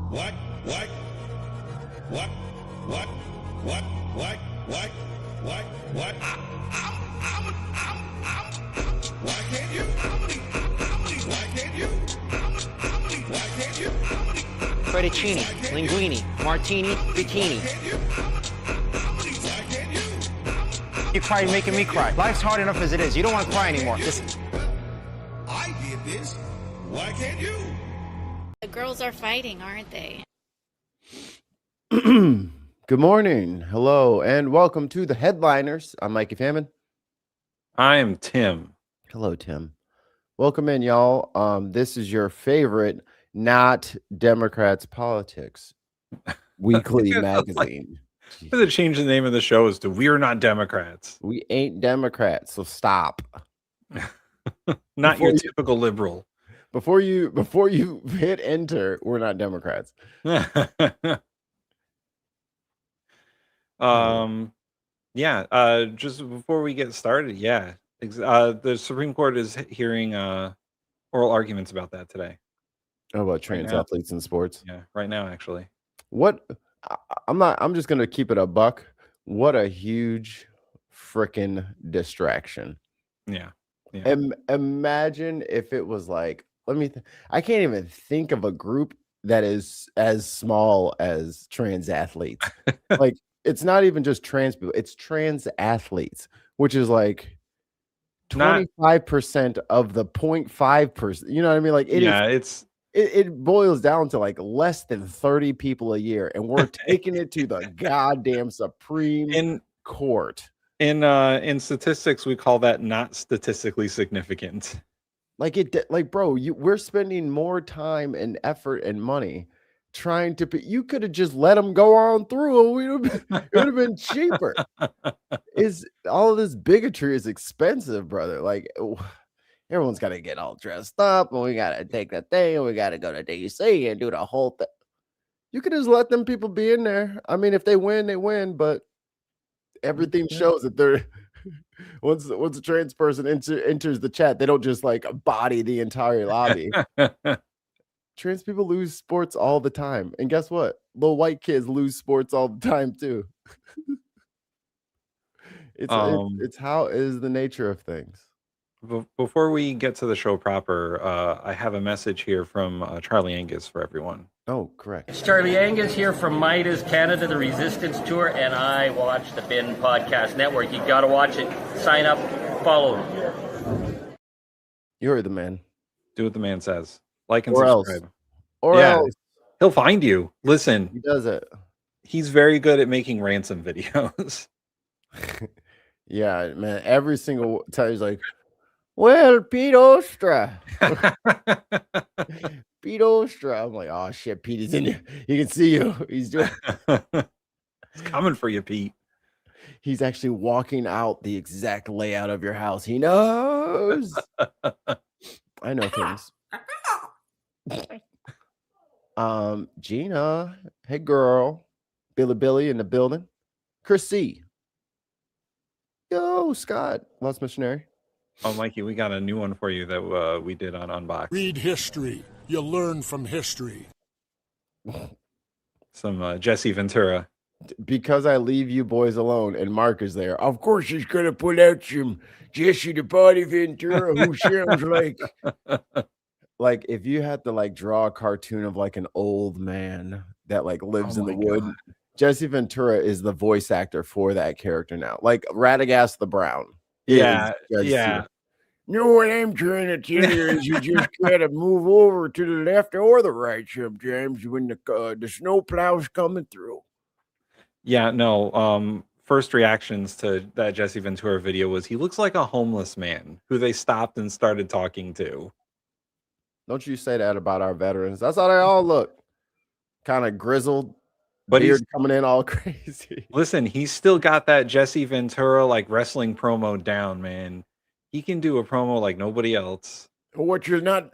What? What? What? What? What? What? What? What? What? Why can't you? Why can't you? Why can't you? Fettuccine, linguine, martini, bikini. Why can't you? You cry, you're making me cry. Life's hard enough as it is. You don't want to cry anymore. I did this. Why can't you? The girls are fighting, aren't they? Good morning, hello, and welcome to the Headliners. I'm Mikey Famine. I am Tim. Hello, Tim. Welcome in, y'all. This is your favorite not Democrats politics weekly magazine. I'm going to change the name of the show is to We're Not Democrats. We ain't Democrats, so stop. Not your typical liberal. Before you hit enter, we're not Democrats. Just before we get started, the Supreme Court is hearing oral arguments about that today. Oh, about trans athletes in sports? Yeah, right now, actually. I'm just gonna keep it a buck. What a huge freaking distraction. Yeah. Imagine if it was like, I can't even think of a group that is as small as trans athletes. Like, it's not even just trans people, it's trans athletes, which is like 25% of the 0.5%. You know what I mean? Like, it boils down to like less than 30 people a year, and we're taking it to the goddamn Supreme Court. In statistics, we call that not statistically significant. We're spending more time and effort and money trying to. You could have just let them go on through. It would have been cheaper. All of this bigotry is expensive, brother? Like, everyone's got to get all dressed up, and we got to take that thing, and we got to go to DC and do the whole thing. You could just let them people be in there. I mean, if they win, they win, but everything shows that they're once a trans person enters the chat, they don't just like body the entire lobby. Trans people lose sports all the time, and guess what? Little white kids lose sports all the time too. It's how is the nature of things. Before we get to the show proper, I have a message here from Charlie Angus for everyone. Oh, correct. It's Charlie Angus here from Midas Canada, the Resistance Tour, and I watch the TheBinPodcast Network. You got to watch it. Sign up, follow him. You heard the man. Do what the man says. Like and or subscribe. Else. Or else. He'll find you. Listen. He does it. He's very good at making ransom videos. Yeah, man. Every single time he's like, well, Pete Ostra. Pete Ostra. I'm like, oh shit, Pete is in here. He can see you. He's doing It's coming for you, Pete. He's actually walking out the exact layout of your house. He knows. I know things. Gina. Hey girl. Billy in the building. Chris C. Yo, Scott. Lost Missionary. Oh, Mikey, we got a new one for you that we did on Unbox. Read history. You learn from history. Some Jesse Ventura. Because I leave you boys alone and Mark is there. Of course he's going to pull out some Jesse the Body Ventura who sounds like if you had to like draw a cartoon of like an old man that like lives in the wood. Jesse Ventura is the voice actor for that character now. Like Radagast the Brown. Yeah. No, what I'm trying to tell you is you just gotta move over to the left or the right sometimes when the snow plow's coming through. Yeah, no. First reactions to that Jesse Ventura video was he looks like a homeless man who they stopped and started talking to. Don't you say that about our veterans. That's how they all look. Kind of grizzled. But beard he's coming in all crazy. Listen, he's still got that Jesse Ventura like wrestling promo down, man. He can do a promo like nobody else. What you're not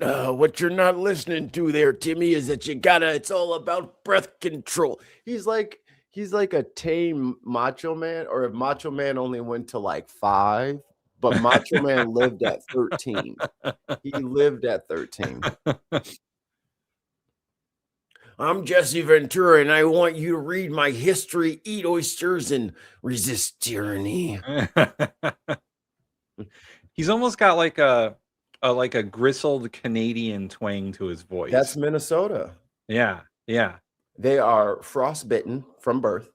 listening to there, Timmy, is that it's all about breath control. He's like a tame Macho Man, or if Macho Man only went to like 5, but Macho Man lived at 13. He lived at 13. I'm Jesse Ventura, and I want you to read my history, eat oysters, and resist tyranny. He's almost got like a grizzled Canadian twang to his voice. That's Minnesota. Yeah. They are frostbitten from birth.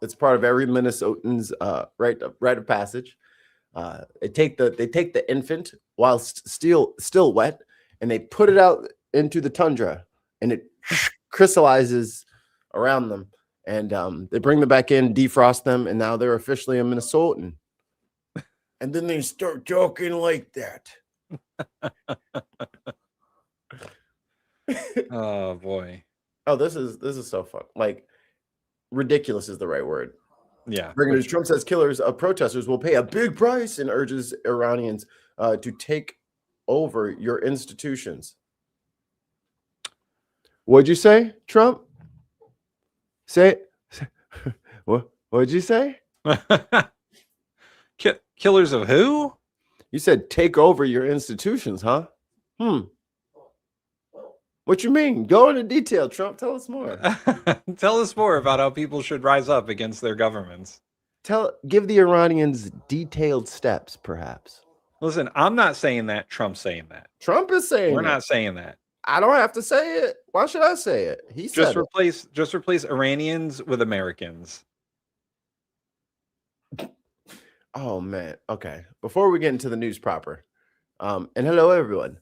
It's part of every Minnesotan's rite of passage. They take the infant while still wet, and they put it out into the tundra, and it crystallizes around them. And they bring them back in, defrost them, and now they're officially a Minnesotan. And then they start talking like that. Oh boy. Oh, this is so fun. Like, ridiculous is the right word. Yeah. Breaking news, Trump says killers of protesters will pay a big price and urges Iranians to take over your institutions. What'd you say, Trump? Say what'd you say? Killers of who? You said take over your institutions, huh? What you mean? Go into detail, Trump. Tell us more. Tell us more about how people should rise up against their governments. Give the Iranians detailed steps, perhaps. Listen, I'm not saying that. Trump's saying that. Trump is saying We're it. not saying that. I don't have to say it. Why should I say it? He said Just replace Iranians with Americans. Oh man. Okay. Before we get into the news proper, and hello everyone.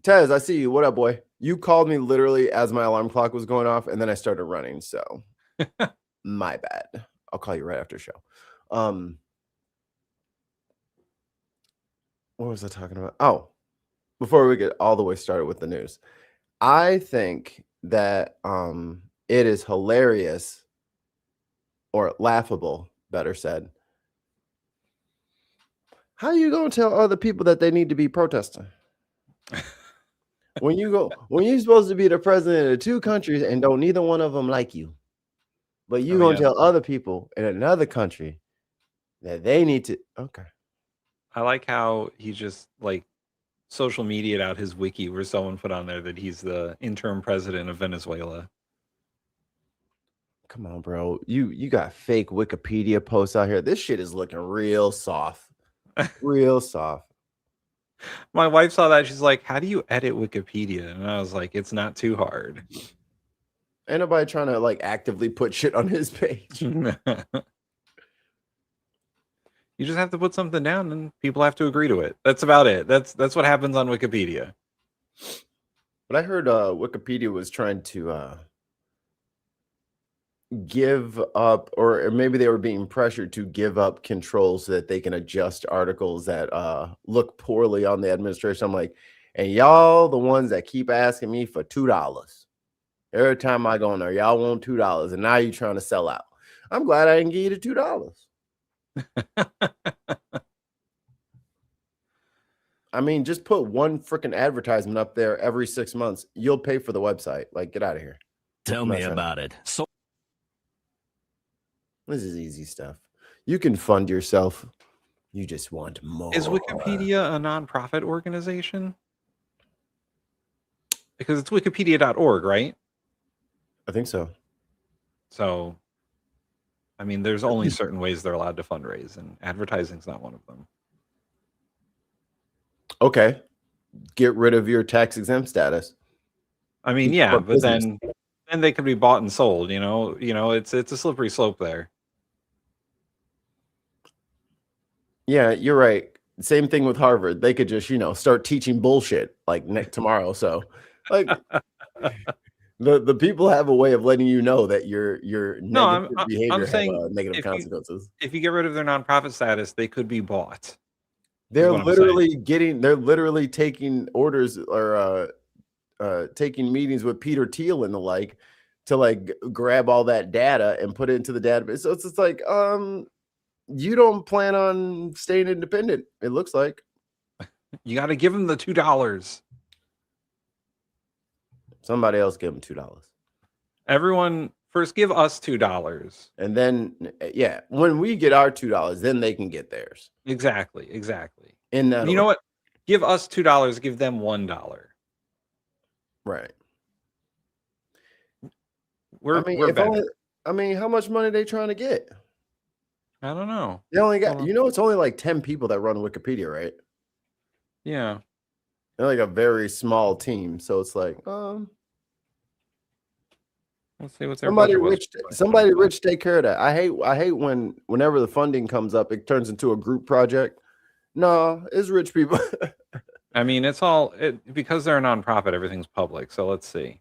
Tez, I see you. What up, boy? You called me literally as my alarm clock was going off, and then I started running. So my bad. I'll call you right after the show. What was I talking about? Oh, before we get all the way started with the news, I think that it is hilarious or laughable, better said. How are you going to tell other people that they need to be protesting? when you're supposed to be the president of 2 countries and don't neither one of them like you, but you're going to tell other people in another country that they need to. Okay. I like how he just like social media'd out his wiki where someone put on there that he's the interim president of Venezuela. Come on, bro. You got fake Wikipedia posts out here. This shit is looking real soft. Real soft. My wife saw that. She's like, how do you edit Wikipedia? And I was like, it's not too hard. Ain't nobody trying to like actively put shit on his page. You just have to put something down and people have to agree to it. That's about it. That's what happens on Wikipedia. But I heard Wikipedia was trying to give up, or maybe they were being pressured to give up control so that they can adjust articles that look poorly on the administration. I'm like, and y'all the ones that keep asking me for $2. Every time I go in there, y'all want $2, and now you're trying to sell out. I'm glad I didn't give you the $2. I mean, just put one freaking advertisement up there every 6 months. You'll pay for the website. Like, get out of here. Tell me about it. So this is easy stuff. You can fund yourself. You just want more. Is Wikipedia a nonprofit organization? Because it's wikipedia.org, right? I think so. So, I mean, there's only certain ways they're allowed to fundraise, and advertising's not one of them. Okay. Get rid of your tax exempt status. I mean, yeah, but then they can be bought and sold, you know, it's a slippery slope there. Yeah, you're right. Same thing with Harvard. They could just, start teaching bullshit like tomorrow. So, like, the people have a way of letting you know that your negative behavior have negative consequences. If you get rid of their nonprofit status, they could be bought. They're literally taking orders or taking meetings with Peter Thiel and the like to like grab all that data and put it into the database. So it's like, you don't plan on staying independent, it looks like. You got to give them the $2. Somebody else give them $2. Everyone first give us $2. And then, yeah, when we get our $2, then they can get theirs. Exactly. In that, you know what? Give us $2, give them $1. Right. we're if better. only, how much money are they trying to get? I don't know. They only got, Hold on. it's only like 10 people that run Wikipedia, right? Yeah. They're like a very small team, so it's like, Let's see what their budget was. somebody rich take care of that. I hate whenever the funding comes up, it turns into a group project. No, it's rich people. I mean, it's all because they're a nonprofit, everything's public. So let's see.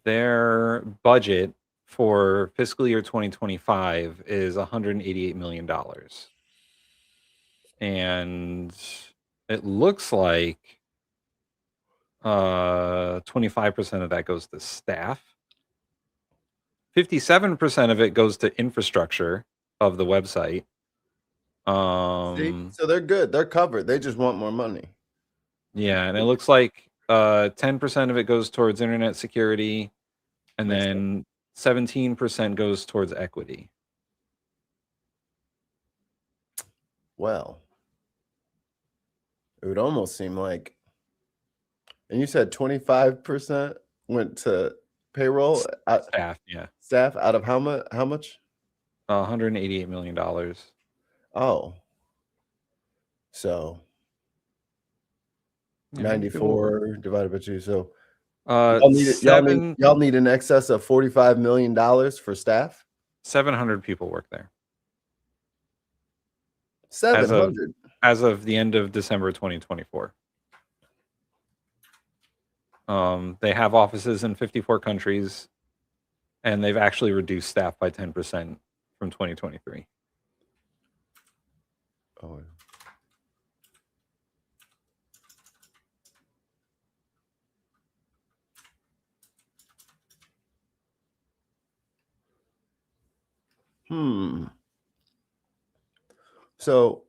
Their budget for fiscal year 2025 is $188 million. And it looks like 25% of that goes to staff. 57% of it goes to infrastructure of the website. See? So they're good. They're covered. They just want more money. Yeah, and it looks like 10% of it goes towards internet security, and then 17% goes towards equity. Well, it would almost seem like, and you said 25% went to payroll Staff, yeah. Staff out of how much? $188 million. Oh, so Yeah, 94 divided by 2. So y'all y'all need in excess of $45 million for staff. 700 people work there. 700 as of the end of December 2024. They have offices in 54 countries, and they've actually reduced staff by 10% from 2023. Oh. So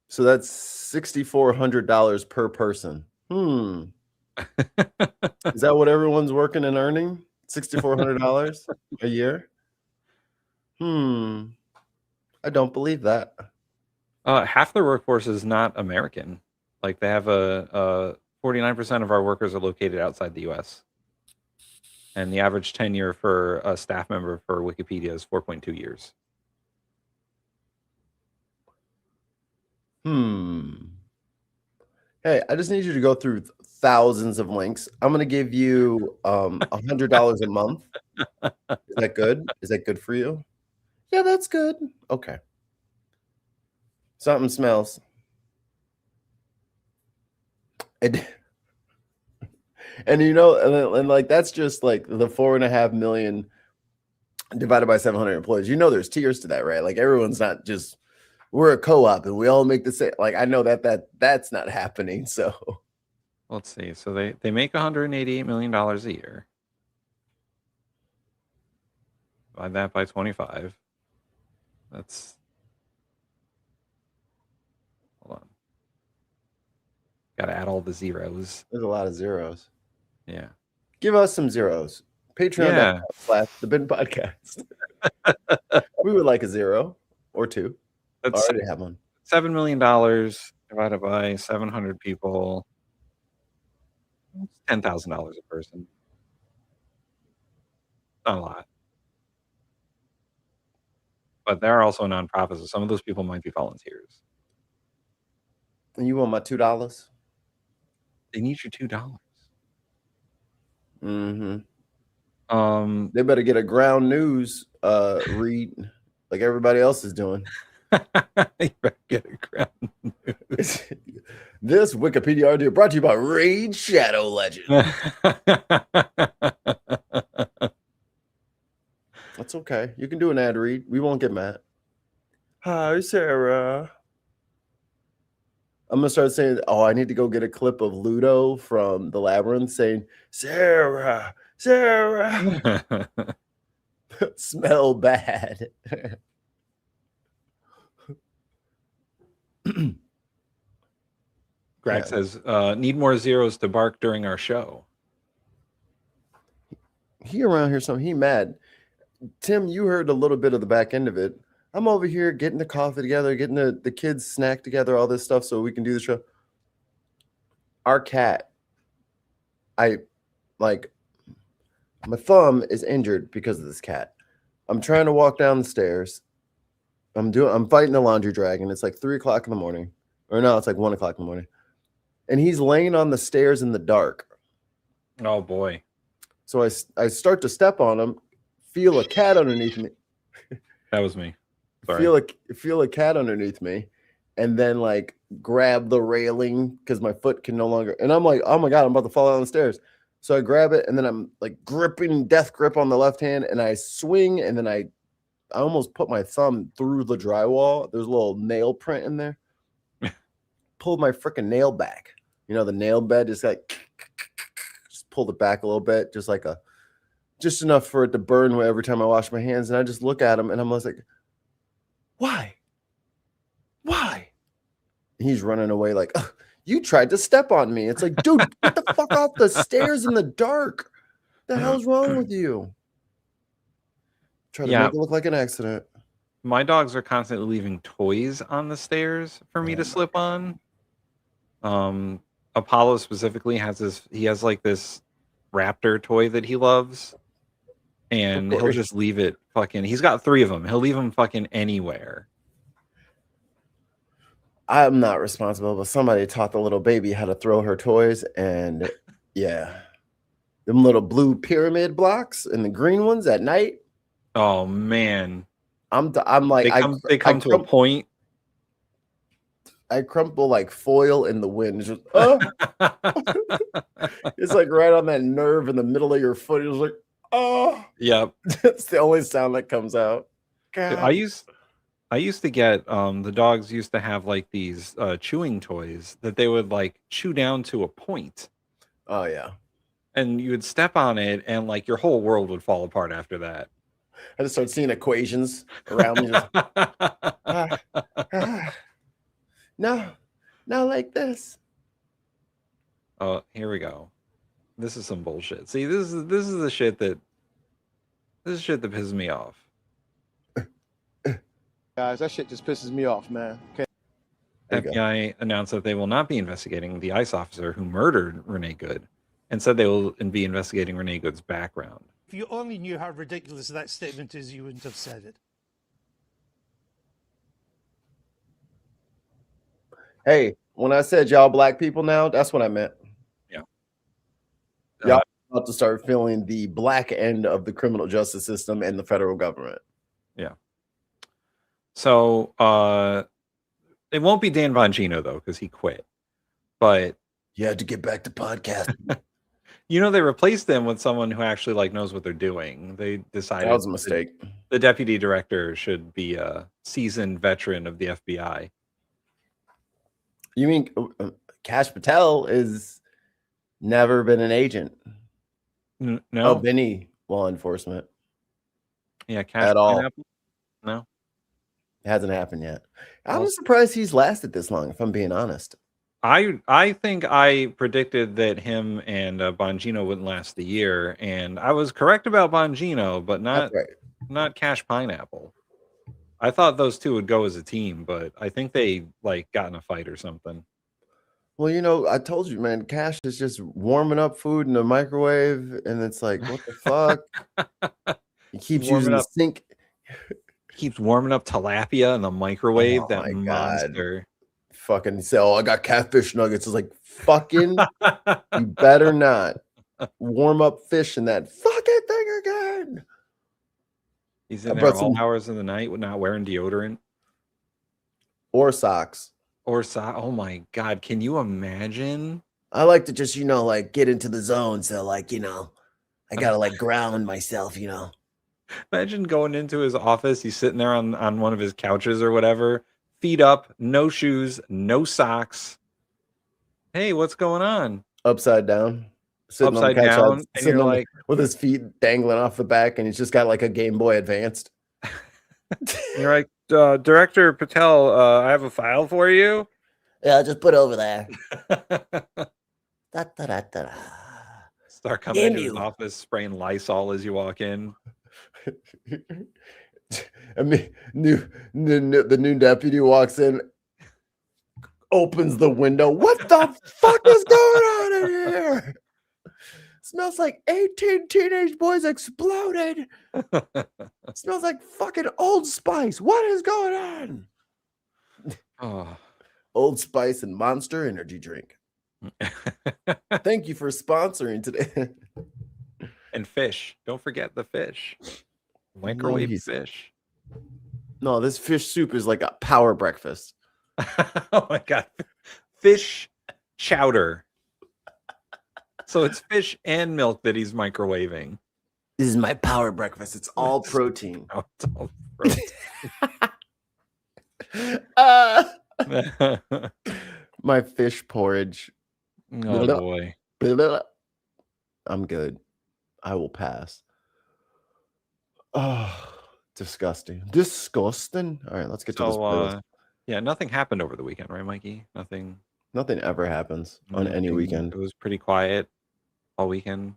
so that's $6,400 per person. Is that what everyone's working and earning? $6,400 a year? I don't believe that. Half their workforce is not American. Like they have 49% of our workers are located outside the U.S. And the average tenure for a staff member for Wikipedia is 4.2 years. Hey, I just need you to go through thousands of links. I'm going to give you $100 a month. Is that good? Is that good for you? Yeah, that's good. Okay. Something smells. And and like that's just like the 4.5 million divided by 700 employees. There's tiers to that, right? Like everyone's not just, we're a co-op and we all make the same. Like I know that's not happening. So let's see. So they make $188 million a year. Divide that by 25. That's, hold on. Got to add all the zeros. There's a lot of zeros. Yeah. Give us some zeros. Patreon.com/TheBinPodcast. We would like a 0 or 2. That's, I already have one. $7 million divided by 700 people. $10,000 a person. Not a lot. But they're also nonprofits, so some of those people might be volunteers. And you want my $2? They need your $2. They better get a ground news read like everybody else is doing. You better get a ground news. This Wikipedia article brought to you by Raid Shadow Legend. That's okay. You can do an ad read. We won't get mad. Hi, Sarah. I'm gonna start saying, "Oh, I need to go get a clip of Ludo from the Labyrinth saying, Sarah, Sarah, smell bad." Greg says, "Need more zeros to bark during our show." He around here, so he mad. Tim, you heard a little bit of the back end of it. I'm over here getting the coffee together, getting the kids snack together, all this stuff so we can do the show. Our cat, I My thumb is injured because of this cat. I'm trying to walk down the stairs. I'm fighting the laundry dragon. It's like 3:00 in the morning. Or no, it's like 1:00 in the morning. And he's laying on the stairs in the dark. Oh boy. So I start to step on him, feel a cat underneath me. That was me. Sorry. Feel a cat underneath me, and then like grab the railing because my foot can no longer. And I'm like, oh my god, I'm about to fall down the stairs. So I grab it, and then I'm like gripping death grip on the left hand, and I swing, and then I almost put my thumb through the drywall. There's a little nail print in there. Pulled my freaking nail back. You know, the nail bed is like just pulled it back a little bit, just enough for it to burn every time I wash my hands. And I just look at him, and I'm just like, why? And he's running away like, you tried to step on me. It's like, dude, get the fuck off the stairs in the dark. What the hell's wrong with you? Try to make it look like an accident. My dogs are constantly leaving toys on the stairs for me to slip on. Apollo specifically has like this raptor toy that he loves, and he'll just leave it fucking. He's got 3 of them. He'll leave them fucking anywhere. I'm not responsible, but somebody taught the little baby how to throw her toys, and yeah, them little blue pyramid blocks and the green ones at night. Oh man, I'm like, they come to a point. I crumple like foil in the wind. It's just, it's like right on that nerve in the middle of your foot. It's like, oh, yep. That's the only sound that comes out. God. I used to get the dogs used to have like these chewing toys that they would like chew down to a point. Oh yeah. And you would step on it and like your whole world would fall apart after that. I just start seeing equations around me. Just, no, not like this. Oh, here we go. This is some bullshit. See, this is the shit that pisses me off. Guys, that shit just pisses me off, man. Okay. FBI announced that they will not be investigating the ICE officer who murdered Renee Good, and said they will be investigating Renee Good's background. If you only knew how ridiculous that statement is, you wouldn't have said it. Hey, when I said y'all black people now, that's what I meant. Yeah. Y'all about to start feeling the black end of the criminal justice system and the federal government. Yeah. So it won't be Dan Bongino though, because he quit. But you had to get back to podcasting. You know, they replaced them with someone who actually like knows what they're doing. They decided that was a mistake. The deputy director should be a seasoned veteran of the FBI. You mean Kash Patel has never been an agent? No, of any law enforcement. Yeah, Kash at all. No, it hasn't happened yet. I'm surprised he's lasted this long. If I'm being honest, I think I predicted that him and Bongino wouldn't last the year, and I was correct about Bongino, but not Cash Pineapple. I thought those two would go as a team, but I think they like got in a fight or something. Well, you know, I told you, man, Cash is just warming up food in the microwave, and it's like, what the fuck? He keeps using the sink. Keeps warming up tilapia in the microwave. That monster. Fucking say, oh, I got catfish nuggets. It's like, fucking, you better not warm up fish in that fucking thing again. He's in there all hours of the night with not wearing deodorant. Or socks. Oh my God. Can you imagine? I like to just, you know, like get into the zone. So like, you know, I got to like ground myself, you know. Imagine going into his office. He's sitting there on one of his couches or whatever. Feet up, no shoes, no socks. Hey, what's going on? Upside down. Sitting upside on the couch, down. And you're like, with his feet dangling off the back, and he's just got like a Game Boy Advanced. You're like, Director Patel, I have a file for you. Yeah, I'll just put it over there. Start coming into his office, spraying Lysol as you walk in. I mean, the new deputy walks in, opens the window. What the fuck is going on in here? Smells like 18 teenage boys exploded. Smells like fucking Old Spice. What is going on? Oh. Old Spice and Monster Energy drink. Thank you for sponsoring today. And fish. Don't forget the fish. Microwave fish. No, this fish soup is like a power breakfast. Oh my God. Fish chowder. So it's fish and milk that he's microwaving. This is my power breakfast. It's all protein. Oh, it's all protein. My fish porridge. Oh boy. I'm good. I will pass. Oh, disgusting. Disgusting. All right, let's get to this. Yeah, nothing happened over the weekend, right, Mikey? Nothing ever happens on any weekend. It was pretty quiet all weekend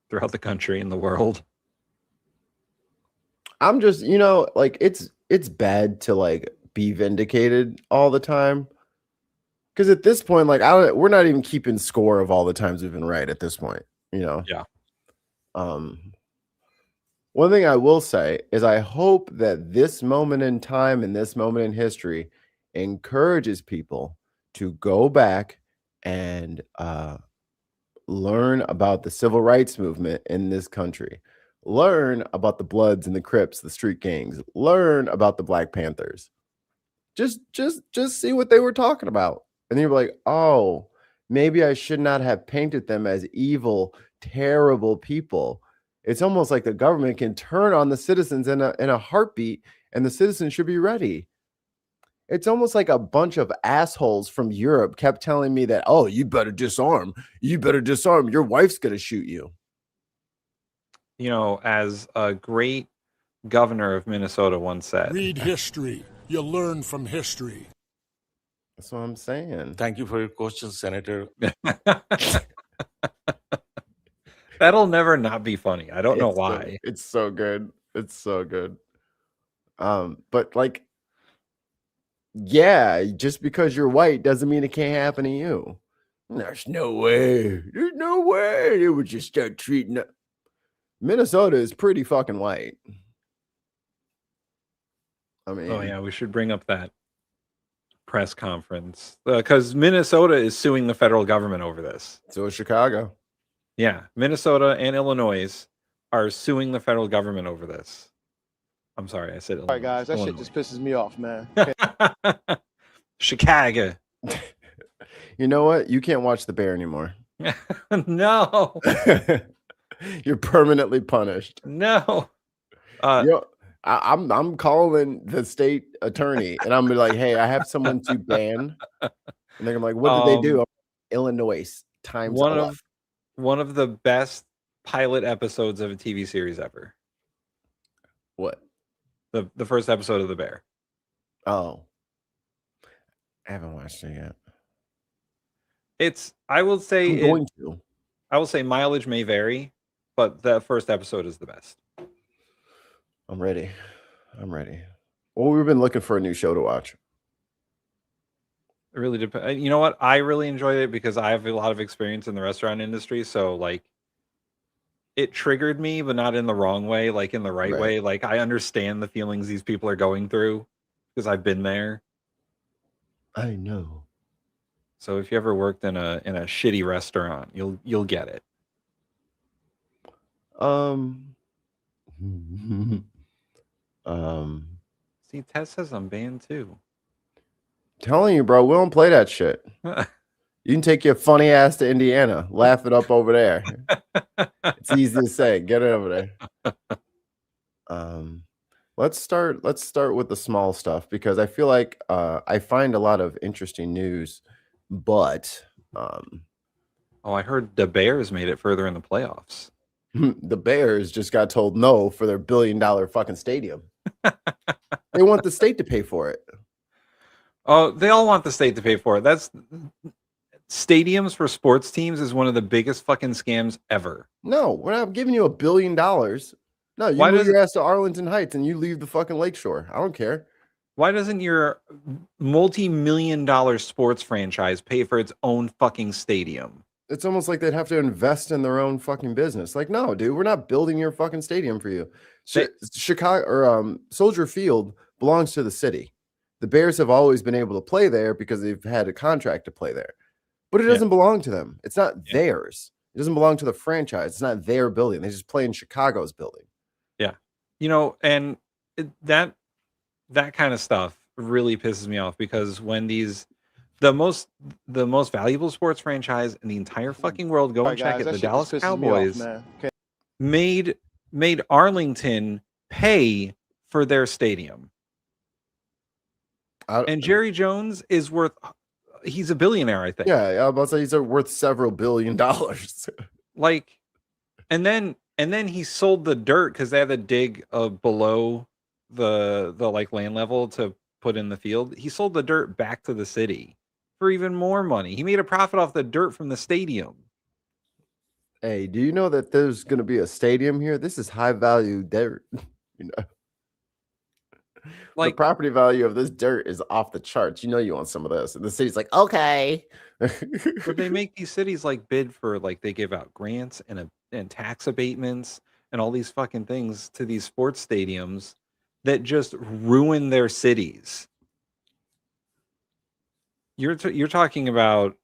throughout the country and the world. I'm just, like it's bad to like be vindicated all the time. Because at this point, like we're not even keeping score of all the times we've been right at this point, Yeah. One thing I will say is I hope that this moment in time and this moment in history encourages people to go back and learn about the civil rights movement in this country. Learn about the Bloods and the Crips, the street gangs. Learn about the Black Panthers. Just see what they were talking about. And you're like, oh, maybe I should not have painted them as evil, terrible people. It's almost like the government can turn on the citizens in a heartbeat, and the citizens should be ready. It's almost like a bunch of assholes from Europe kept telling me that, oh, you better disarm. You better disarm. Your wife's going to shoot you. As a great governor of Minnesota once said, Read history. You learn from history. That's what I'm saying. Thank you for your question, Senator. That'll never not be funny. I don't know why. It's so good. It's so good. But like, yeah, just because you're white doesn't mean it can't happen to you. There's no way. There's no way they would just start treating it. Minnesota is pretty fucking white. I mean, oh yeah, we should bring up that press conference because Minnesota is suing the federal government over this. So is Chicago. Yeah, Minnesota and Illinois are suing the federal government over this. I'm sorry, I said Illinois. All right, guys, that shit just pisses me off, man. Chicago. You know what? You can't watch The Bear anymore. No. You're permanently punished. No. I'm calling the state attorney, and I'm like, hey, I have someone to ban. And they're like, what did they do? Illinois times one of the best pilot episodes of a TV series ever. What? The first episode of The Bear. Oh. I haven't watched it yet. I will say I'm going to. I will say mileage may vary, but the first episode is the best. I'm ready. Well, we've been looking for a new show to watch. It really depends. You know what? I really enjoyed it because I have a lot of experience in the restaurant industry. So like it triggered me, but not in the wrong way, like in the right way. Like I understand the feelings these people are going through because I've been there. I know. So if you ever worked in a shitty restaurant, you'll get it. See, Tess says I'm banned too. Telling you, bro, we don't play that shit. You can take your funny ass to Indiana, laugh it up over there. It's easy to say. Get it over there. Let's start with the small stuff because I feel like I find a lot of interesting news, but I heard the Bears made it further in the playoffs. The Bears just got told no for their $1 billion fucking stadium. They want the state to pay for it. Oh, they all want the state to pay for it. That's stadiums for sports teams is one of the biggest fucking scams ever. No, we're not giving you $1 billion. No, you move your ass to Arlington Heights and you leave the fucking lakeshore. I don't care. Why doesn't your multi-million-dollar sports franchise pay for its own fucking stadium? It's almost like they'd have to invest in their own fucking business. Like, no, dude, we're not building your fucking stadium for you. Chicago or Soldier Field belongs to the city. The Bears have always been able to play there because they've had a contract to play there. But it doesn't belong to them. It's not theirs. It doesn't belong to the franchise. It's not their building. They just play in Chicago's building. Yeah. And that kind of stuff really pisses me off, because when the most valuable sports franchise in the entire fucking world, go and check it, the Dallas Cowboys made Arlington pay for their stadium. And Jerry Jones is worth, he's a billionaire, I think. Yeah, I was about to say he's worth several $1 billion. Like, and then he sold the dirt because they had to dig below the like land level to put in the field. He sold the dirt back to the city for even more money. He made a profit off the dirt from the stadium. Hey, do you know that there's going to be a stadium here? This is high value dirt. Like, the property value of this dirt is off the charts. You want some of this. And the city's like, okay. But they make these cities like bid for, like, they give out grants and tax abatements and all these fucking things to these sports stadiums that just ruin their cities. You're talking about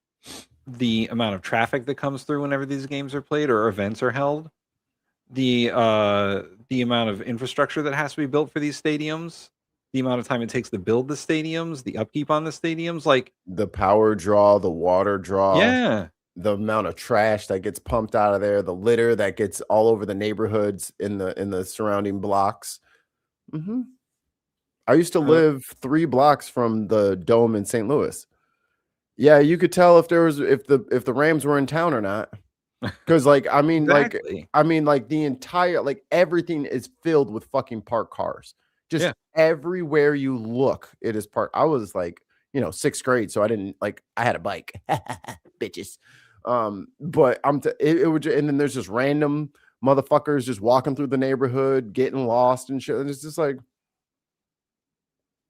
the amount of traffic that comes through whenever these games are played or events are held, the amount of infrastructure that has to be built for these stadiums, the amount of time it takes to build the stadiums, the upkeep on the stadiums, like the power draw, the water draw, the amount of trash that gets pumped out of there, the litter that gets all over the neighborhoods in the surrounding blocks. Mm-hmm. I used to live 3 blocks from the Dome in St. Louis. Yeah, you could tell if the Rams were in town or not. Because the entire, like, everything is filled with fucking parked cars. Just everywhere you look, it is parked. I was like, 6th grade, so I didn't I had a bike, bitches. But it would, and then there's just random motherfuckers just walking through the neighborhood, getting lost and shit. And it's just like,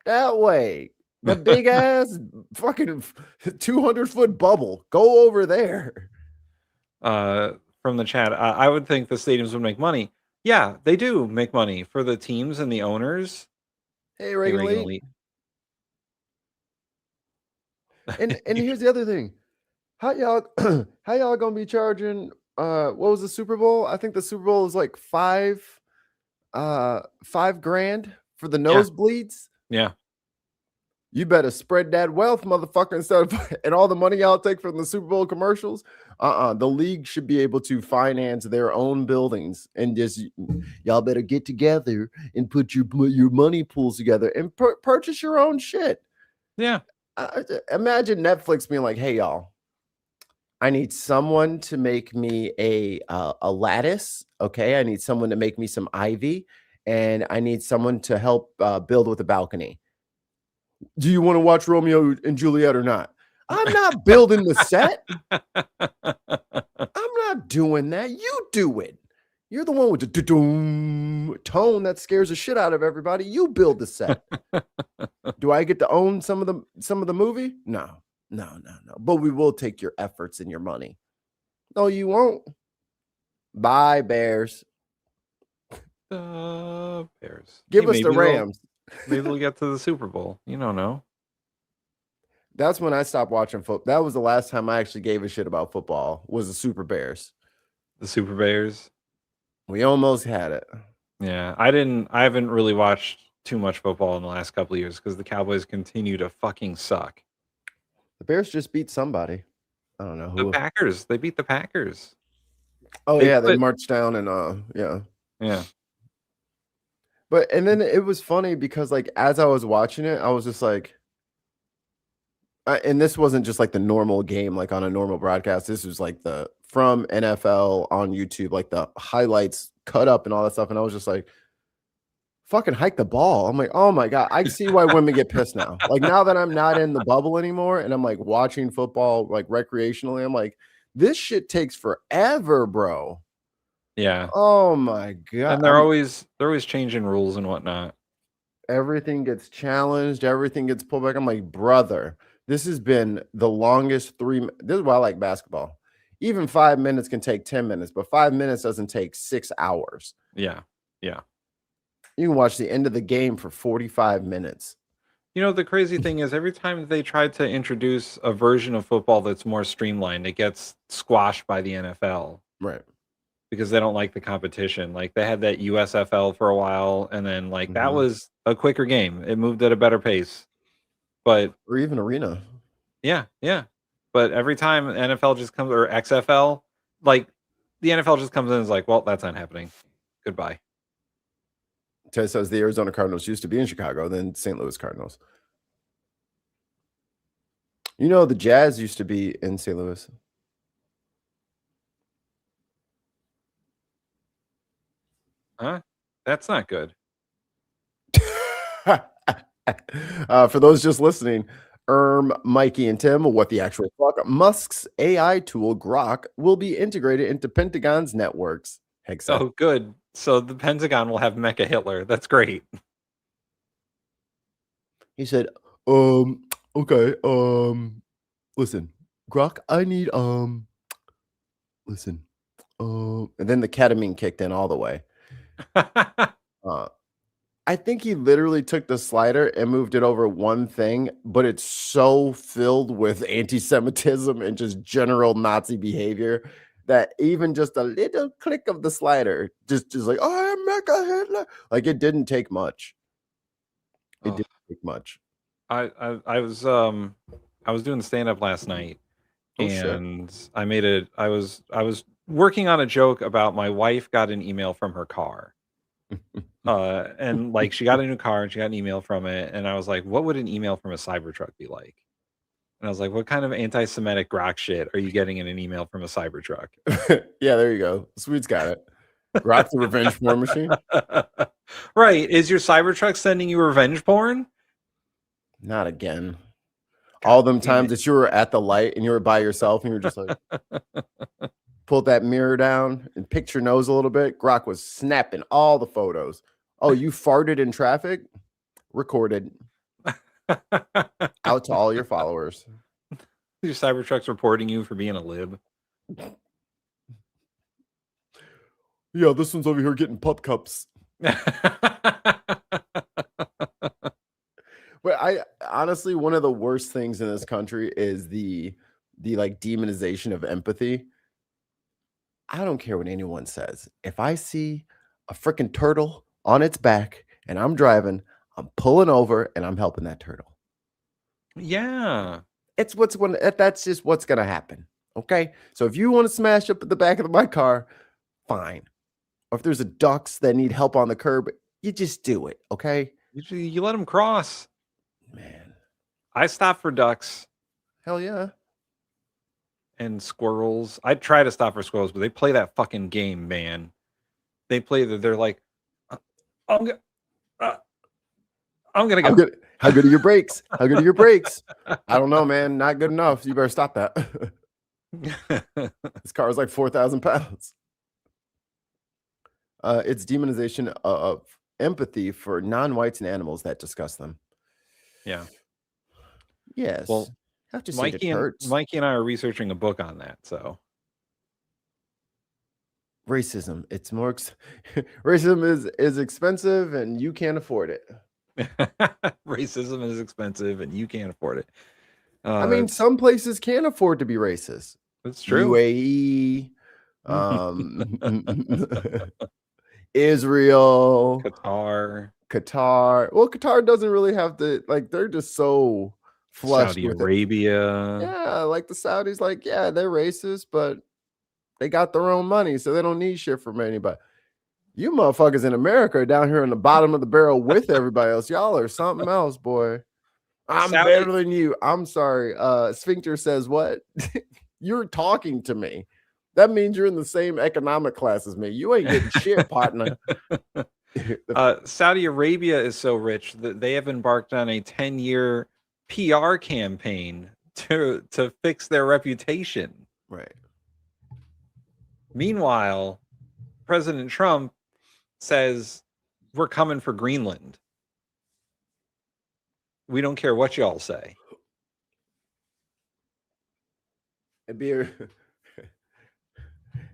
that way, the big ass fucking 200-foot bubble. Go over there. From the chat, I would think the stadiums would make money. Yeah, they do make money for the teams and the owners. Hey, Reagan Elite. And here's the other thing. How y'all gonna be charging? What was the Super Bowl? I think the Super Bowl is like $5,000 for the nosebleeds. Yeah. You better spread that wealth, motherfucker, instead of and all the money y'all take from the Super Bowl commercials. The league should be able to finance their own buildings, and just y'all better get together and put your money pools together and purchase your own shit. Yeah. Imagine Netflix being like, "Hey, y'all, I need someone to make me a lattice. Okay, I need someone to make me some ivy, and I need someone to help build with a balcony. Do you want to watch Romeo and Juliet or not?" I'm not building the set. I'm not doing that. You do it. You're the one with the tone that scares the shit out of everybody. You build the set. Do I get to own some of the movie? No. But we will take your efforts and your money. No, you won't. Bye, Bears. Bears. Give us the Rams. Maybe we'll get to the Super Bowl. You don't know. That's when I stopped watching football. That was the last time I actually gave a shit about football, was the Super Bears. The Super Bears? We almost had it. Yeah, I haven't really watched too much football in the last couple of years because the Cowboys continue to fucking suck. The Bears just beat somebody. I don't know who. The Packers. They beat the Packers. Oh, they marched down and Yeah. But and then it was funny because as I was watching it, I was just like, and this wasn't just like the normal game, like on a normal broadcast. This was like from NFL on YouTube, like the highlights cut up and all that stuff. And I was just like, fucking hike the ball. I'm like, oh my God, I see why women get pissed now. Like, now that I'm not in the bubble anymore and I'm like watching football like recreationally, I'm like, this shit takes forever, bro. Yeah. Oh my God. And they're always changing rules and whatnot. Everything gets challenged, everything gets pulled back. I'm like, brother, this has been the longest this is why I like basketball. even 5 minutes can take 10 minutes, but 5 minutes doesn't take 6 hours. Yeah. You can watch the end of the game for 45 minutes. You know, the crazy thing is every time they try to introduce a version of football that's more streamlined, it gets squashed by the NFL. Right. Because they don't like the competition. Like they had that USFL for a while, and then like that was a quicker game. It moved at a better pace. But or even arena. Yeah. But every time NFL just comes, or XFL, like the NFL just comes in and is like, well, that's not happening. Goodbye. Ted says the Arizona Cardinals used to be in Chicago, then St. Louis Cardinals. You know, the Jazz used to be in St. Louis. Huh? That's not good. For those just listening, Mikey, and Tim, what the actual fuck? Musk's AI tool, Grok, will be integrated into Pentagon's networks. Oh, good. So the Pentagon will have Mecha Hitler. That's great. He said, okay, listen, Grok, I need, listen, and then the ketamine kicked in all the way. I think he literally took the slider and moved it over one thing, but it's so filled with anti-Semitism and just general Nazi behavior that even just a little click of the slider just like, oh, I'm Mecha Hitler. Like it didn't take much. It didn't take much. I was doing stand-up last night, and I was working on a joke about my wife got an email from her car. And like she got a new car and she got an email from it, and I was like, what would an email from a Cybertruck be like? And I was like, what kind of anti-Semitic Grok shit are you getting in an email from a Cybertruck? Yeah, there you go. Sweet's got it. Grok's the revenge porn machine. Right. Is your Cybertruck sending you revenge porn? Not again. All them times that you were at the light and you were by yourself and you were just like pulled that mirror down and picked your nose a little bit. Grok was snapping all the photos. Oh, you farted in traffic? Recorded. Out to all your followers. Your Cybertruck's reporting you for being a lib. Yeah, this one's over here getting pup cups. But I honestly, one of the worst things in this country is the like demonization of empathy. I don't care what anyone says. If I see a freaking turtle on its back and I'm driving, I'm pulling over and I'm helping that turtle. Yeah. That's just what's going to happen. Okay. So if you want to smash up at the back of my car, fine. Or if there's a ducks that need help on the curb, you just do it. Okay. You let them cross. Man. I stop for ducks. Hell yeah. And squirrels. I try to stop for squirrels, but they play that fucking game, man. They play that. They're like, I'm gonna go. How good are your brakes? How good are your brakes? I don't know, man. Not good enough. You better stop that. This car is like 4,000 pounds. It's demonization of empathy for non-whites and animals that disgust them. Yeah. Yes. Well, have to Mikey and I are researching a book on that. So racism. It's more racism is expensive and you can't afford it. Racism is expensive and you can't afford it. I mean, some places can afford to be racist. That's true. UAE, Israel, Qatar. Well, Qatar doesn't really have to, like, they're just so flush Saudi with Arabia. it. Yeah, like the Saudis, like, yeah, they're racist, but they got their own money, so they don't need shit from anybody. You motherfuckers in America are down here in the bottom of the barrel with everybody else. Y'all are something else, boy. I'm better than you. I'm sorry. Sphincter says what? You're talking to me. That means you're in the same economic class as me. You ain't getting shit, partner. Saudi Arabia is so rich that they have embarked on a 10-year PR campaign to fix their reputation. Right. Meanwhile, President Trump says we're coming for Greenland. We don't care what y'all say.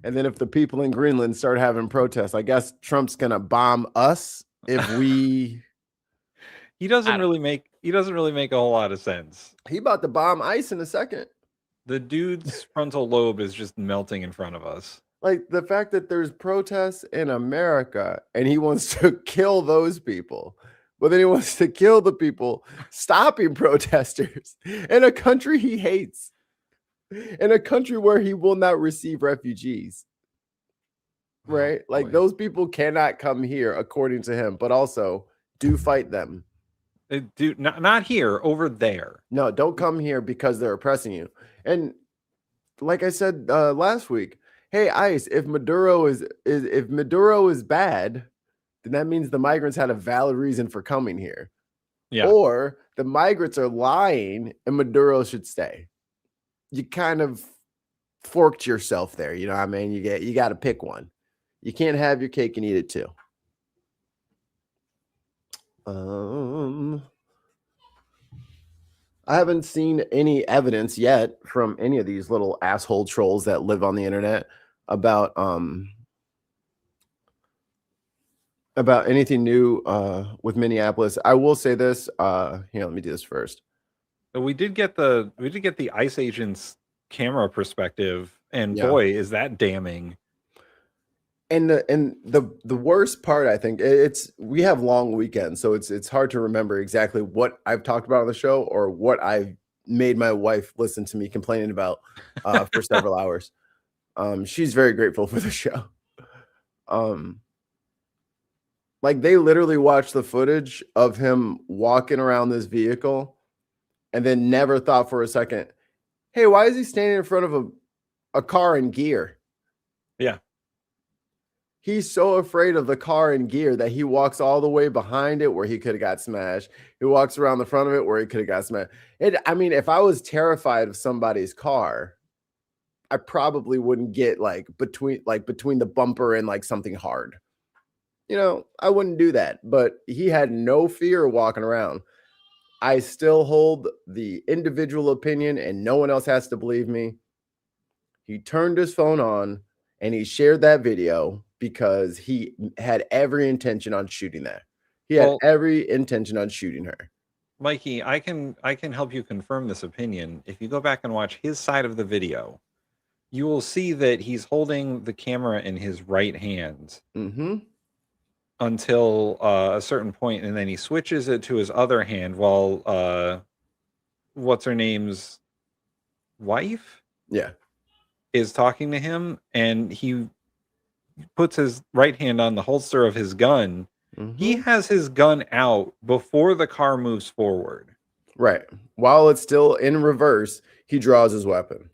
And then if the people in Greenland start having protests, I guess Trump's gonna bomb us if we. He doesn't really make a whole lot of sense. He about to bomb ICE in a second. The dude's frontal lobe is just melting in front of us. Like the fact that there's protests in America and he wants to kill those people, but then he wants to kill the people stopping protesters in a country he hates, in a country where he will not receive refugees. Right? Like those people cannot come here according to him, but also do fight them. Dude, not here, over there. No, don't come here because they're oppressing you. And like I said last week, hey ICE, if Maduro is bad, then that means the migrants had a valid reason for coming here. Yeah. Or the migrants are lying and Maduro should stay. You kind of forked yourself there, you know what I mean? You got to pick one. You can't have your cake and eat it too. I haven't seen any evidence yet from any of these little asshole trolls that live on the internet about anything new with Minneapolis. I will say this. Here, let me do this first. But we did get the ICE agent's camera perspective, and boy, is that damning. And the worst part, I think, we have long weekends, so it's hard to remember exactly what I've talked about on the show or what I've made my wife listen to me complaining about for several hours. She's very grateful for the show. Like they literally watched the footage of him walking around this vehicle and then never thought for a second, hey, why is he standing in front of a car in gear? Yeah. He's so afraid of the car in gear that he walks all the way behind it where he could have got smashed. He walks around the front of it where he could have got smashed. I mean, if I was terrified of somebody's car, I probably wouldn't get between the bumper and like something hard. You know, I wouldn't do that. But he had no fear of walking around. I still hold the individual opinion, and no one else has to believe me. He turned his phone on and he shared that video because he had every intention on shooting that. He had every intention on shooting her. Mikey, I can help you confirm this opinion. If you go back and watch his side of the video, you will see that he's holding the camera in his right hand until a certain point, and then he switches it to his other hand while what's her name's wife is talking to him, and he puts his right hand on the holster of his gun. He has his gun out before the car moves forward. Right. While it's still in reverse, he draws his weapon.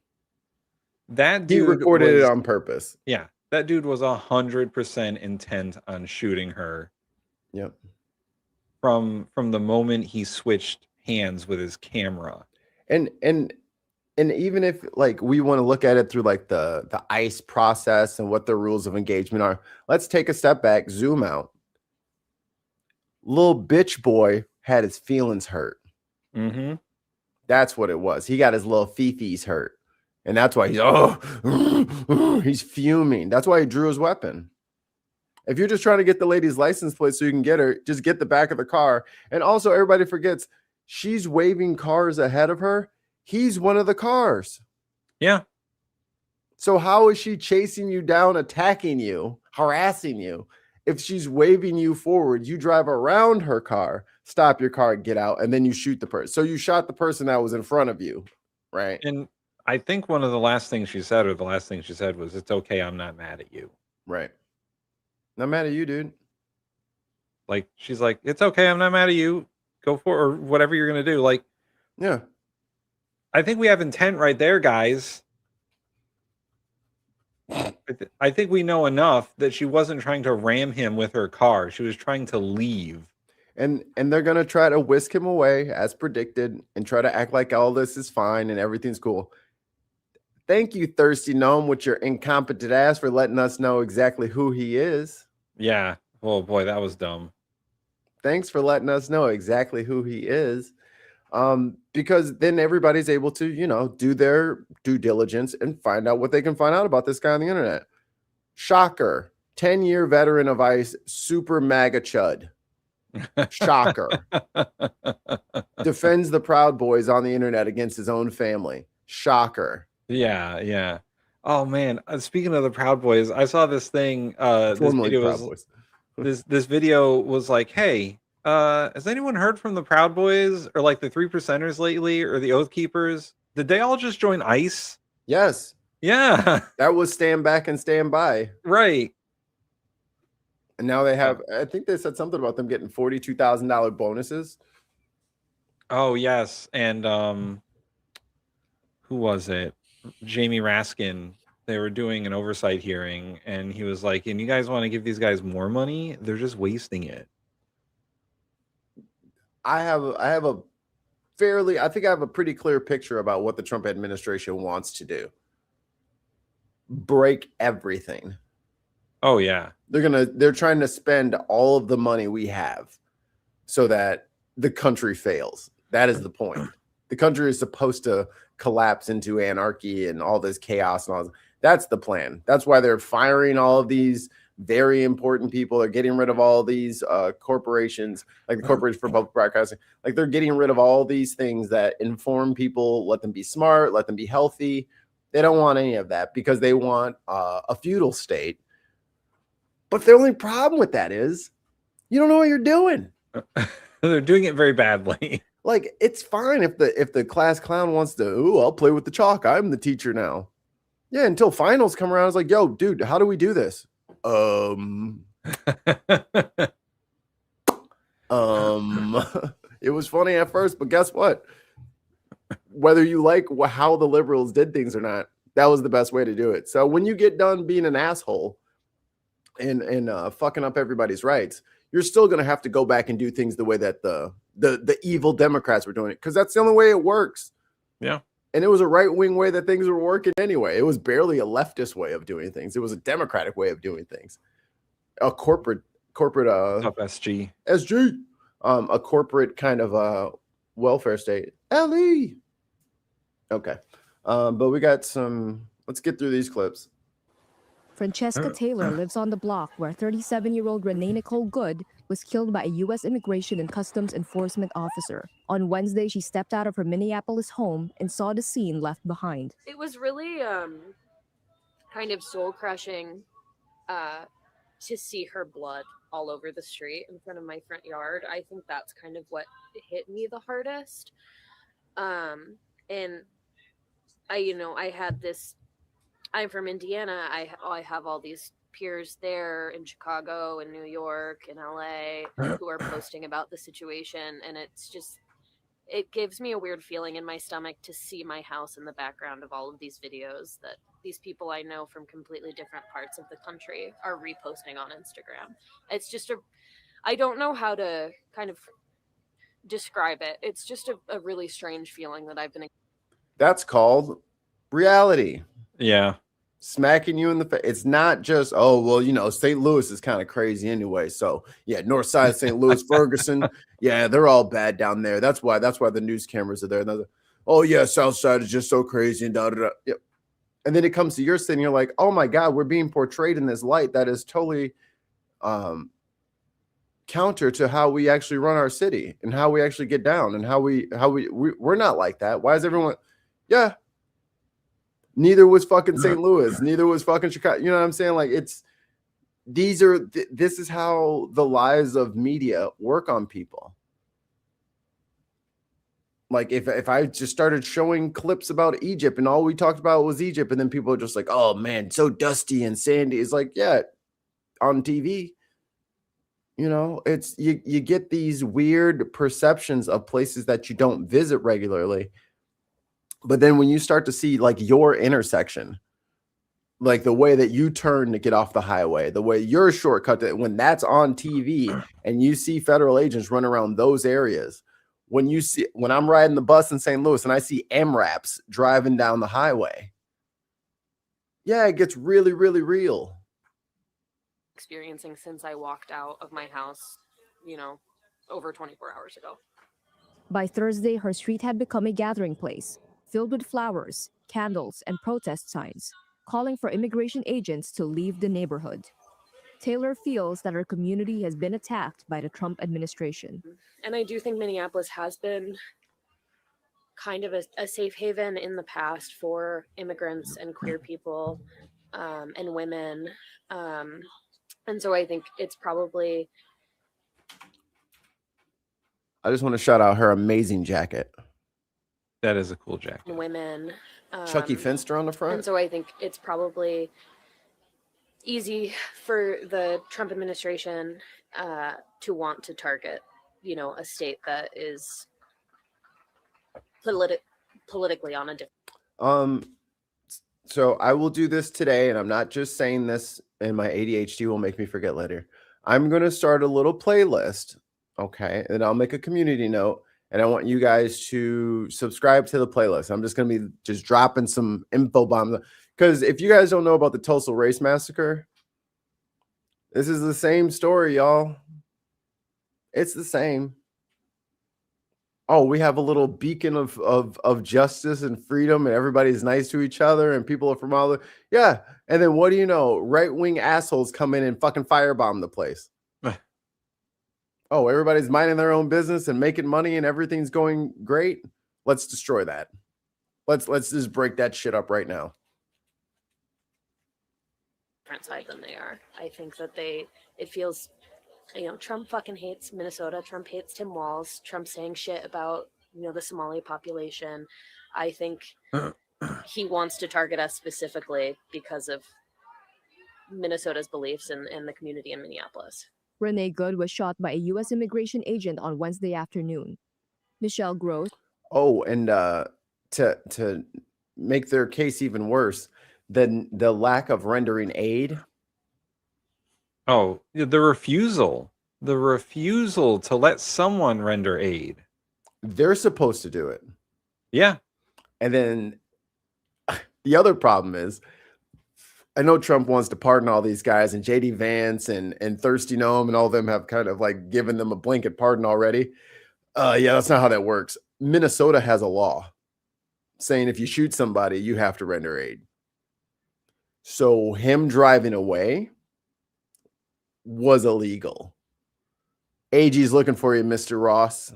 That dude he recorded it on purpose. Yeah. That dude was 100% intent on shooting her. Yep. From the moment he switched hands with his camera. And even if like we want to look at it through like the ICE process and what the rules of engagement are, let's take a step back, zoom out. Little bitch boy had his feelings hurt. That's what it was. He got his little fifis hurt. And that's why he's fuming. That's why he drew his weapon. If you're just trying to get the lady's license plate so you can get her, just get the back of the car. And also everybody forgets she's waving cars ahead of her. He's one of the cars. Yeah. So how is she chasing you down, attacking you, harassing you? If she's waving you forward, you drive around her car, stop your car, get out, and then you shoot the person. So you shot the person that was in front of you, right? And I think one of the last things she said, or the last thing she said was, "It's okay, I'm not mad at you." Right. Not mad at you, dude. Like, she's like, "It's okay, I'm not mad at you. Go for or whatever you're going to do." Like, yeah. I think we have intent right there, guys. I think we know enough that she wasn't trying to ram him with her car. She was trying to leave. And they're going to try to whisk him away as predicted and try to act like all this is fine and everything's cool. Thank you, Thirsty Gnome, with your incompetent ass for letting us know exactly who he is. Yeah. Oh, boy, that was dumb. Thanks for letting us know exactly who he is. Because then everybody's able to, do their due diligence and find out what they can find out about this guy on the internet. Shocker. 10-year veteran of ICE, super MAGA chud. Shocker. Defends the Proud Boys on the internet against his own family. Shocker. Yeah. Oh man, speaking of the Proud Boys, I saw this thing. Formerly Proud Boys. This video was like, hey, has anyone heard from the Proud Boys or like the 3%ers lately or the Oath Keepers? Did they all just join ICE? Yes. Yeah. That was Stand Back and Stand By. Right. And now they have, I think they said something about them getting $42,000 bonuses. Oh, yes. And who was it? Jamie Raskin. They were doing an oversight hearing, and he was like, and you guys want to give these guys more money? They're just wasting it. I think I have a pretty clear picture about what the Trump administration wants to do. Break everything. Oh yeah. They're trying to spend all of the money we have so that the country fails. That is the point. The country is supposed to collapse into anarchy and all this chaos and all this. That's the plan. That's why they're firing all of these very important people. They're getting rid of all these corporations, like the Corporation for Public Broadcasting. Like they're getting rid of all these things that inform people, let them be smart, let them be healthy. They don't want any of that because they want a feudal state. But the only problem with that is you don't know what you're doing. They're doing it very badly. Like it's fine if the class clown wants to, I'll play with the chalk. I'm the teacher now. Yeah, until finals come around, it's like, yo, dude, how do we do this? It was funny at first, but guess what? Whether you like how the liberals did things or not, that was the best way to do it. So when you get done being an asshole and fucking up everybody's rights, you're still going to have to go back and do things the way that the evil Democrats were doing it, because that's the only way it works. Yeah. And it was a right-wing way that things were working anyway. It was barely a leftist way of doing things. It was a democratic way of doing things. A corporate SG. A corporate kind of welfare state. LE. Okay. But we got let's get through these clips. Francesca Taylor lives on the block where 37-year-old Renee Nicole Good was killed by a U.S. Immigration and Customs Enforcement officer. On Wednesday, she stepped out of her Minneapolis home and saw the scene left behind. It was really kind of soul-crushing to see her blood all over the street in front of my front yard. I think that's kind of what hit me the hardest. And I had this. I'm from Indiana. I have all these peers there in Chicago and New York and LA who are posting about the situation, and it gives me a weird feeling in my stomach to see my house in the background of all of these videos that these people I know from completely different parts of the country are reposting on Instagram. It's just I don't know how to kind of describe it. It's just a really strange feeling that I've been. That's called reality. Yeah. Smacking you in the face. It's not just, St. Louis is kind of crazy anyway. So yeah, North Side of St. Louis, Ferguson. Yeah, they're all bad down there. That's why the news cameras are there. Like, oh yeah, South Side is just so crazy and da da da. Yep. And then it comes to your city, and you're like, oh my God, we're being portrayed in this light that is totally counter to how we actually run our city and how we actually get down and how we're not like that. Why is everyone? Yeah. Neither was fucking St. Louis. Neither was fucking Chicago. You know what I'm saying? Like this is how the lies of media work on people. Like if I just started showing clips about Egypt and all we talked about was Egypt, and then people are just like, oh man, so dusty and sandy. It's like, yeah, on TV. It's you get these weird perceptions of places that you don't visit regularly. But then when you start to see like your intersection, like the way that you turn to get off the highway, the way your shortcut, when that's on TV and you see federal agents run around those areas, when I'm riding the bus in St. Louis and I see MRAPs driving down the highway, yeah, it gets really, really real. Experiencing since I walked out of my house, over 24 hours ago. By Thursday, her street had become a gathering place, filled with flowers, candles, and protest signs. calling for immigration agents to leave the neighborhood. Taylor feels that her community has been attacked by the Trump administration. And I do think Minneapolis has been kind of a safe haven in the past for immigrants and queer people and women. And so I think it's probably... I just want to shout out her amazing jacket. That is a cool jacket. Women. Chucky Finster on the front. And so I think it's probably easy for the Trump administration to want to target, a state that is politically on a different. So I will do this today, and I'm not just saying this, and my ADHD will make me forget later. I'm going to start a little playlist, okay? And I'll make a community note, and I want you guys to subscribe to the playlist. I'm just going to be just dropping some info bombs, because if you guys don't know about the Tulsa Race Massacre, this is the same story, y'all. It's the same. Oh, we have a little beacon of justice and freedom, and everybody's nice to each other, and people are from all the... Yeah. And then what do you know? Right-wing assholes come in and fucking firebomb the place. Oh, everybody's minding their own business and making money and everything's going great. Let's destroy that. Let's just break that shit up right now. Different side than they are. I think that it feels... Trump fucking hates Minnesota. Trump hates Tim Walz. Trump saying shit about, the Somali population. I think he wants to target us specifically because of Minnesota's beliefs and the community in Minneapolis. Renee Good was shot by a U.S. immigration agent on Wednesday afternoon. Michelle Gross. Oh, and to make their case even worse, then the lack of rendering aid. Oh, the refusal to let someone render aid. They're supposed to do it. Yeah. And then the other problem is, I know Trump wants to pardon all these guys, and J.D. Vance and Thirsty Gnome and all of them have kind of like given them a blanket pardon already. Yeah, that's not how that works. Minnesota has a law saying if you shoot somebody, you have to render aid. So him driving away was illegal. AG's looking for you, Mr. Ross.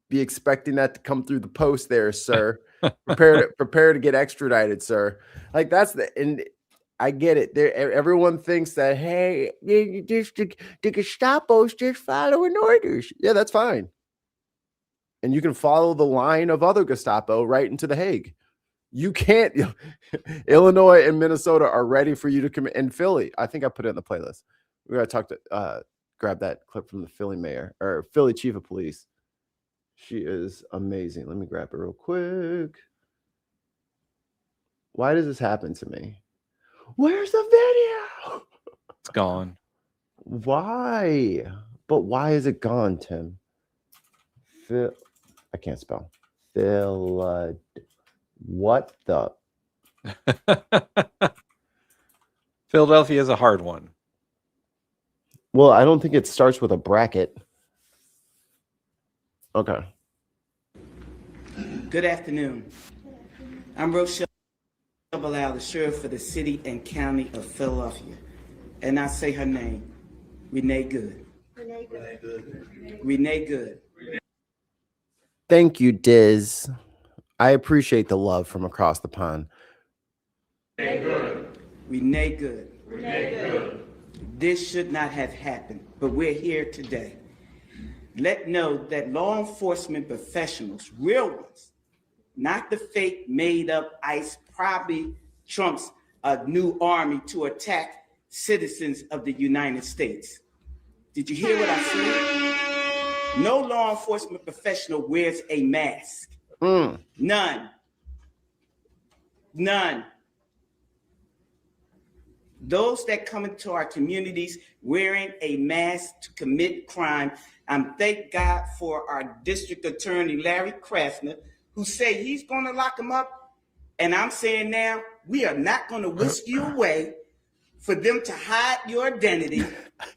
Be expecting that to come through the post there, sir. Prepare to get extradited, sir. Like and I get it. Everyone thinks that, hey, the Gestapo's just following orders. Yeah, that's fine. And you can follow the line of other Gestapo right into The Hague. You can't. Illinois and Minnesota are ready for you to come in. Philly, I think I put it in the playlist. We gotta talk to grab that clip from the Philly mayor or Philly chief of police. She is amazing. Let me grab it real quick. Why does this happen to me? Where's the video? It's gone. Why? But why is it gone, Tim? I can't spell. What the? Philadelphia is a hard one. Well, I don't think it starts with a bracket. Okay. Good afternoon. I'm Rochelle Bilal, the sheriff for the city and county of Philadelphia. And I say her name, Renee Good. Renee Good. Renee Good. Thank you, Diz. I appreciate the love from across the pond. Renee Good. Renee Good. Renee Good. This should not have happened, but we're here today. Let know that law enforcement professionals, real ones, not the fake made up ICE, probably Trump's new army to attack citizens of the United States. Did you hear what I said? No law enforcement professional wears a mask. None. Those that come into our communities wearing a mask to commit crime, thank God for our district attorney, Larry Krasner, who say he's going to lock them up. And I'm saying now, we are not going to whisk you away for them to hide your identity,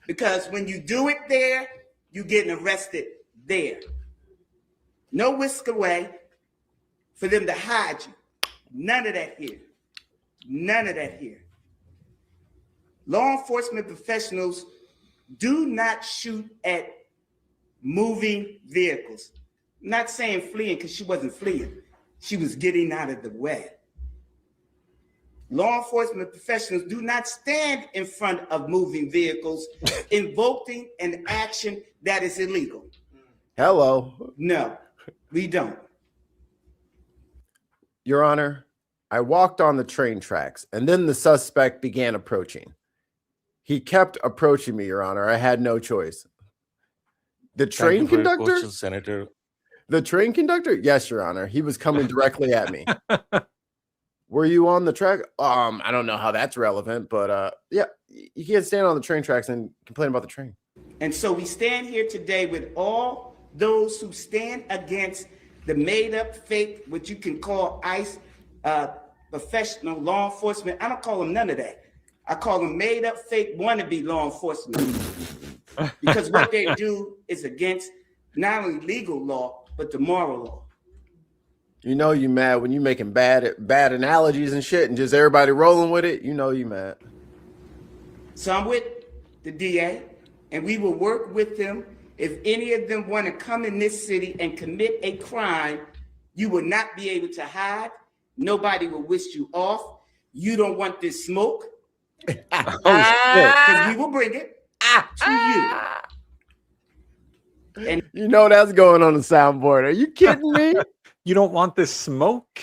because when you do it there, you're getting arrested there. No whisk away for them to hide you. None of that here. None of that here. Law enforcement professionals do not shoot at moving vehicles. I'm not saying fleeing because she wasn't fleeing. She was getting out of the way. Law enforcement professionals do not stand in front of moving vehicles invoking an action that is illegal. Hello. No, we don't. Your Honor, I walked on the train tracks, and then the suspect began approaching. He kept approaching me, Your Honor. I had no choice. The train Thank you for your conductor? question, Senator. The train conductor? Yes, Your Honor. He was coming directly at me. Were you on the track? I don't know how that's relevant, but yeah, you can't stand on the train tracks and complain about the train. And so we stand here today with all those who stand against the made-up, fake, what you can call ICE, professional law enforcement. I don't call them none of that. I call them made-up, fake, wannabe law enforcement. Because what they do is against not only legal law, but the moral law. You know you mad when you making bad analogies and shit and just everybody rolling with it. You know you mad. So I'm with the DA, and we will work with them. If any of them want to come in this city and commit a crime, you will not be able to hide. Nobody will wish you off. You don't want this smoke. Because we will bring it to you. And you know that's going on the soundboard. Are you kidding me? You don't want this smoke?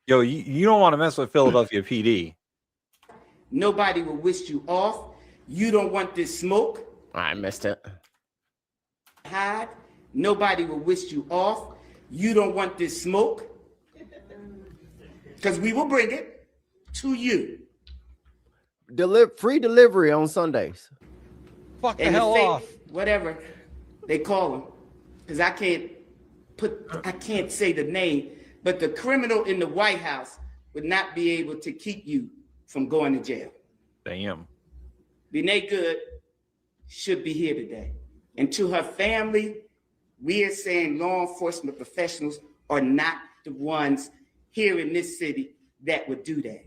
Yo, you don't want to mess with Philadelphia PD. Nobody will wish you off. You don't want this smoke. I missed it. Hide. Nobody will wish you off. You don't want this smoke. Because we will bring it to you. Free delivery on Sundays. Fuck the hell off. Whatever they call them. Because I can't say the name, but the criminal in the White House would not be able to keep you from going to jail. Damn. Renee Good should be here today. And to her family, we are saying law enforcement professionals are not the ones here in this city that would do that.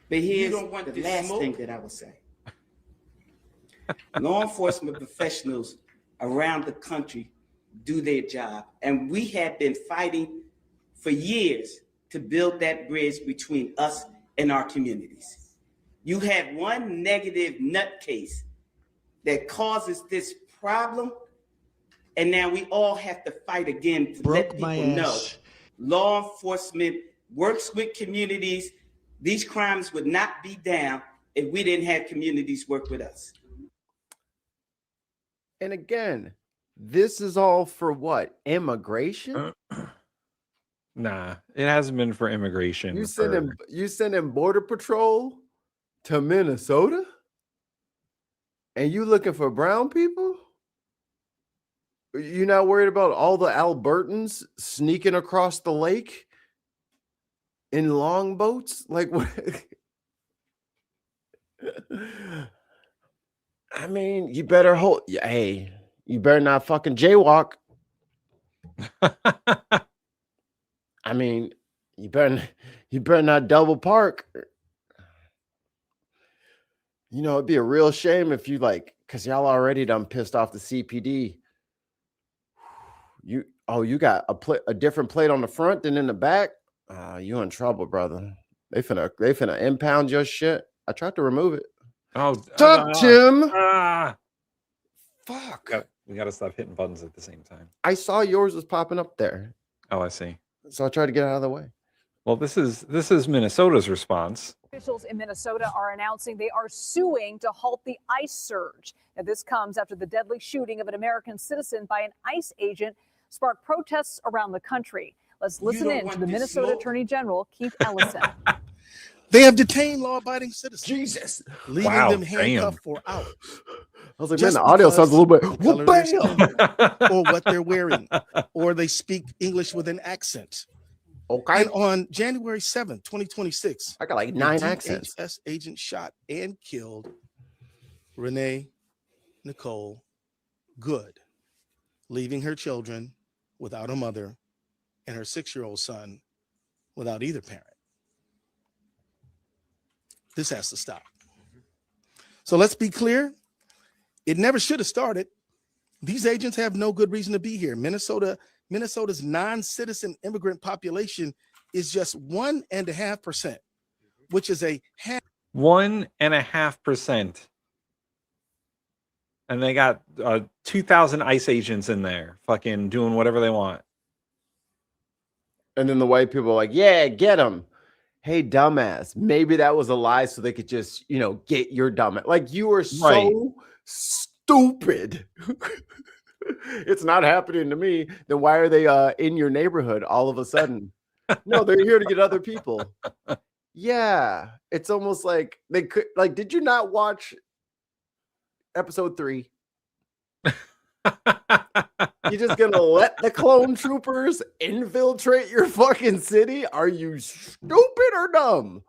But here's the last thing that I would say. Law enforcement professionals around the country do their job. And we have been fighting for years to build that bridge between us and our communities. You have one negative nutcase that causes this problem, and now we all have to fight again to let people know law enforcement works with communities. These crimes would not be down if we didn't have communities work with us. And again, this is all for what? Immigration? Nah, it hasn't been for immigration. You sending Border Patrol to Minnesota? And you looking for brown people? You not worried about all the Albertans sneaking across the lake in longboats? Like what? I mean, you better hold. Hey, you better not fucking jaywalk. I mean, you better not double park. You know, it'd be a real shame if you because y'all already done pissed off the CPD. You got a different plate on the front than in the back. You in trouble, brother. They finna impound your shit. I tried to remove it. Oh, stop, Tim. Fuck. We gotta stop hitting buttons at the same time. I saw yours was popping up there. Oh, I see. So I tried to get out of the way. Well, this is Minnesota's response. Officials in Minnesota are announcing they are suing to halt the ICE surge. Now, this comes after the deadly shooting of an American citizen by an ICE agent sparked protests around the country. Let's listen in to the Minnesota Attorney General, Keith Ellison. They have detained law-abiding citizens. Jesus. Leaving them handcuffed for hours. I was like, man, the audio sounds a little bit. Or what they're wearing. Or they speak English with an accent. Okay. And on January 7th, 2026, I got like 9 the accents. DHS agent shot and killed Renee Nicole Good, leaving her children without a mother and her 6-year-old son without either parent. This has to stop. So let's be clear. It never should have started. These agents have no good reason to be here. Minnesota's non-citizen immigrant population is just 1.5%, which is a half. 1.5%. And they got 2,000 ICE agents in there fucking doing whatever they want. And then the white people are like, yeah, get them. Hey, dumbass. Maybe that was a lie so they could just, get your dumbass. Like, you are so stupid. It's not happening to me. Then why are they in your neighborhood all of a sudden? No, they're here to get other people. Yeah. It's almost like they could, like, did you not watch episode 3? You're just gonna let the clone troopers infiltrate your fucking city? Are you stupid or dumb?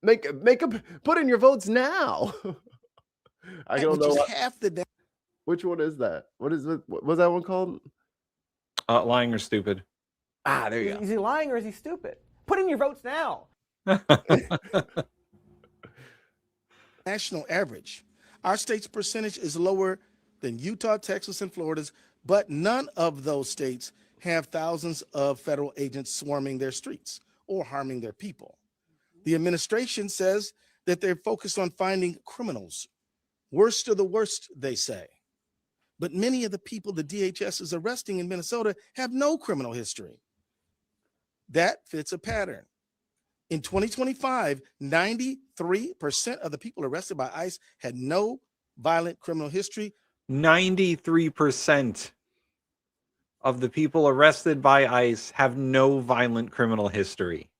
Make put in your votes now. I don't know. Half the Which one is that? What is it? What was that one called? Lying or stupid. Ah, there you go. Is he lying or is he stupid? Put in your votes now. National average. Our state's percentage is lower than Utah, Texas, and Florida's, but none of those states have thousands of federal agents swarming their streets or harming their people. The administration says that they're focused on finding criminals. Worst of the worst, they say. But many of the people the DHS is arresting in Minnesota have no criminal history. That fits a pattern. In 2025, 93% of the people arrested by ICE had no violent criminal history. 93% of the people arrested by ICE have no violent criminal history.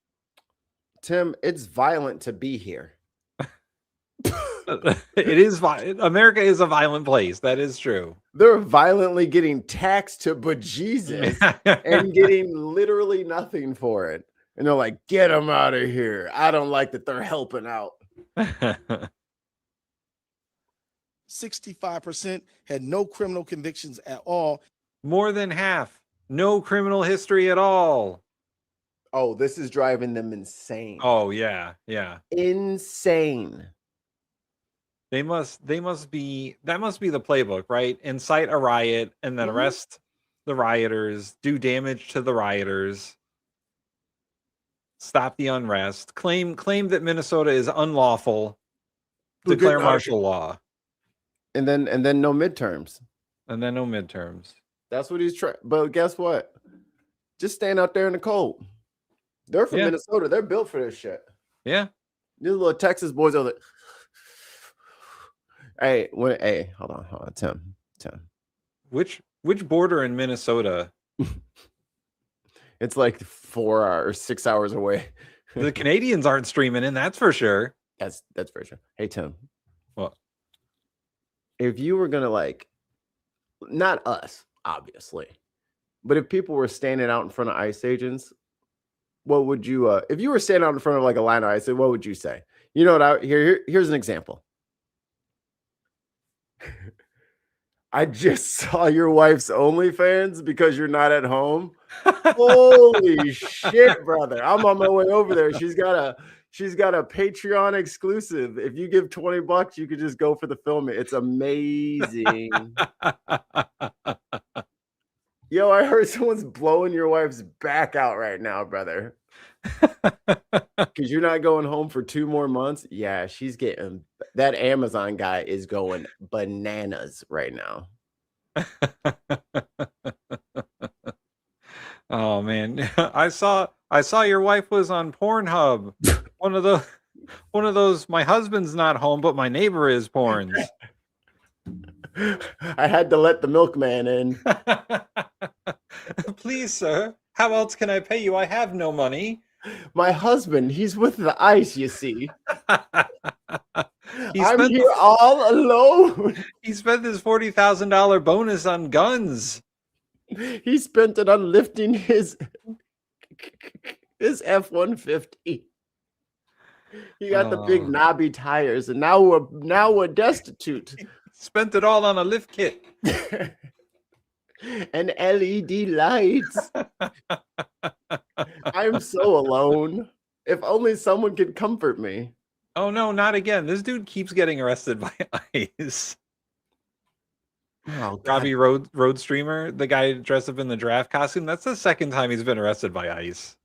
Tim, it's violent to be here. It is America is a violent place. That is true. They're violently getting taxed to bejesus and getting literally nothing for it. And they're like, get them out of here. I don't like that they're helping out. 65% had no criminal convictions at all. More than half. No criminal history at all. Oh, this is driving them insane. Oh, yeah. Yeah. Insane. That must be the playbook, right? Incite a riot and then arrest the rioters, do damage to the rioters, stop the unrest, claim that Minnesota is unlawful, declare martial law. And then no midterms. And then no midterms. That's what he's trying. But guess what? Just stand out there in the cold. They're from Minnesota. They're built for this shit. Yeah. These little Texas boys are like, hey, hold on, Tim. Which border in Minnesota? It's like 4 hours, 6 hours away. The Canadians aren't streaming in, that's for sure. That's for sure. Hey, Tim. What? If you were gonna not us, obviously, but if people were standing out in front of ICE agents, what would you? If you were standing out in front of a line of ICE, what would you say? You know what? Here's an example. I just saw your wife's OnlyFans because you're not at home. Holy shit, brother. I'm on my way over there. She's got a Patreon exclusive. If you give $20, you could just go for the film. It's amazing. Yo, I heard someone's blowing your wife's back out right now, brother. Because you're not going home for 2 more months. Yeah, she's getting that Amazon guy is going bananas right now. Oh man, I saw your wife was on Pornhub. One of those. My husband's not home, but my neighbor is porns. I had to let the milkman in. Please, sir. How else can I pay you? I have no money. My husband, he's with the ICE, you see. I'm here all alone. He spent his $40,000 bonus on guns. He spent it on lifting his F-150. He got the big knobby tires, and now we're destitute. He spent it all on a lift kit. And LED lights. I'm so alone. If only someone could comfort me. Oh no, not again. This dude keeps getting arrested by ICE. Oh, God. Robbie Road Streamer, the guy dressed up in the giraffe costume. That's the second time he's been arrested by ICE.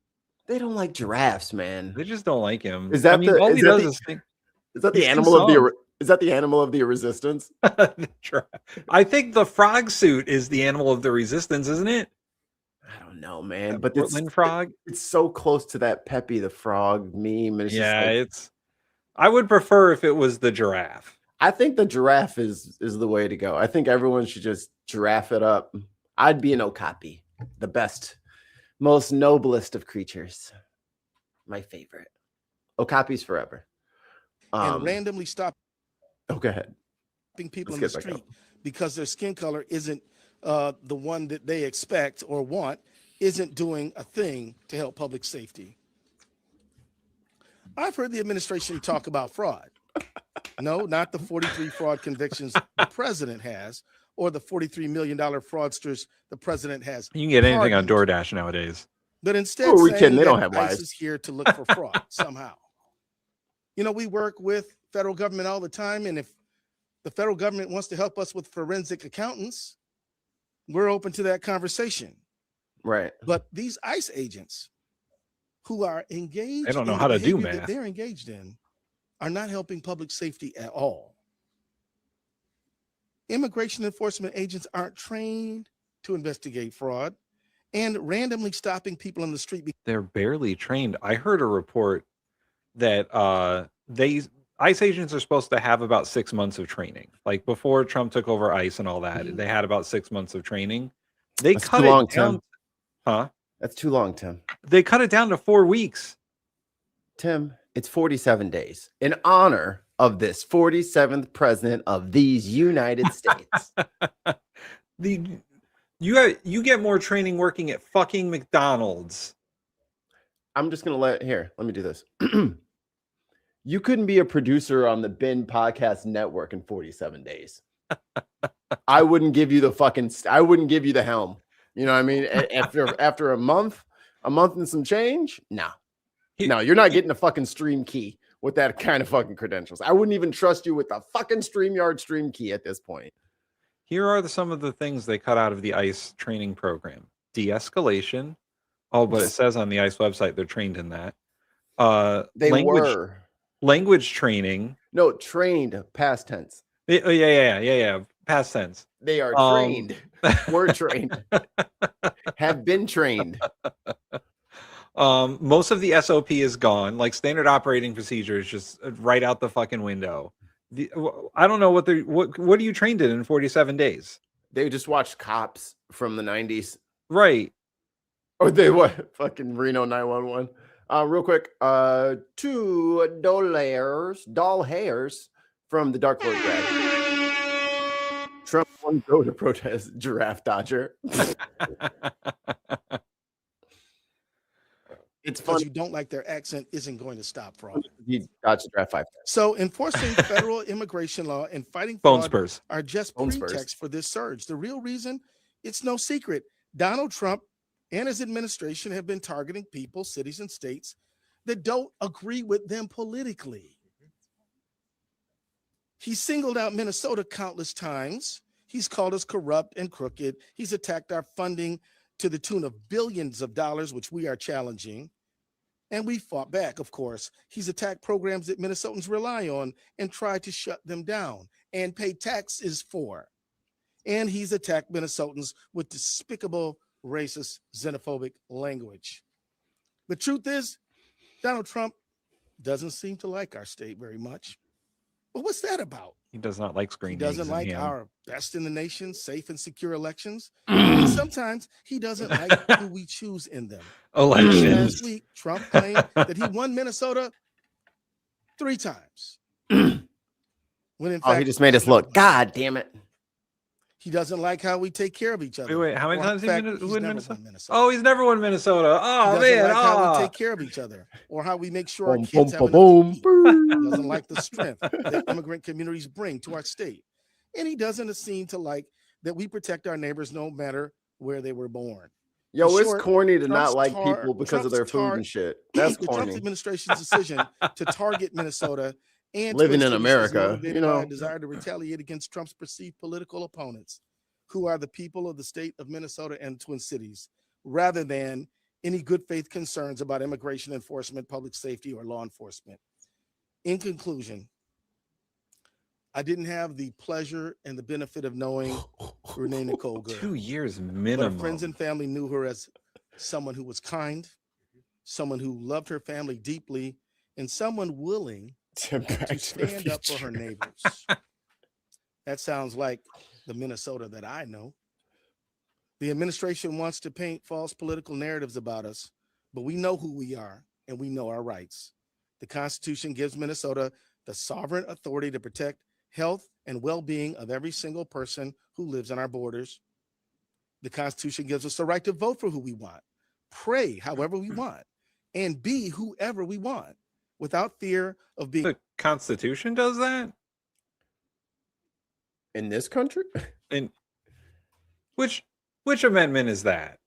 They don't like giraffes, man. They just don't like him. Is that I mean, all he does is think. Is that he the sings animal of the? songs. Is that the animal of the resistance? I think the frog suit is the animal of the resistance, isn't it? I don't know, man. That But Portland frog. It's so close to that Pepe the Frog meme. And it's Yeah, just like, it's. I would prefer if it was the giraffe. I think the giraffe is the way to go. I think everyone should just giraffe it up. I'd be an okapi, the best, most noblest of creatures. My favorite. Okapis forever. And randomly stop. Oh, go ahead. People in the street because their skin color isn't the one that they expect or want, isn't doing a thing to help public safety. I've heard the administration talk about fraud. No, not the 43 fraud convictions the president has, or the $43 million fraudsters the president has. You can get anything on DoorDash nowadays. But instead, Who are we saying kidding? They that don't have ICE lives. is here to look for fraud somehow. You know, we work with federal government all the time, and if the federal government wants to help us with forensic accountants, we're open to that conversation. Right. But these ICE agents who are engaged, They don't know in how the to do behavior that math. they're engaged in, are not helping public safety at all. Immigration enforcement agents aren't trained to investigate fraud, and randomly stopping people on the street. They're barely trained. I heard a report that ICE agents are supposed to have about 6 months of training. Like before Trump took over ICE and all that, they had about 6 months of training. They That's cut too long, it down. Tim. Huh? That's too long, Tim. They cut it down to 4 weeks. Tim, it's 47 days in honor of this 47th president of these United States. You get more training working at fucking McDonald's. I'm just gonna let me do this. You couldn't be a producer on the Bin Podcast Network in 47 days. I wouldn't give you I wouldn't give you the helm. You know what I mean? After a month and some change, no, you're not getting a fucking stream key with that kind of fucking credentials. I wouldn't even trust you with the fucking StreamYard stream key at this point. Here are some of the things they cut out of the ICE training program. De-escalation. Oh, but it says on the ICE website they're trained in that. Language training. No, trained, past tense. Yeah. Past tense. They are trained. Were trained. Have been trained. Most of the SOP is gone. Like standard operating procedures, just right out the fucking window. I don't know what are you trained in 47 days? They just watched Cops from the 90s. Right. Or they what? Fucking Reno 911. Real quick, $2 doll hairs from the Dark Lord grad. Trump won't go to protest giraffe dodger. It's fun. You don't like their accent isn't going to stop fraud. He dodged the draft 5 times. So enforcing federal immigration law and fighting Bone fraud spurs. are just Bone pretext spurs. for this surge. The real reason, it's no secret. Donald Trump and his administration have been targeting people, cities, and states that don't agree with them politically. He singled out Minnesota countless times. He's called us corrupt and crooked. He's attacked our funding to the tune of billions of dollars, which we are challenging. And we fought back, of course. He's attacked programs that Minnesotans rely on and tried to shut them down and pay taxes for. And he's attacked Minnesotans with despicable, racist, xenophobic language. The truth is, Donald Trump doesn't seem to like our state very much. But what's that about? He does not like screen. He doesn't eggs like and ham. our best in the nation, safe and secure elections. And sometimes he doesn't like who we choose in them. Elections. Last week, Trump claimed that he won Minnesota 3 times. When in fact, He just made us look. God damn it. he doesn't like how we take care of each other. Wait, how many Or, times in he fact, won he's never Minnesota? won Minnesota. Oh, he's never won Minnesota. He Oh doesn't man. like how we Oh. take care of each other or how we make sure our Boom, kids have boom, enough to boom, eat. He doesn't like the strength that immigrant communities bring to our state. And he doesn't seem to like that we protect our neighbors no matter where they were born. Yo, In it's short, corny to Trump's not like tar- people because of Trump's their food tar- and shit. That's the Trump corny. administration's decision to target Minnesota and Living Twin in Cities is America, motivated you by a know. desire to retaliate against Trump's perceived political opponents, who are the people of the state of Minnesota and Twin Cities, rather than any good faith concerns about immigration enforcement, public safety, or law enforcement. In conclusion, I didn't have the pleasure and the benefit of knowing Renee Nicole Good. 2 years But minimum. her friends and family knew her as someone who was kind, someone who loved her family deeply, and someone willing to stand up for her neighbors. That sounds like the Minnesota that I know. The administration wants to paint false political narratives about us, but we know who we are and we know our rights. The Constitution gives Minnesota the sovereign authority to protect health and well-being of every single person who lives on our borders. The Constitution gives us the right to vote for who we want, pray however we want, and be whoever we want without fear of being. The Constitution does that? In this country? In which amendment is that?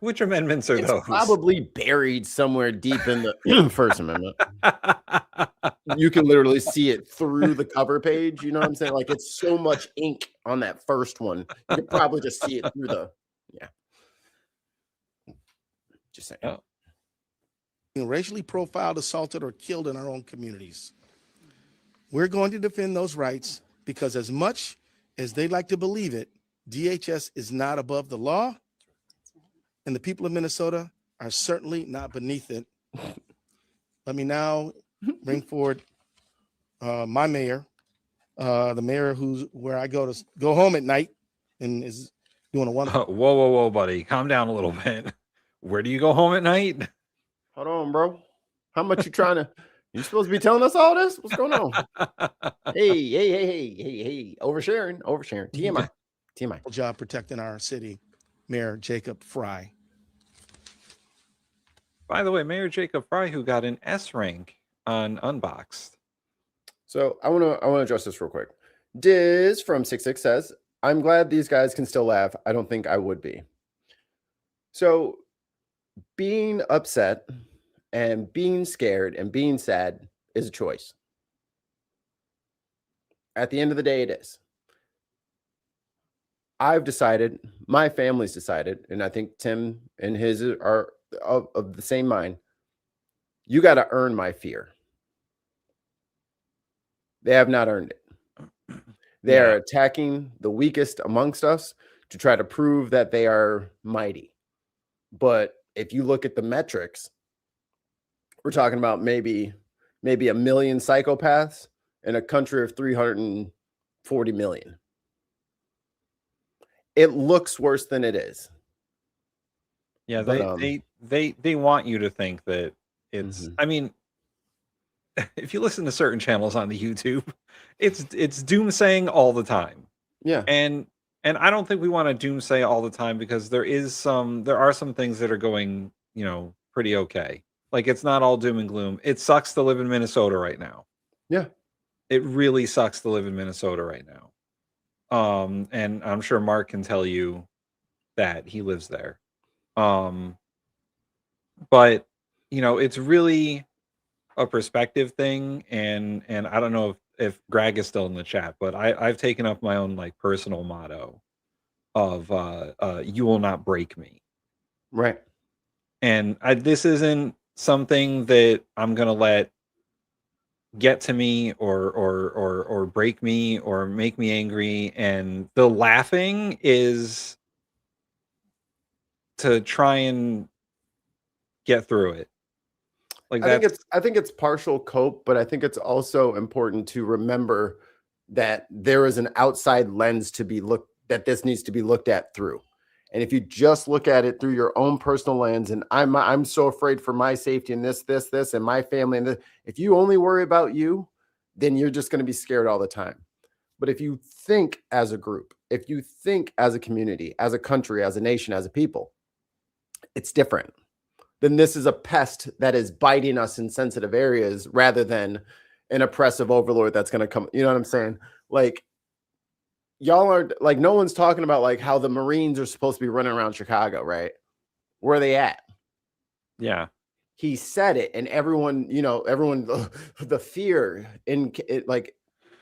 Which amendments are It's those? probably buried somewhere deep in the First Amendment. You can literally see it through the cover page. You know what I'm saying? Like, it's so much ink on that first one. You can probably just see it through the, yeah. Just saying. Oh. Being racially profiled, assaulted, or killed in our own communities. We're going to defend those rights because, as much as they like to believe it, DHS is not above the law, and the people of Minnesota are certainly not beneath it. Let me now bring forward my mayor, the mayor where I go home at night and is doing a wonderful. Whoa, buddy. Calm down a little bit. Where do you go home at night? Hold on, bro. How much you trying to? You supposed to be telling us all this? What's going on? Hey. Oversharing. TMI. Job protecting our city, Mayor Jacob Fry. By the way, Mayor Jacob Fry, who got an S rank on Unboxed. So I want to address this real quick. Diz from 66 says, "I'm glad these guys can still laugh. I don't think I would be." So being upset and being scared and being sad is a choice. At the end of the day, it is. I've decided, my family's decided, and I think Tim and his are of the same mind. You got to earn my fear. They have not earned it. They are attacking the weakest amongst us to try to prove that they are mighty. But if you look at the metrics, we're talking about maybe 1 million psychopaths in a country of 340 million. It looks worse than it is. Yeah, But, they want you to think that it's. I mean, if you listen to certain channels on the YouTube, it's doomsaying all the time. Yeah, and I don't think we want to doomsay all the time because there are some things that are going, pretty okay. Like, it's not all doom and gloom. It sucks to live in Minnesota right now. Yeah, it really sucks to live in Minnesota right now. And I'm sure Mark can tell you that he lives there. But it's really a perspective thing, and I don't know if Greg is still in the chat, but I've taken up my own personal motto of you will not break me. Right. And this isn't something that I'm gonna let get to me or break me or make me angry. And the laughing is to try and get through it. I think it's partial cope, but I think it's also important to remember that there is an outside lens that this needs to be looked at through. And if you just look at it through your own personal lens, and I'm so afraid for my safety and this, and my family, and this, if you only worry about you, then you're just going to be scared all the time. But if you think as a group, if you think as a community, as a country, as a nation, as a people, it's different. Then this is a pest that is biting us in sensitive areas rather than an oppressive overlord that's going to come. You know what I'm saying? Y'all are no one's talking about how the Marines are supposed to be running around Chicago, right? Where are they at? Yeah. He said it, and everyone, the fear in it, like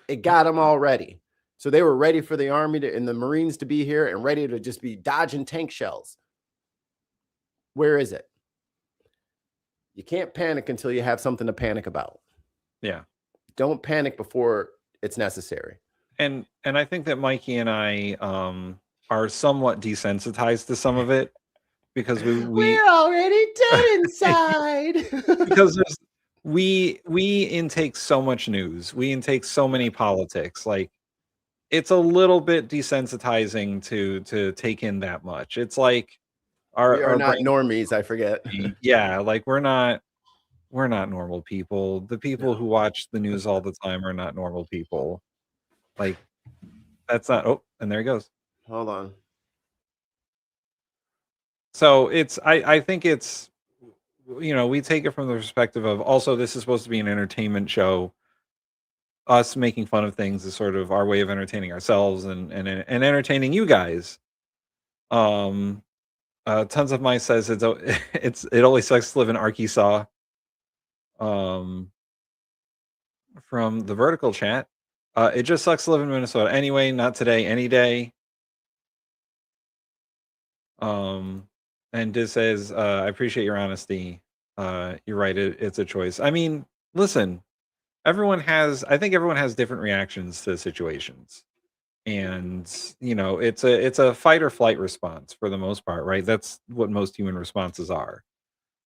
it got them all ready. So they were ready for the Army and the Marines to be here and ready to just be dodging tank shells. Where is it? You can't panic until you have something to panic about. Yeah. Don't panic before it's necessary. And I think that Mikey and I are somewhat desensitized to some of it because we're already dead inside. Because we intake so much news. We intake so many politics. Like it's a little bit desensitizing to take in that much. It's like we are not brain, normies, I forget. Yeah, like we're not normal people. The people who watch the news all the time are not normal people. Like that's not and there he goes. Hold on. So I think it's, we take it from the perspective of also this is supposed to be an entertainment show. Us making fun of things is sort of our way of entertaining ourselves and entertaining you guys. Tons of Mice says it always sucks to live in Arkansas. From the vertical chat, it just sucks to live in Minnesota anyway. Not today, any day. And Diz says, I appreciate your honesty. You're right. It's a choice. I mean, listen, I think everyone has different reactions to situations. And, it's a fight or flight response for the most part, right? That's what most human responses are.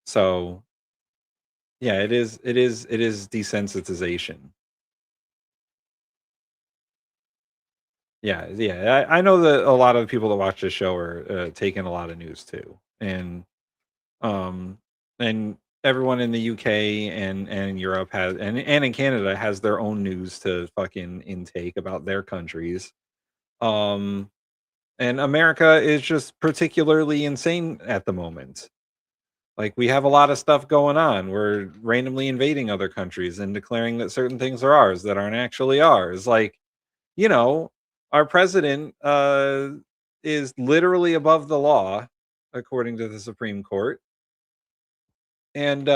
So yeah, it is desensitization. Yeah. I know that a lot of people that watch this show are taking a lot of news too. And everyone in the UK and Europe has and in Canada has their own news to fucking intake about their countries. And America is just particularly insane at the moment. Like we have a lot of stuff going on. We're randomly invading other countries and declaring that certain things are ours that aren't actually ours. Like, our president is literally above the law, according to the Supreme Court. And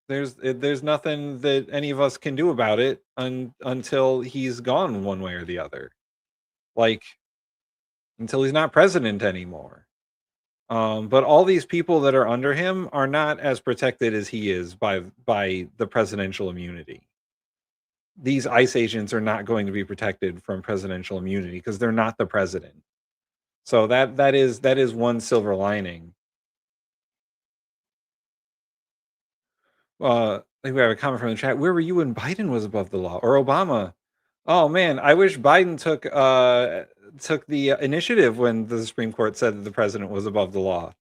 there's nothing that any of us can do about it until he's gone one way or the other. Like until he's not president anymore. But all these people that are under him are not as protected as he is by the presidential immunity. These ICE agents are not going to be protected from presidential immunity because they're not the president. So that is one silver lining. I think we have a comment from the chat. Where were you when Biden was above the law or Obama? Oh man, I wish Biden took the initiative when the Supreme Court said that the president was above the law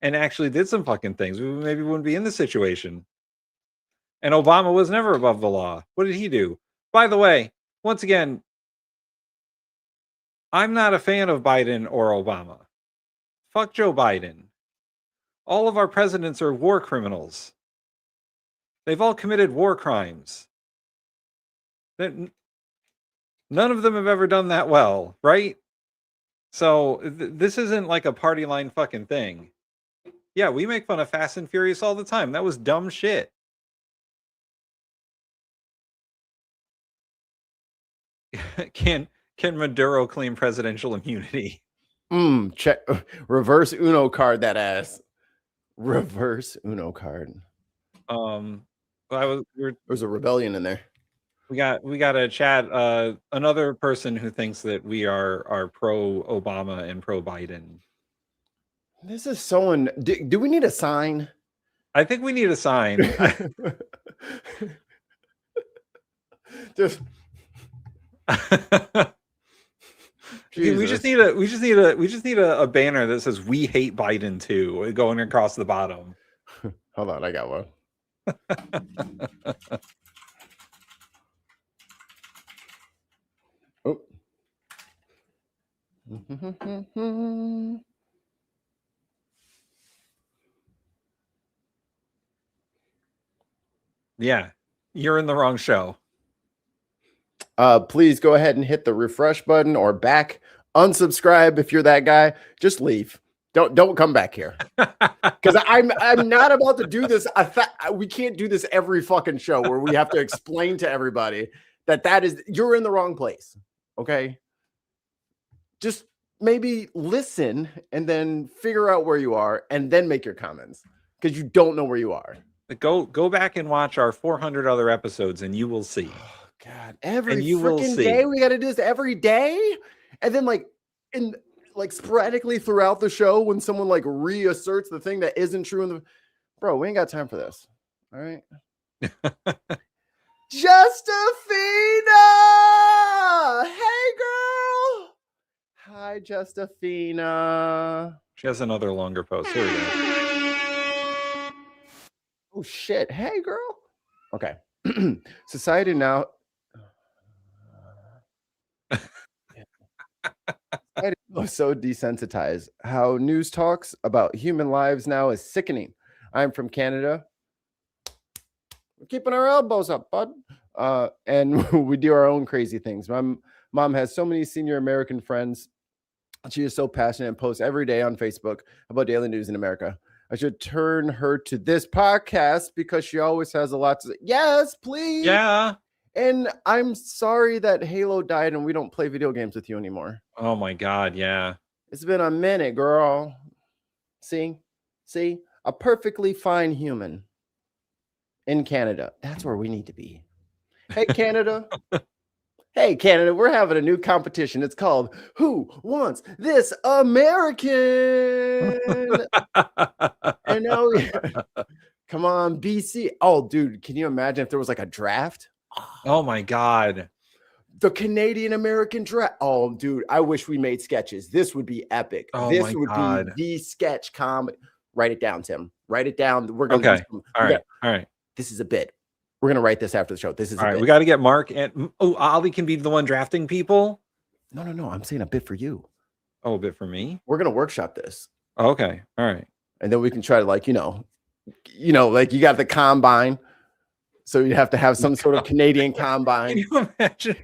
and actually did some fucking things. We maybe wouldn't be in this situation. And Obama was never above the law. What did he do? By the way, once again, I'm not a fan of Biden or Obama. Fuck Joe Biden. All of our presidents are war criminals. They've all committed war crimes. None of them have ever done that well, right? So this isn't like a party line fucking thing. Yeah, we make fun of Fast and Furious all the time. That was dumb shit. Can Maduro claim presidential immunity? Check reverse Uno card that ass. Reverse Uno card. There's a rebellion in there. We got a chat. Another person who thinks that we are pro Obama and pro Biden. This is so. Do we need a sign? I think we need a sign. Just. We just need a banner that says "We hate Biden too" going across the bottom. Hold on, I got one. Oh. Yeah, you're in the wrong show. Please go ahead and hit the refresh button or back unsubscribe if you're that guy. Just leave. Don't come back here. Because I'm not about to do this. We can't do this every fucking show where we have to explain to everybody that is you're in the wrong place. Okay. Just maybe listen and then figure out where you are and then make your comments because you don't know where you are. Go back and watch our 400 other episodes and you will see. Oh, God, every freaking day we got to do this every day. And then sporadically throughout the show when someone like reasserts the thing that isn't true in the bro, we ain't got time for this. All right. Justifina! Hey girl! Hi, Justifina. She has another longer post. Here we go. Oh shit. Hey girl. Okay. Society now. I'm so desensitized. How news talks about human lives now is sickening. I'm from Canada. We're keeping our elbows up, bud. And we do our own crazy things. My mom has so many senior American friends. She is so passionate and posts every day on Facebook about daily news in America. I should turn her to this podcast because she always has a lot to say. Yes, please. Yeah. And I'm sorry that Halo died and we don't play video games with you anymore. Oh my God, yeah. It's been a minute, girl. See, a perfectly fine human in Canada. That's where we need to be. Hey, Canada. Hey, Canada, we're having a new competition. It's called Who Wants This American? And now come on, BC. Oh, dude, can you imagine if there was like a draft? Oh my God. The Canadian American draft. Oh, dude, I wish we made sketches. This would be epic. Oh this my would God. be the sketch comedy. Write it down, Tim. Write it down. We're gonna all right. This is a bit. We're gonna write this after the show. This is all a right. bit. We got to get Mark and Ollie can be the one drafting people. No. I'm saying a bit for you. Oh, a bit for me. We're gonna workshop this. Okay. All right. And then we can try to like you got the combine. So you have to have some sort of Canadian combine. Can you imagine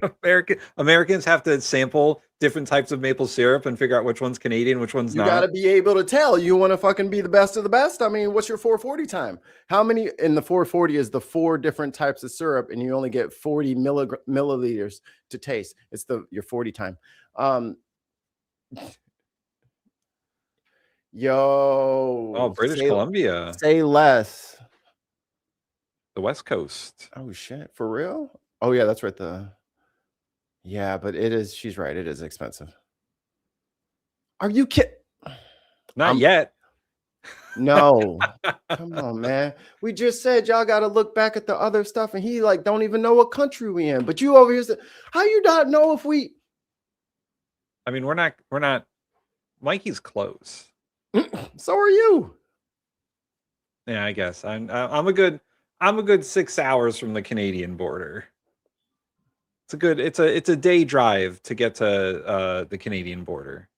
Americans have to sample different types of maple syrup and figure out which one's Canadian, which one's not? You got to be able to tell. You want to fucking be the best of the best? I mean, what's your 440 time? How many in the 440 is the 4 different types of syrup and you only get 40 milliliters to taste. It's your 40 time. Yo. Oh, British Columbia. Say less. The West Coast. Oh shit, for real? Oh yeah, that's right. Yeah, but it is. She's right. It is expensive. Are you kidding? Not yet. No. Come on, man. We just said y'all got to look back at the other stuff, and he don't even know what country we in. But you over here said, how you not know if we? I mean, we're not. Mikey's close. So are you. Yeah, I guess I'm a good 6 hours from the Canadian border. It's a day drive to get to the Canadian border.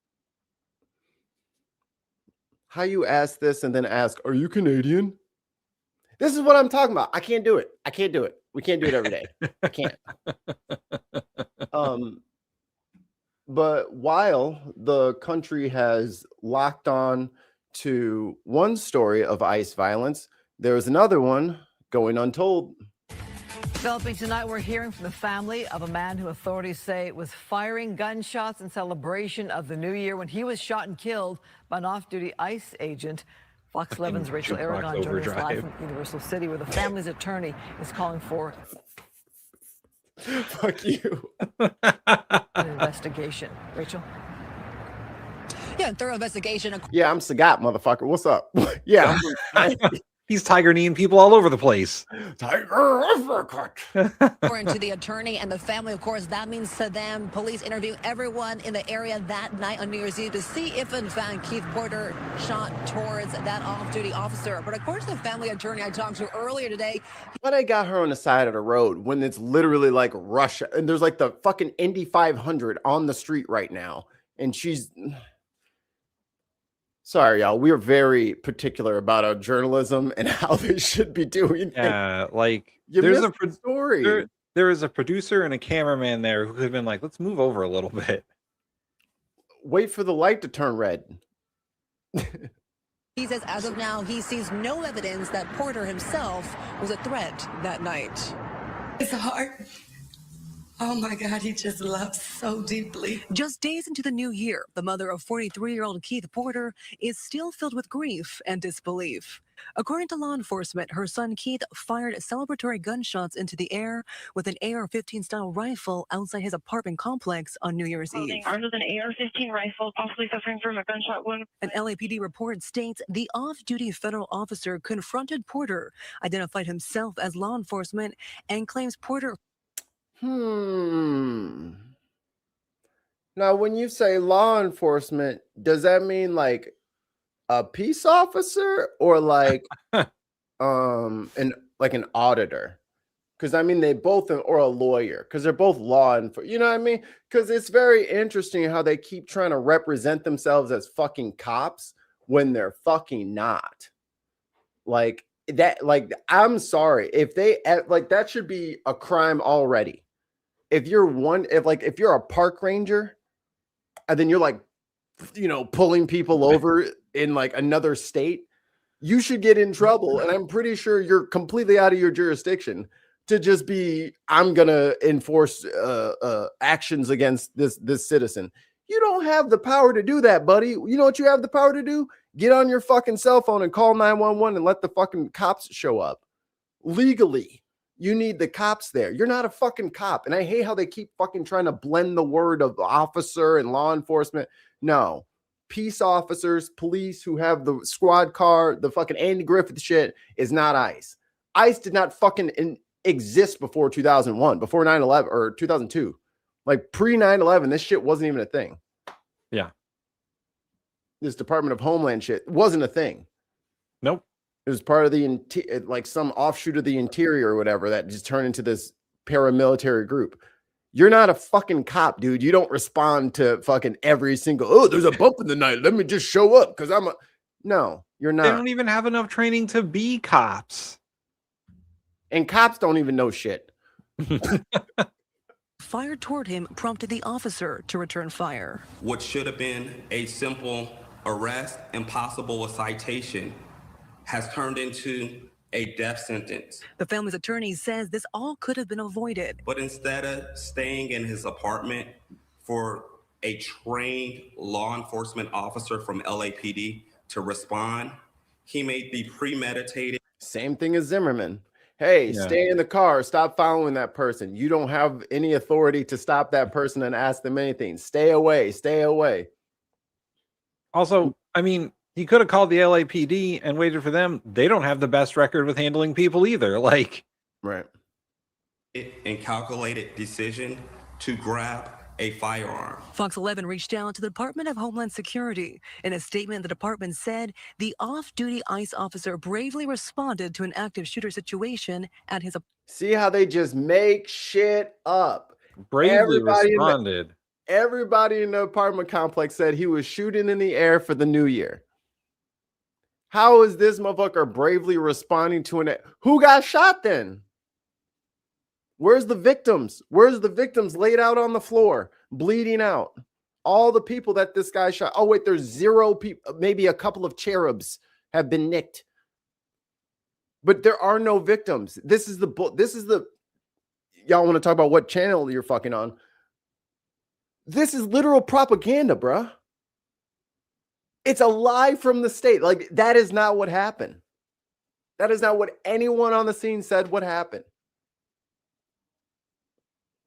How you ask this and then ask, are you Canadian? This is what I'm talking about. I can't do it. We can't do it every day. I can't. But while the country has locked on to one story of ICE violence, there's another one going untold. Developing tonight, we're hearing from the family of a man who authorities say was firing gunshots in celebration of the new year when he was shot and killed by an off-duty ICE agent. Fox 11's Rachel Aragon joining us live from Universal City, where the family's attorney is calling for fuck you an investigation. Rachel? Yeah, thorough investigation. Yeah, I'm Sagat, motherfucker. What's up? Yeah. He's tiger kneeing people all over the place. Tiger uppercut. According to the attorney and the family, of course, that means to them, police interview everyone in the area that night on New Year's Eve to see if, in fact, Keith Porter shot towards that off-duty officer. But according to the family attorney I talked to earlier today, why they got her on the side of the road when it's literally like Russia and there's like the fucking Indy 500 on the street right now, and she's. Sorry, y'all. We are very particular about our journalism and how they should be doing. Yeah, like there's a story. There is a producer and a cameraman there who could have been like, let's move over a little bit. Wait for the light to turn red. He says as of now, he sees no evidence that Porter himself was a threat that night. It's hard. Oh my God, he just loves so deeply. Just days into the new year, the mother of 43-year-old Keith Porter is still filled with grief and disbelief. According to law enforcement, her son Keith fired celebratory gunshots into the air with an AR-15 style rifle outside his apartment complex on New Year's Eve. Armed with an AR-15 rifle, possibly suffering from a gunshot wound. An LAPD report states the off-duty federal officer confronted Porter, identified himself as law enforcement, and claims Porter. Now, when you say law enforcement, does that mean like a peace officer or like an auditor? Because I mean, they both or a lawyer, because they're both law enforcement. You know what I mean? Because it's very interesting how they keep trying to represent themselves as fucking cops when they're fucking not. Like that. Like, I'm sorry if they like that should be a crime already. If you're a park ranger and then you're like, pulling people over in like another state, you should get in trouble. And I'm pretty sure you're completely out of your jurisdiction to just be, I'm going to enforce actions against this citizen. You don't have the power to do that, buddy. You know what you have the power to do? Get on your fucking cell phone and call 911 and let the fucking cops show up legally. You need the cops there. You're not a fucking cop. And I hate how they keep fucking trying to blend the word of officer and law enforcement. No. Peace officers, police who have the squad car, the fucking Andy Griffith shit is not ICE. ICE did not fucking exist before 2001, before 9/11 or 2002. Like pre 9/11, this shit wasn't even a thing. Yeah. This Department of Homeland shit wasn't a thing. Nope. It was part of the like some offshoot of the interior or whatever that just turned into this paramilitary group. You're not a fucking cop, dude. You don't respond to fucking every single, there's a bump in the night, let me just show up because no, you're not. They don't even have enough training to be cops. And cops don't even know shit. Fired toward him prompted the officer to return fire. What should have been a simple arrest and possible a citation has turned into a death sentence. The family's attorney says this all could have been avoided. But instead of staying in his apartment for a trained law enforcement officer from LAPD to respond, he made the premeditated. Same thing as Zimmerman. Hey, stay in the car. Stop following that person. You don't have any authority to stop that person and ask them anything. Stay away. Stay away. Also, I mean, he could have called the LAPD and waited for them. They don't have the best record with handling people either. Like, right. And calculated decision to grab a firearm. Fox 11 reached out to the Department of Homeland Security. In a statement, the department said the off-duty ICE officer bravely responded to an active shooter situation at his. See how they just make shit up. Bravely responded. Everybody in the apartment complex said he was shooting in the air for the new year. How is this motherfucker bravely responding to who got shot then? Where's the victims? Where's the victims laid out on the floor, bleeding out? All the people that this guy shot. Oh, wait, there's 0 people. Maybe a couple of cherubs have been nicked. But there are no victims. This is the y'all want to talk about what channel you're fucking on? This is literal propaganda, bruh. It's a lie from the state. Like, that is not what happened. That is not what anyone on the scene said would happen.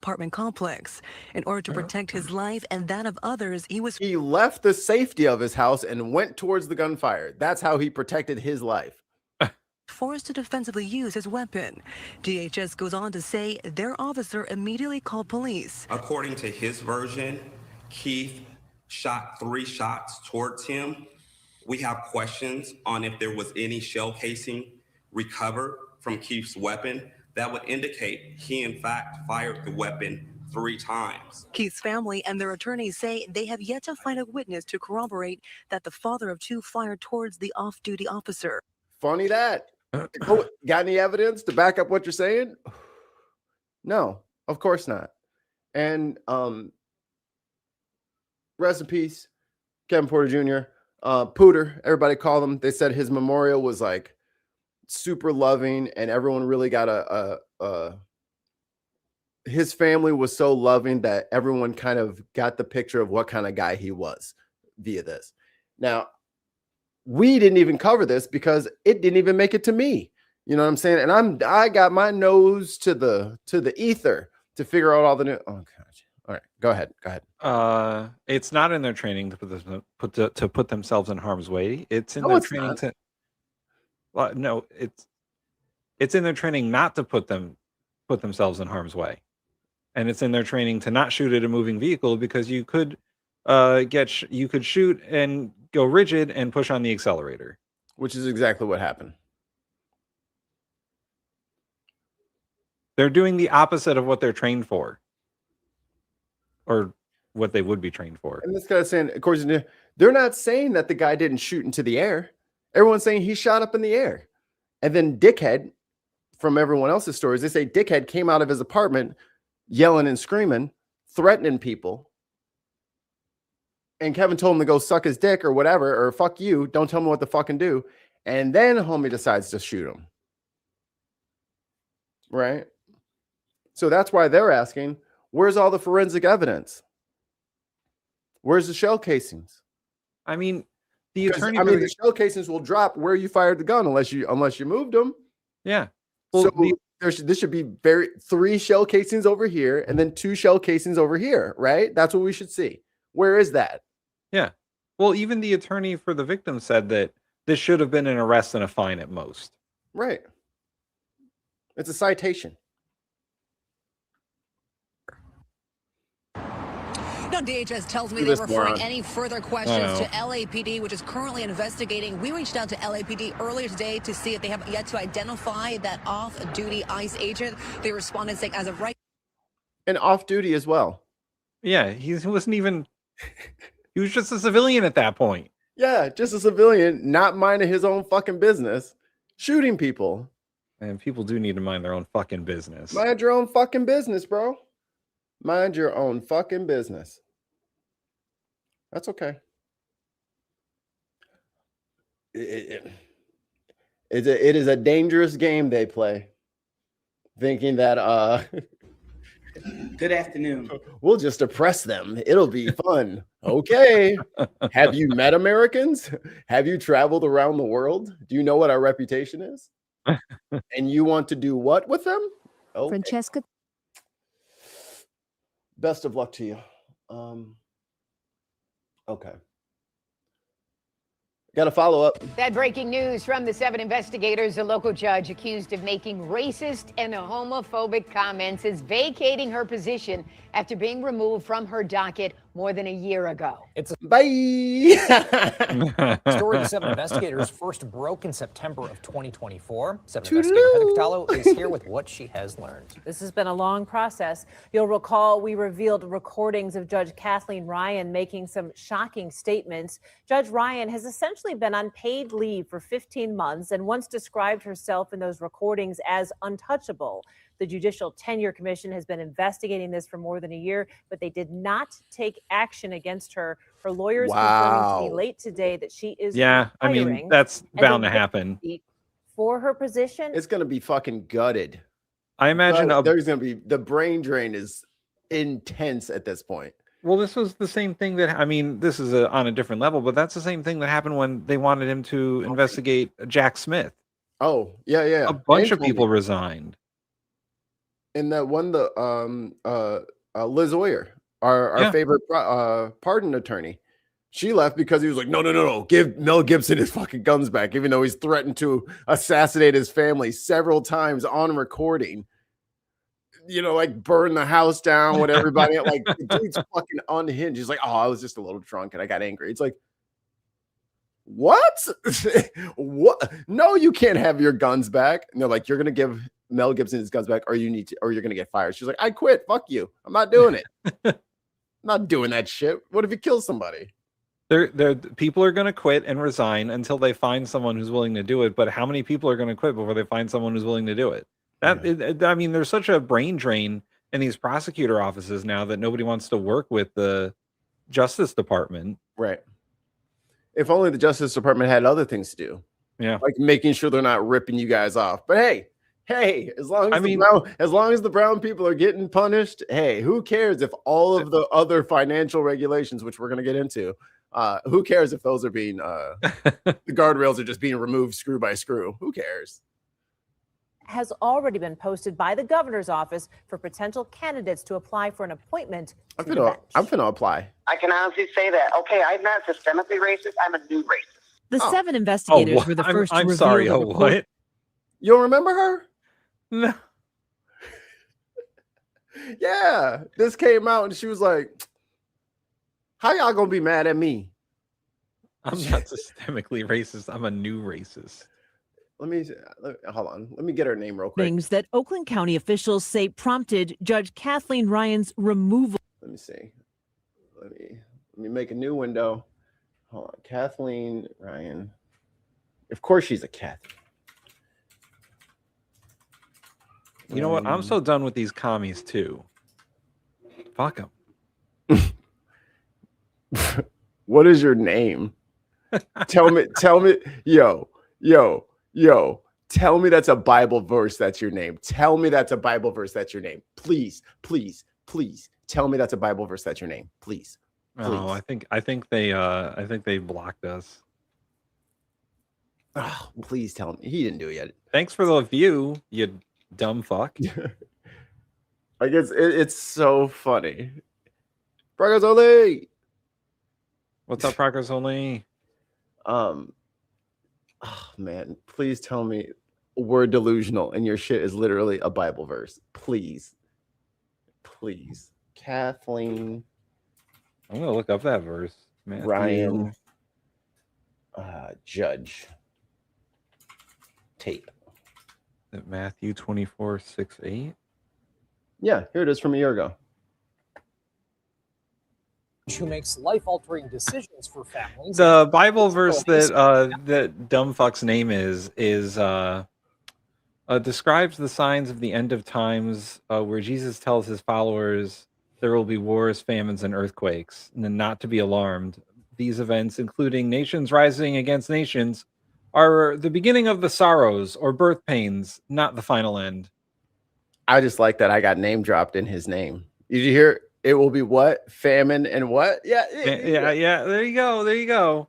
Apartment complex. In order to protect his life and that of others, he left the safety of his house and went towards the gunfire. That's how he protected his life. Forced to defensively use his weapon. DHS goes on to say their officer immediately called police. According to his version, Keith shot 3 shots towards him. We have questions on if there was any shell casing recovered from Keith's weapon that would indicate he in fact fired the weapon 3 times. Keith's family and their attorneys say they have yet to find a witness to corroborate that the father of 2 fired towards the off-duty officer. Funny that. Got any evidence to back up what you're saying? No, of course not. And rest in peace, Kevin Porter Jr. Pooter, everybody called him. They said his memorial was like super loving, and everyone really got his family was so loving that everyone kind of got the picture of what kind of guy he was via this. Now, we didn't even cover this because it didn't even make it to me. You know what I'm saying? And I got my nose to the ether to figure out all the new. Oh gosh. All right, go ahead. It's not in their training to put themselves in harm's way. It's in No, their it's training not. to. Well, no, it's in their training not to put themselves in harm's way, and it's in their training to not shoot at a moving vehicle because you could you could shoot and go rigid and push on the accelerator, which is exactly what happened. They're doing the opposite of what they're trained for, or what they would be trained for. And this guy's saying, of course, they're not saying that the guy didn't shoot into the air. Everyone's saying he shot up in the air. And then Dickhead, from everyone else's stories, they say Dickhead came out of his apartment yelling and screaming, threatening people. And Kevin told him to go suck his dick or whatever, or fuck you. Don't tell me what to fucking do. And then homie decides to shoot him. Right? So that's why they're asking, where's all the forensic evidence? Where's the shell casings? I mean, the attorney. The shell casings will drop where you fired the gun unless you moved them. Yeah. Well, so this should be 3 shell casings over here and then 2 shell casings over here, right? That's what we should see. Where is that? Yeah. Well, even the attorney for the victim said that this should have been an arrest and a fine at most. Right. It's a citation. No, DHS tells me they're referring any further questions to LAPD, which is currently investigating. We reached out to LAPD earlier today to see if they have yet to identify that off-duty ICE agent. They responded saying, as of right. And off-duty as well. Yeah, he wasn't even. He was just a civilian at that point. Yeah, just a civilian, not minding his own fucking business, shooting people. And people do need to mind their own fucking business. Mind your own fucking business, bro. Mind your own fucking business. That's okay. It is a dangerous game they play. Thinking that Good afternoon. We'll just oppress them. It'll be fun. Okay. Have you met Americans? Have you traveled around the world? Do you know what our reputation is? And you want to do what with them? Okay. Francesca. Best of luck to you. Okay. Got a follow-up. That breaking news from the 7 investigators. A local judge accused of making racist and homophobic comments is vacating her position after being removed from her docket more than a year ago. It's bye. Story the 7 investigators first broke in September of 2024. 7 investigator Heather Cataldo is here with what she has learned. This has been a long process. You'll recall we revealed recordings of Judge Kathleen Ryan making some shocking statements. Judge Ryan has essentially been on paid leave for 15 months and once described herself in those recordings as untouchable. The Judicial Tenure Commission has been investigating this for more than a year, but they did not take action against her. Her lawyers confirming to me late today that she is I mean, that's bound to happen. For her position. It's going to be fucking gutted. I imagine there's going to be the brain drain is intense at this point. Well, this was the same thing that, I mean, this is on a different level, but that's the same thing that happened when they wanted him to investigate Jack Smith. Oh, yeah. A bunch of people resigned. And that one, Liz Oyer, our favorite pardon attorney, she left because he was like, no, give Mel Gibson his fucking guns back, even though he's threatened to assassinate his family several times on recording. You know, like burn the house down with everybody. Like the dude's fucking unhinged. He's like, oh, I was just a little drunk and I got angry. It's like, what? What? No, you can't have your guns back. And they're like, you're gonna give Mel Gibson his guns back, or you're gonna get fired. She's like, I quit. Fuck you. I'm not doing it. I'm not doing that shit. What if he kills somebody? People are gonna quit and resign until they find someone who's willing to do it. But how many people are gonna quit before they find someone who's willing to do it? I mean, there's such a brain drain in these prosecutor offices now that nobody wants to work with the Justice Department. Right. If only the Justice Department had other things to do. Yeah. Like making sure they're not ripping you guys off. But hey, as long as the brown people are getting punished, hey, who cares if all of the other financial regulations, which we're going to get into, who cares if those are being the guardrails are just being removed screw by screw? Who cares? Has already been posted by the governor's office for potential candidates to apply for an appointment to the bench. I'm finna apply. I can honestly say that. Okay, I'm not systemically racist. I'm a new racist. The 7 investigators were the first to reveal the report. What? You don't remember her? No. Yeah, this came out and she was like, "How y'all gonna be mad at me? I'm not systemically racist. I'm a new racist." Hold on. Let me get her name real quick. Things that Oakland County officials say prompted Judge Kathleen Ryan's removal. Let me see. Let me make a new window. Hold on. Kathleen Ryan. Of course she's a Catholic. You know what? I'm so done with these commies too. Fuck them. What is your name? Tell me, yo. Tell me that's a Bible verse that's your name. Tell me that's a Bible verse that's your name. Please. Tell me that's a Bible verse that's your name. Please. Oh, I think they blocked us. Oh, please tell me. He didn't do it yet. Thanks for the view, you dumb fuck. I guess it's so funny. Progress only. What's up, progress only? Oh man, please tell me we're delusional and your shit is literally a Bible verse. Please. Kathleen. I'm gonna look up that verse. Matthew. Ryan. Judge. Tape. Matthew 24:6-8. Yeah, here it is from a year ago. Who makes life-altering decisions for families. The Bible verse that dumb fuck's name is describes the signs of the end of times, where Jesus tells his followers there will be wars, famines, and earthquakes, and not to be alarmed. These events, including nations rising against nations, are the beginning of the sorrows or birth pains, not the final end. I just like that I got name dropped in his name. Did you hear? It will be what? Famine and what? Yeah. There you go.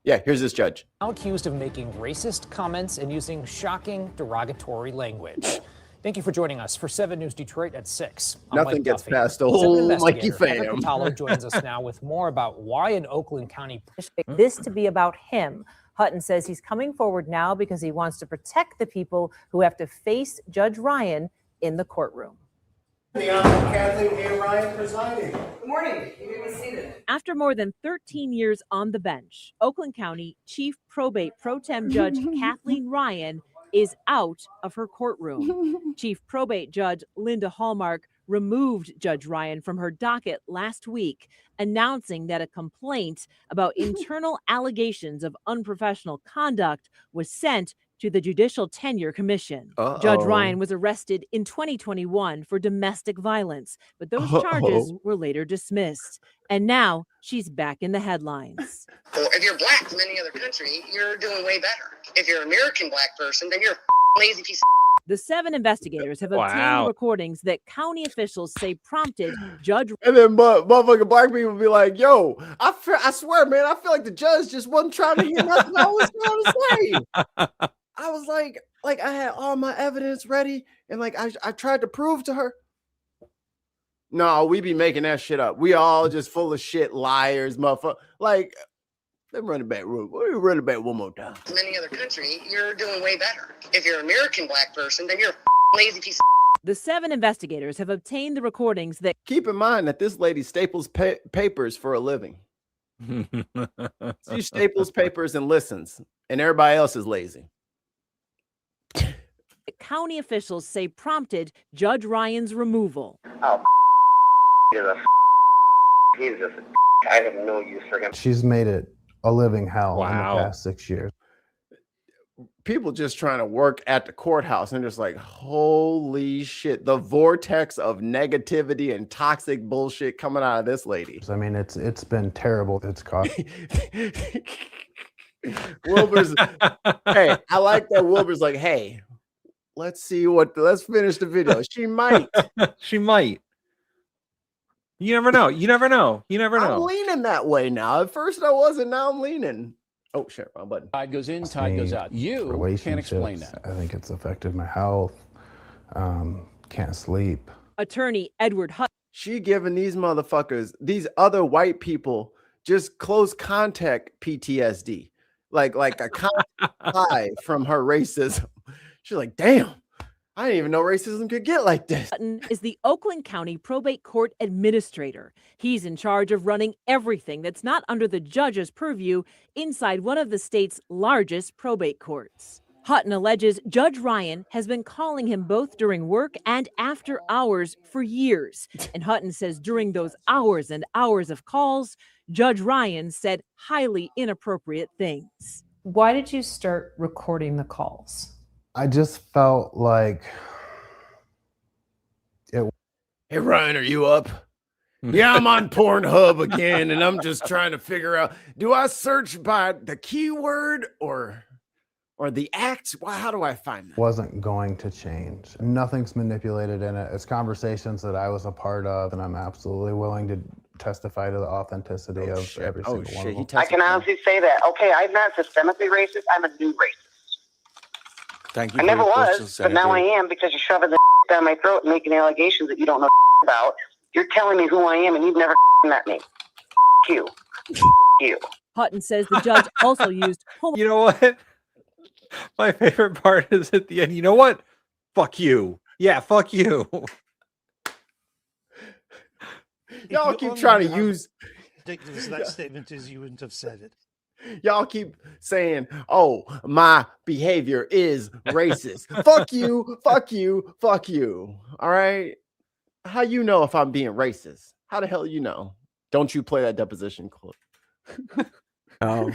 Yeah, here's this judge. Now accused of making racist comments and using shocking, derogatory language. Thank you for joining us for 7 News Detroit at 6. I'm Nothing Mike gets Duffy. past old Mikey Heather fam. Catalo joins us now with more about why an Oakland County. This to be about him. Hutton says he's coming forward now because he wants to protect the people who have to face Judge Ryan in the courtroom. The Honorable Kathleen A. Ryan presiding. Good morning. You may be seated. After more than 13 years on the bench, Oakland County Chief Probate Pro Tem Judge Kathleen Ryan is out of her courtroom. Chief Probate Judge Linda Hallmark removed Judge Ryan from her docket last week, announcing that a complaint about internal allegations of unprofessional conduct was sent to the Judicial Tenure Commission. Judge Ryan was arrested in 2021 for domestic violence, but those charges were later dismissed. And now she's back in the headlines. Well, if you're black from any other country, you're doing way better. If you're an American black person, then you're a lazy piece of. The 7 investigators have obtained recordings that county officials say prompted Judge. And then motherfucking black people be like, yo, I swear, man, I feel like the judge just wasn't trying to hear nothing I was trying to say. I was like I had all my evidence ready, and like I tried to prove to her. No, we be making that shit up. We all just full of shit, liars, motherfucker. Like, let me run it back. Run it back one more time. From any other country, you're doing way better. If you're an American black person, then you're a lazy piece of. The 7 investigators have obtained the recordings that. Keep in mind that this lady staples papers for a living. She staples papers and listens, and everybody else is lazy. County officials say prompted Judge Ryan's removal. Oh, he's just. I have no use for him. She's made it a living hell in the past 6 years. people just trying to work at the courthouse and just like, holy shit, the vortex of negativity and toxic bullshit coming out of this lady. I mean, it's been terrible. It's cost. Wilbur's, hey, I like that Wilbur's like, hey, let's finish the video. She might. She might. You never know. You never know. You never know. I'm leaning that way now. At first I wasn't, now I'm leaning. Oh shit, wrong button. Tide goes in, tide goes out. You can't explain that. I think it's affected my health. Can't sleep. Attorney Edward Hutton. She giving these motherfuckers, these other white people, just close contact PTSD. Like a high from her racism. She's like, damn, I didn't even know racism could get like this. Hutton is the Oakland County Probate Court Administrator. He's in charge of running everything that's not under the judge's purview inside one of the state's largest probate courts. Hutton alleges Judge Ryan has been calling him both during work and after hours for years. And Hutton says during those hours and hours of calls, Judge Ryan said highly inappropriate things. Why did you start recording the calls? I just felt like it. Hey Ryan, are you up? Yeah, I'm on Pornhub again, and I'm just trying to figure out, do I search by the keyword or the act? How do I find that? Wasn't going to change. Nothing's manipulated in it. It's conversations that I was a part of, and I'm absolutely willing to testify to the authenticity of every single one of them. I can honestly say that. Okay, I'm not systemically racist. I'm a new racist. Thank you. I never was, but now I am because you're shoving the down my throat and making allegations that you don't know about. You're telling me who I am, and you've never met me. You. You. Hutton says the judge also used. You know what? My favorite part is at the end. You know what? Fuck you. Yeah, fuck you. Y'all keep trying to use. Ridiculous that statement is, you wouldn't have said it. Y'all keep saying, oh, my behavior is racist. Fuck you, fuck you, fuck you. All right. How you know if I'm being racist? How the hell you know? Don't you play that deposition clip? Oh,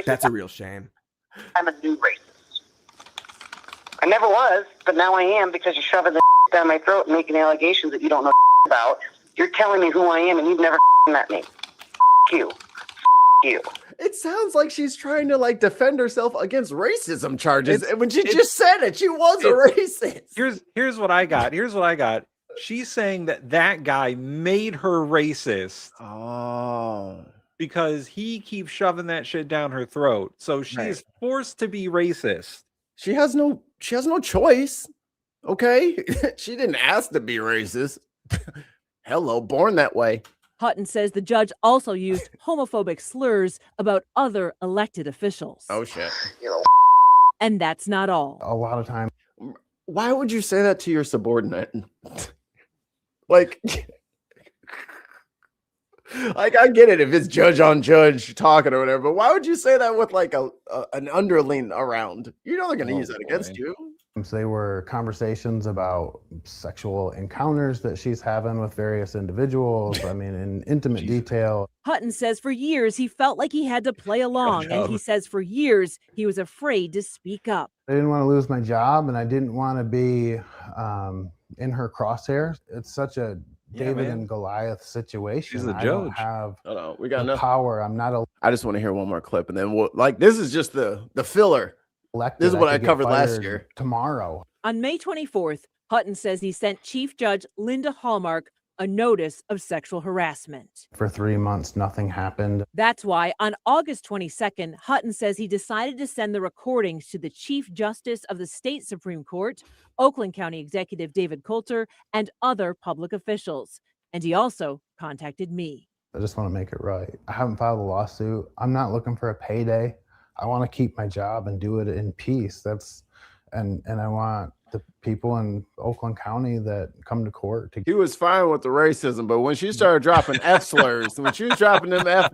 that's a real shame. I'm a new racist. I never was, but now I am because you're shoving the down my throat and making allegations that you don't know about. You're telling me who I am, and you've never met me. You. You. It sounds like she's trying to like defend herself against racism charges. And when she just said it, she was a racist. Here's what I got. Here's what I got. She's saying that guy made her racist. Oh. Because he keeps shoving that shit down her throat. So she is forced to be racist. She has no choice. Okay? She didn't ask to be racist. Hello, born that way. Hutton says the judge also used homophobic slurs about other elected officials. Oh, shit. And that's not all. A lot of time. Why would you say that to your subordinate? Like, I get it if it's judge on judge talking or whatever, but why would you say that with like an underling around? You know they're going to use that against you. They were conversations about sexual encounters that she's having with various individuals. I mean, in intimate detail. Hutton says for years he felt like he had to play along, and he says for years he was afraid to speak up. I didn't want to lose my job, and I didn't want to be in her crosshairs. It's such a David and Goliath situation. She's the I judge. don't have we got enough power. I'm not a. I just want to hear one more clip, and then we'll, like, this is just the filler. This is what I covered last year. Tomorrow. On May 24th, Hutton says he sent Chief Judge Linda Hallmark a notice of sexual harassment. For 3 months, nothing happened. That's why on August 22nd, Hutton says he decided to send the recordings to the Chief Justice of the State Supreme Court, Oakland County Executive David Coulter, and other public officials. And he also contacted me. I just want to make it right. I haven't filed a lawsuit. I'm not looking for a payday. I want to keep my job and do it in peace. And I want the people in Oakland County that come to court to. He was fine with the racism, but when she started dropping F slurs, when she was dropping them F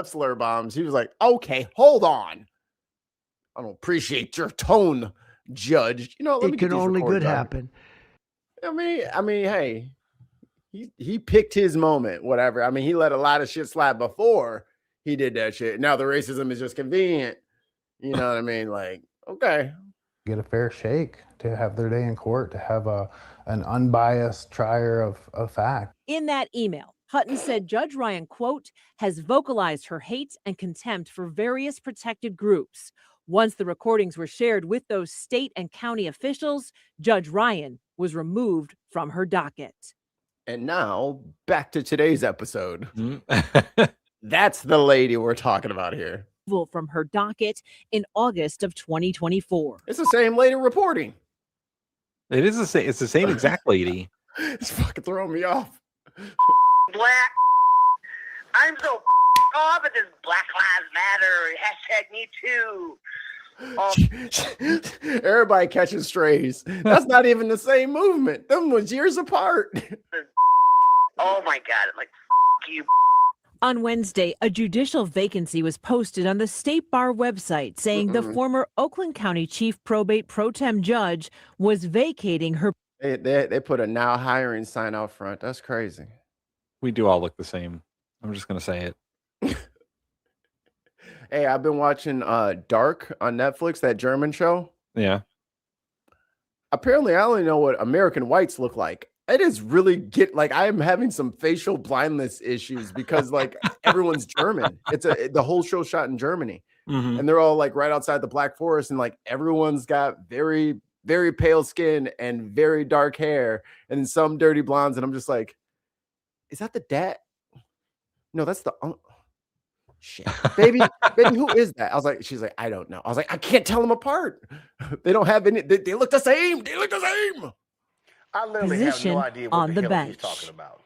slur bombs, he was like, "Okay, hold on. I don't appreciate your tone, Judge. You know, let me it can only good done." happen. I mean, hey, he picked his moment. Whatever. I mean, he let a lot of shit slide before he did that shit. Now the racism is just convenient You know what I mean? Like, okay. Get a fair shake, to have their day in court, to have an unbiased trier of fact. In that email, Hutton said Judge Ryan, quote, has vocalized her hate and contempt for various protected groups. Once the recordings were shared with those state and county officials, Judge Ryan was removed from her docket. And now back to today's episode. That's the lady we're talking about here. From her docket in August of 2024. It's the same lady reporting. It is the same. It's the same exact lady. It's fucking throwing me off. Black. I'm so off at this Black Lives Matter. #Me too. Everybody catching strays. That's not even the same movement. Them was years apart. Oh my God. Like, you. On Wednesday, a judicial vacancy was posted on the State Bar website saying the former Oakland County Chief Probate Pro Tem Judge was vacating her. They put a now hiring sign out front. That's crazy. We do all look the same. I'm just going to say it. Hey, I've been watching Dark on Netflix, that German show. Yeah. Apparently, I only know what American whites look like. It is really I am having some facial blindness issues because like everyone's German. It's the whole show shot in Germany, and they're all like right outside the Black Forest, and like everyone's got very, very pale skin and very dark hair, and some dirty blondes. And I'm just like, is that the dad? No, that's the shit, baby. Who is that? I was like, she's like, I don't know. I was like, I can't tell them apart. They don't have any. They look the same. They look the same. I literally have no idea what the hell he's talking about.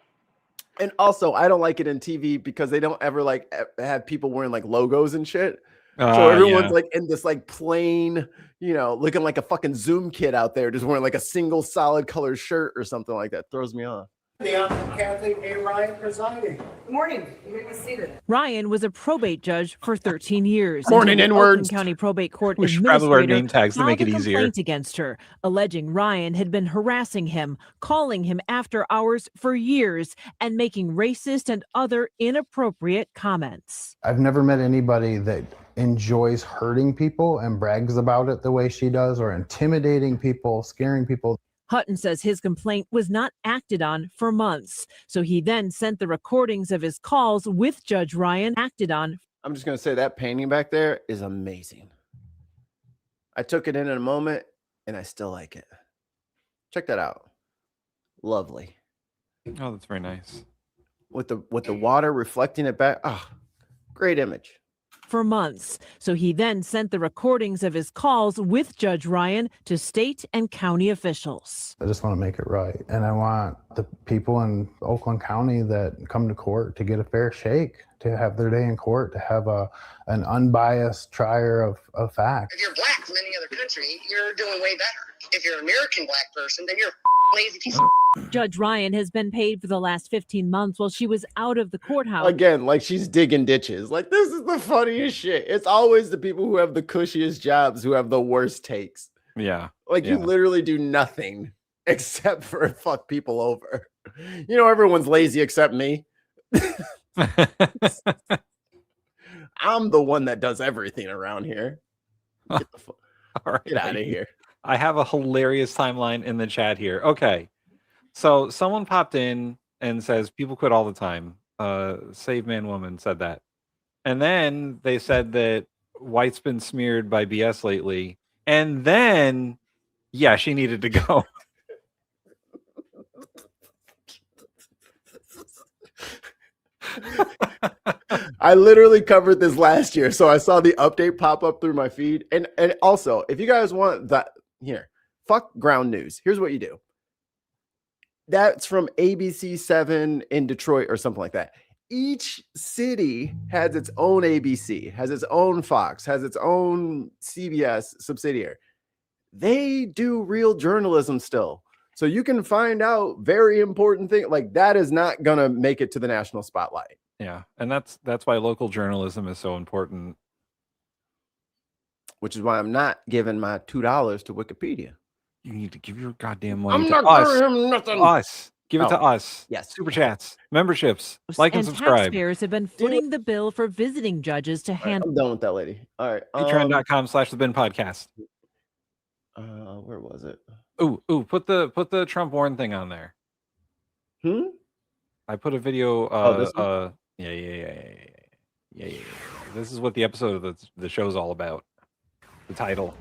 And also, I don't like it in TV because they don't ever like have people wearing like logos and shit. So everyone's like in this like plain, looking like a fucking Zoom kid out there, just wearing like a single solid color shirt or something like that. Throws me off. The Honorable Kathleen A. Ryan presiding. Good morning. You may be seated. Ryan was a probate judge for 13 years. Morning, until the N-words. Oakland County Probate Court We should probably wear name tags to filed make it a easier. complaint against her, alleging Ryan had been harassing him, calling him after hours for years, and making racist and other inappropriate comments. I've never met anybody that enjoys hurting people and brags about it the way she does, or intimidating people, scaring people. Hutton says his complaint was not acted on for months, so he then sent the recordings of his calls with Judge Ryan acted on. I'm just going to say that painting back there is amazing. I took it in a moment and I still like it. Check that out. Lovely. Oh, that's very nice. With the water reflecting it back. Oh, great image. For months, so he then sent the recordings of his calls with Judge Ryan to state and county officials. I just want to make it right. And I want the people in Oakland County that come to court to get a fair shake, to have their day in court, to have an unbiased trier of fact. If you're black from any other country, you're doing way better. If you're an American black person, then you're lazy piece of Judge Ryan has been paid for the last 15 months while she was out of the courthouse. Again, like she's digging ditches. Like, this is the funniest shit. It's always the people who have the cushiest jobs who have the worst takes. Yeah. Like, you literally do nothing except for fuck people over. Everyone's lazy except me. I'm the one that does everything around here. Get out of here. I have a hilarious timeline in the chat here. Okay. So someone popped in and says people quit all the time. Save Man Woman said that. And then they said that White's been smeared by BS lately. And then, yeah, she needed to go. I literally covered this last year, so I saw the update pop up through my feed. And also, if you guys want that, here, fuck ground news. Here's what you do. That's from ABC7 in Detroit or something like that. Each city has its own ABC, has its own Fox, has its own CBS subsidiary. They do real journalism still. So you can find out very important things. Like, that is not going to make it to the national spotlight. Yeah. And that's why local journalism is so important. Which is why I'm not giving my $2 to Wikipedia. You need to give your goddamn money I'm to not us. giving him nothing. Us. Give it to us. Yes. Super chats, memberships, like and subscribe. Taxpayers have been footing the bill for visiting judges to handle. I'm done with that lady. All right. Patreon.com/TheBinPodcast. Where was it? Ooh, put the Trump Warren thing on there. I put a video. This one? Yeah. This is what the episode of the show's all about. The title.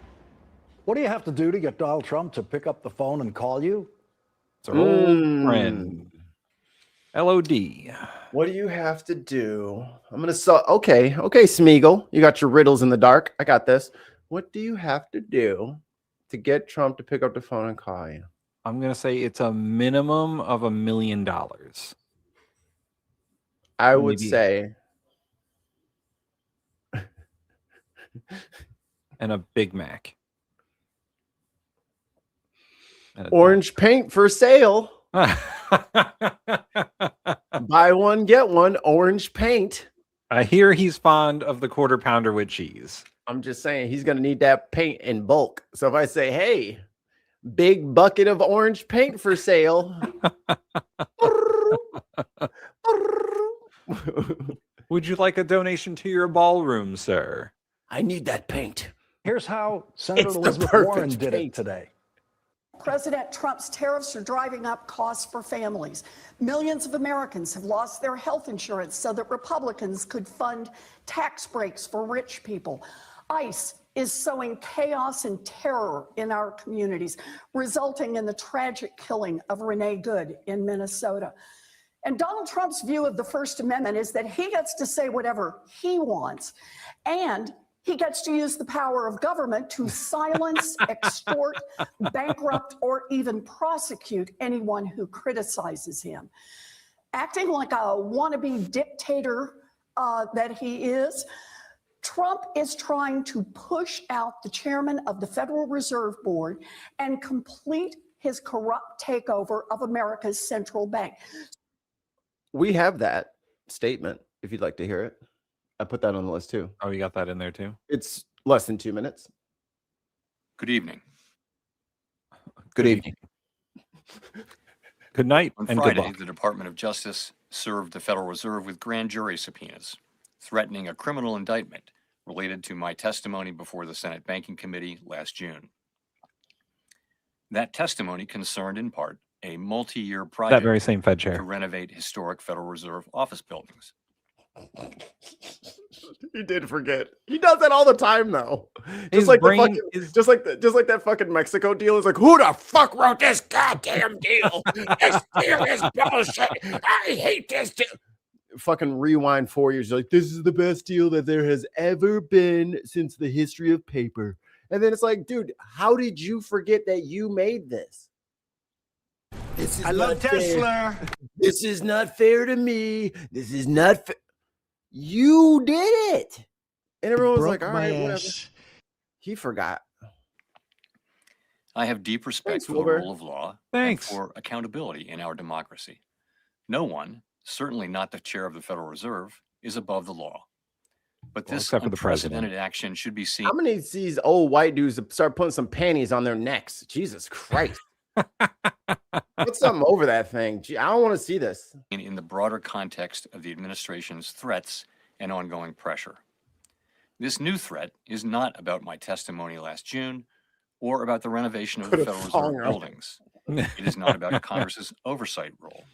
What do you have to do to get Donald Trump to pick up the phone and call you? It's our old friend. LOD. What do you have to do? I'm gonna okay, Smeagol. You got your riddles in the dark. I got this. What do you have to do to get Trump to pick up the phone and call you? I'm gonna say it's a minimum of $1 million. I would say. And a Big Mac. Orange paint for sale. Buy one, get one. Orange paint. I hear he's fond of the quarter pounder with cheese. I'm just saying he's going to need that paint in bulk. So if I say, hey, big bucket of orange paint for sale. Would you like a donation to your ballroom, sir? I need that paint. Here's how Senator Elizabeth Warren did it today. President Trump's tariffs are driving up costs for families. Millions of Americans have lost their health insurance so that Republicans could fund tax breaks for rich people. ICE is sowing chaos and terror in our communities, resulting in the tragic killing of Renee Good in Minnesota. And Donald Trump's view of the First Amendment is that he gets to say whatever he wants, and he gets to use the power of government to silence, extort, bankrupt, or even prosecute anyone who criticizes him. Acting like a wannabe dictator that he is, Trump is trying to push out the chairman of the Federal Reserve Board and complete his corrupt takeover of America's central bank. We have that statement, if you'd like to hear it. I put that on the list too. Oh, you got that in there too? It's less than 2 minutes. Good evening. Good evening. Good night. On and Friday, good luck. the Department of Justice served the Federal Reserve with grand jury subpoenas, threatening a criminal indictment related to my testimony before the Senate Banking Committee last June. That testimony concerned in part a multi-year project That very same Fed chair. to renovate historic Federal Reserve office buildings. He did forget. He does that all the time, though. His Just like brain the fucking, just like that fucking Mexico deal is like, who the fuck wrote this goddamn deal? This deal is bullshit. I hate this deal. Fucking rewind 4 years. You're like, this is the best deal that there has ever been since the history of paper. And then it's like, dude, how did you forget that you made this? I love Tesla. This is not fair to me. This is not fair. You did it. And everyone was like, all right, whatever. He forgot. I have deep respect Thanks, for the Wilbur. rule of law Thanks. and for accountability in our democracy. No one, certainly not the chair of the Federal Reserve, is above the law. But Well, this except for the president. unprecedented action should be seen. How many of these old white dudes start putting some panties on their necks? Jesus Christ. Put something over that thing. Gee, I don't want to see this. in the broader context of the administration's threats and ongoing pressure. This new threat is not about my testimony last June or about the renovation of the Put a Federal thong Reserve on. buildings. It is not about Congress's oversight role.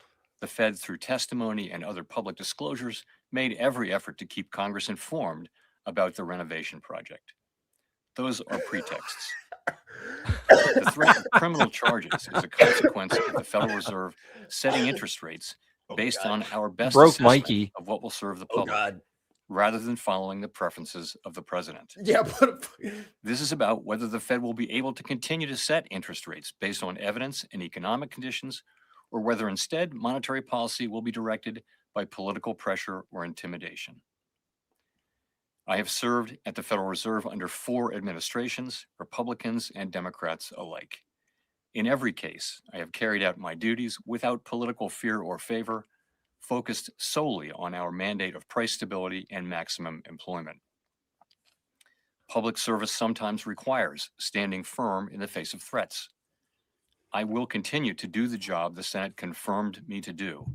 The Fed, through testimony and other public disclosures, made every effort to keep Congress informed about the renovation project. Those are pretexts. The threat of criminal charges is a consequence of the Federal Reserve setting interest rates based on our best Broke assessment Mikey. of what will serve the public, rather than following the preferences of the president. Yeah, but This is about whether the Fed will be able to continue to set interest rates based on evidence and economic conditions, or whether instead monetary policy will be directed by political pressure or intimidation. I have served at the Federal Reserve under 4 administrations, Republicans and Democrats alike. In every case, I have carried out my duties without political fear or favor, focused solely on our mandate of price stability and maximum employment. Public service sometimes requires standing firm in the face of threats. I will continue to do the job the Senate confirmed me to do,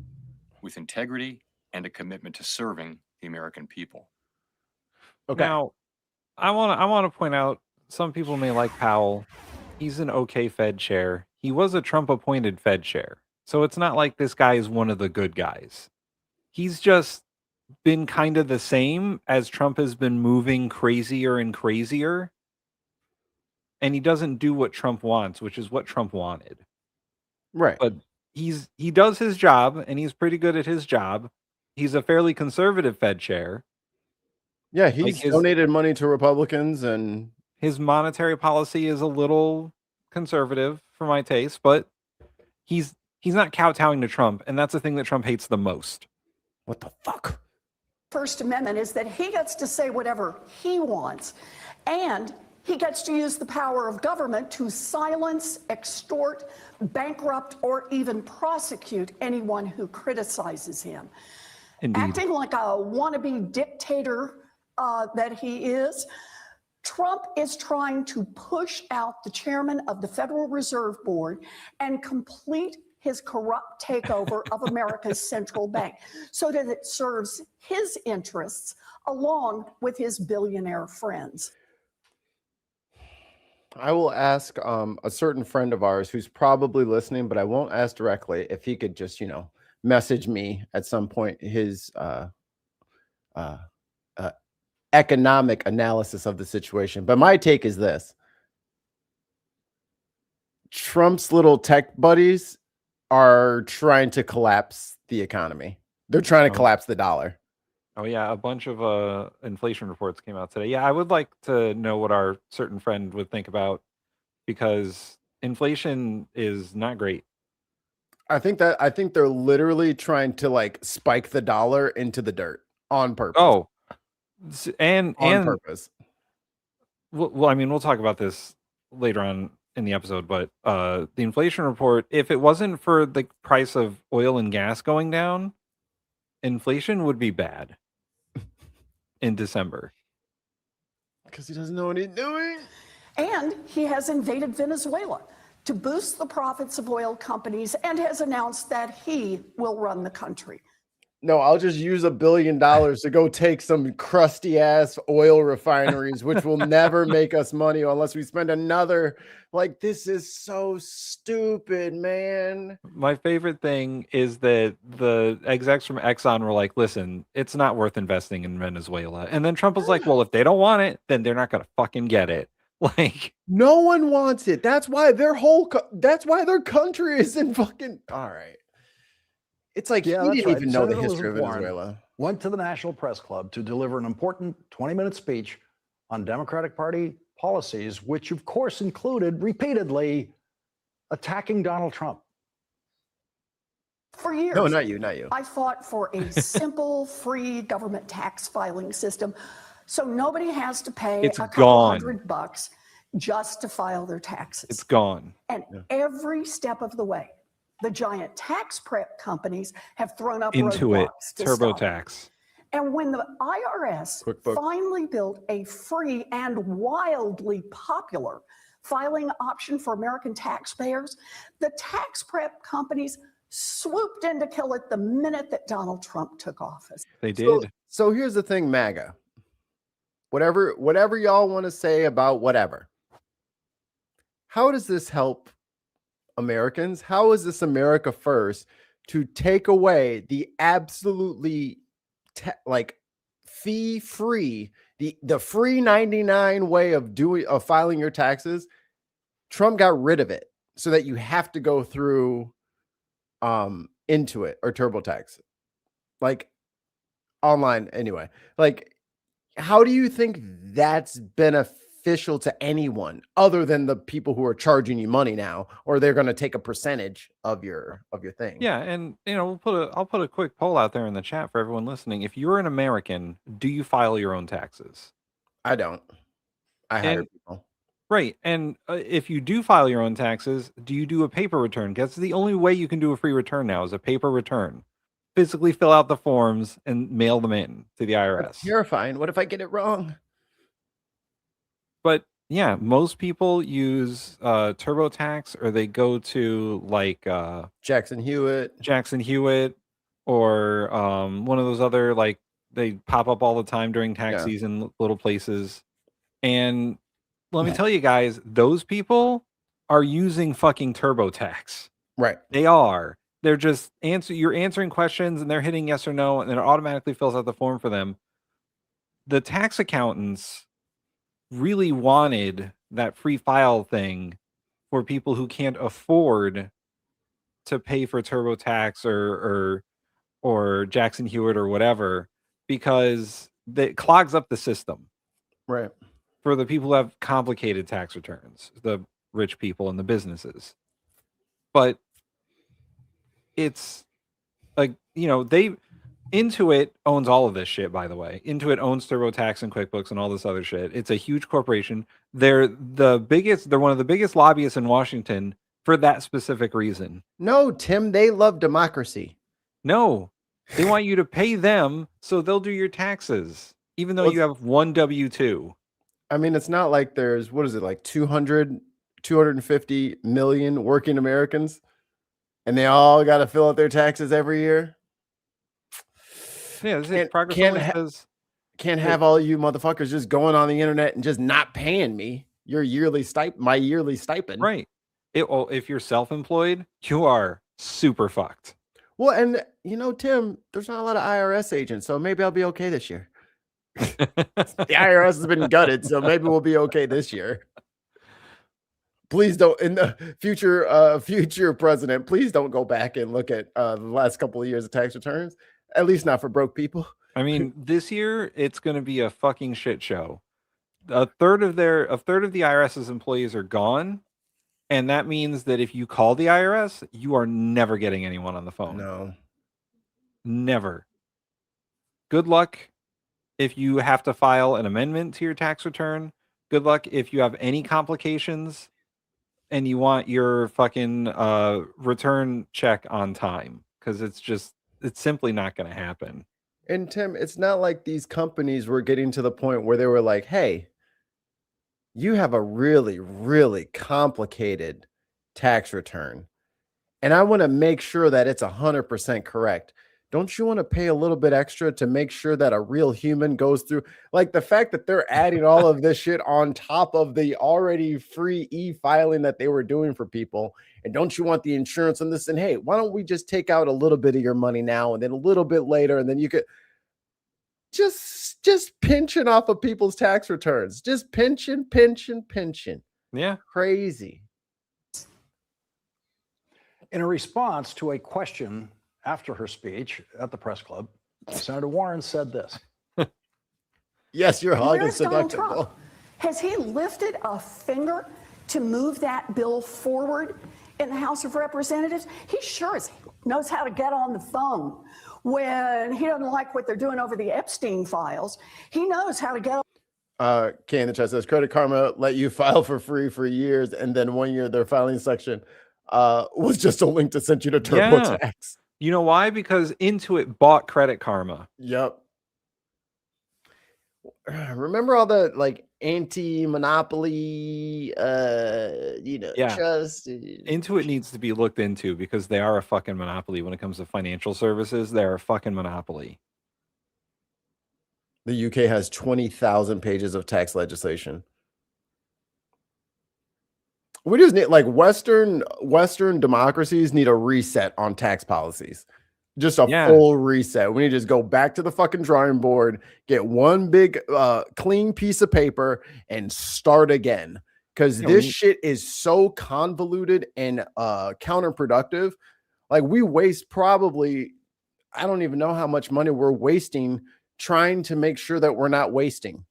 with integrity and a commitment to serving the American people. Okay. Now, I want to point out, some people may like Powell. He's an okay Fed chair. He was a Trump-appointed Fed chair. So it's not like this guy is one of the good guys. He's just been kind of the same as Trump has been moving crazier and crazier. And he doesn't do what Trump wants, which is what Trump wanted. Right. But he does his job, and he's pretty good at his job. He's a fairly conservative Fed chair. Yeah, he's donated money to Republicans, and his monetary policy is a little conservative for my taste, but he's not kowtowing to Trump, and that's the thing that Trump hates the most. What the fuck? First Amendment is that he gets to say whatever he wants, and he gets to use the power of government to silence, extort, bankrupt, or even prosecute anyone who criticizes him. Indeed. Acting like a wannabe dictator that he is, Trump is trying to push out the chairman of the Federal Reserve Board and complete his corrupt takeover of America's central bank so that it serves his interests along with his billionaire friends. I will ask a certain friend of ours who's probably listening, but I won't ask directly, if he could just, message me at some point his economic analysis of the situation. But my take is this: Trump's little tech buddies are trying to collapse the economy. They're trying to collapse the dollar. Oh yeah, a bunch of inflation reports came out today. Yeah, I would like to know what our certain friend would think about, because inflation is not great. I think they're literally trying to spike the dollar into the dirt on purpose. Oh, and on purpose. Well, I mean, we'll talk about this later on in the episode, but the inflation report, if it wasn't for the price of oil and gas going down, inflation would be bad in December. Because he doesn't know what he's doing. And he has invaded Venezuela to boost the profits of oil companies and has announced that he will run the country. No, I'll just use $1 billion to go take some crusty ass oil refineries, which will never make us money unless we spend another. This is so stupid, man. My favorite thing is that the execs from Exxon were like, listen, it's not worth investing in Venezuela. And then Trump was like, well, if they don't want it, then they're not going to fucking get it. No one wants it. That's why their country is in fucking. All right. It's like he didn't even know the history of Venezuela. Went to the National Press Club to deliver an important 20-minute speech on Democratic Party policies, which of course included repeatedly attacking Donald Trump. For years. No, not you. I fought for a simple, free government tax filing system so nobody has to pay It's a couple gone. $100 just to file their taxes. It's gone. And every step of the way, the giant tax prep companies have thrown up Into it. roadblocks to stop it. TurboTax. And when the IRS QuickBooks. finally built a free and wildly popular filing option for American taxpayers, the tax prep companies swooped in to kill it the minute that Donald Trump took office. They did. So here's the thing, MAGA. Whatever y'all want to say about whatever. How does this help Americans? How is this America first to take away the absolutely fee-free, the free 99 way of filing your taxes? Trump got rid of it so that you have to go through Intuit or TurboTax, online anyway. How do you think that's beneficial to anyone other than the people who are charging you money now, or they're going to take a percentage of your thing? Yeah, and I'll put a quick poll out there in the chat for everyone listening. If you're an American, do you file your own taxes? I don't. I hire people. Right, and if you do file your own taxes, do you do a paper return? Because the only way you can do a free return now is a paper return. Physically fill out the forms and mail them in to the IRS. That's terrifying. What if I get it wrong? But Yeah, most people use TurboTax, or they go to like Jackson Hewitt, or one of those other, like, they pop up all the time during tax Yeah. season, little places. And let me tell you guys, those people are using fucking TurboTax. Right. They are. They're just you're answering questions and they're hitting yes or no, and it automatically fills out the form for them. The tax accountants really wanted that free file thing for people who can't afford to pay for TurboTax or Jackson Hewitt or whatever, because it clogs up the system. Right. For the people who have complicated tax returns, the rich people and the businesses. But it's like, Intuit owns all of this shit, by the way. Intuit owns TurboTax and QuickBooks and all this other shit. It's a huge corporation. They're one of the biggest lobbyists in Washington for that specific reason. No, Tim, they love democracy. No, they want you to pay them so they'll do your taxes, even though you have one W-2. I mean, it's not like there's, what is it, like 250 million working Americans, and they all got to fill out their taxes every year. Yeah, this is progress. Can't have all you motherfuckers just going on the internet and just not paying me my yearly stipend. Right. If you're self-employed, you are super fucked. Well, and Tim, there's not a lot of IRS agents, so maybe I'll be okay this year. The IRS has been gutted, so maybe we'll be okay this year. Please don't, in the future president, please don't go back and look at the last couple of years of tax returns. At least not for broke people. I mean, this year it's going to be a fucking shit show. A third of the IRS's employees are gone, and that means that if you call the IRS, you are never getting anyone on the phone. No, never. Good luck if you have to file an amendment to your tax return. Good luck if you have any complications and you want your fucking return check on time, because it's simply not going to happen. And Tim, it's not like these companies were getting to the point where they were like, hey, you have a really, really complicated tax return, and I want to make sure that it's 100% correct. Don't you want to pay a little bit extra to make sure that a real human goes through? Like, the fact that they're adding all of this shit on top of the already free e-filing that they were doing for people. And don't you want the insurance on this? And hey, why don't we just take out a little bit of your money now and then a little bit later, and then you could just pinching off of people's tax returns. Just pinching. Yeah. Crazy. In a response to a question after her speech at the press club, Senator Warren said this. Yes, your hog is Donald seductible. Trump, has he lifted a finger to move that bill forward in the House of Representatives? He sure knows how to get on the phone when he doesn't like what they're doing over the Epstein files. He knows how to get on. Kay in the chat says Credit Karma let you file for free for years, and then 1 year their filing section was just a link to send you to TurboTax. Yeah. You know why? Because Intuit bought Credit Karma. Yep. Remember all the like anti-monopoly trust? Intuit needs to be looked into, because they are a fucking monopoly when it comes to financial services. They're a fucking monopoly. The UK has 20,000 pages of tax legislation. We just need, like, Western democracies need a reset on tax policies. Just a full reset. We need to just go back to the fucking drawing board, get one big clean piece of paper, and start again. Because this shit is so convoluted and counterproductive. Like, we waste probably, I don't even know how much money we're wasting trying to make sure that we're not wasting.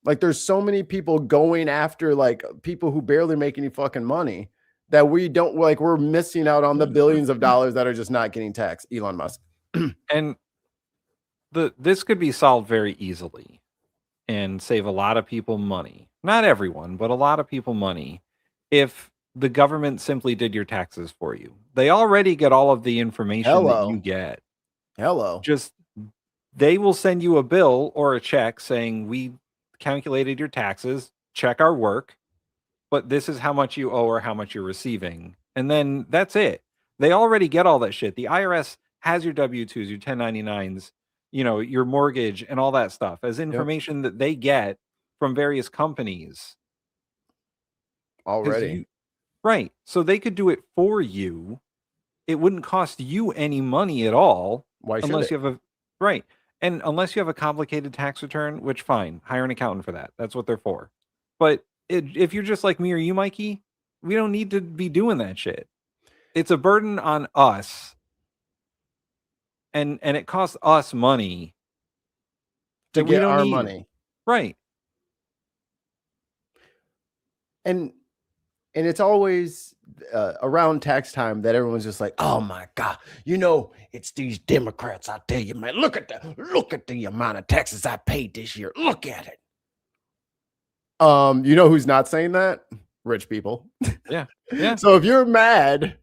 Like, there's so many people going after like people who barely make any fucking money that we don't, like, we're missing out on the billions of dollars that are just not getting taxed. Elon Musk. And this could be solved very easily and save a lot of people money. Not everyone, but a lot of people money, if the government simply did your taxes for you. They already get all of the information that you get. Hello. Just, they will send you a bill or a check saying we calculated your taxes, check our work, but this is how much you owe or how much you're receiving. And then that's it. They already get all that shit. The IRS has your W-2s, your 1099s, your mortgage and all that stuff as information that they get from various companies. Already. Right. So they could do it for you. It wouldn't cost you any money at all. Why should unless it? you have and unless you have a complicated tax return, which fine, hire an accountant for that. That's what they're for. But if you're just like me or you, Mikey, we don't need to be doing that shit. It's a burden on us. And it costs us money to get our need. money. Right. And it's always around tax time that everyone's just like, oh my God, it's these Democrats. I tell you, man, look at the amount of taxes I paid this year. Look at it. Who's not saying that? Rich people. Yeah. Yeah. So if you're mad,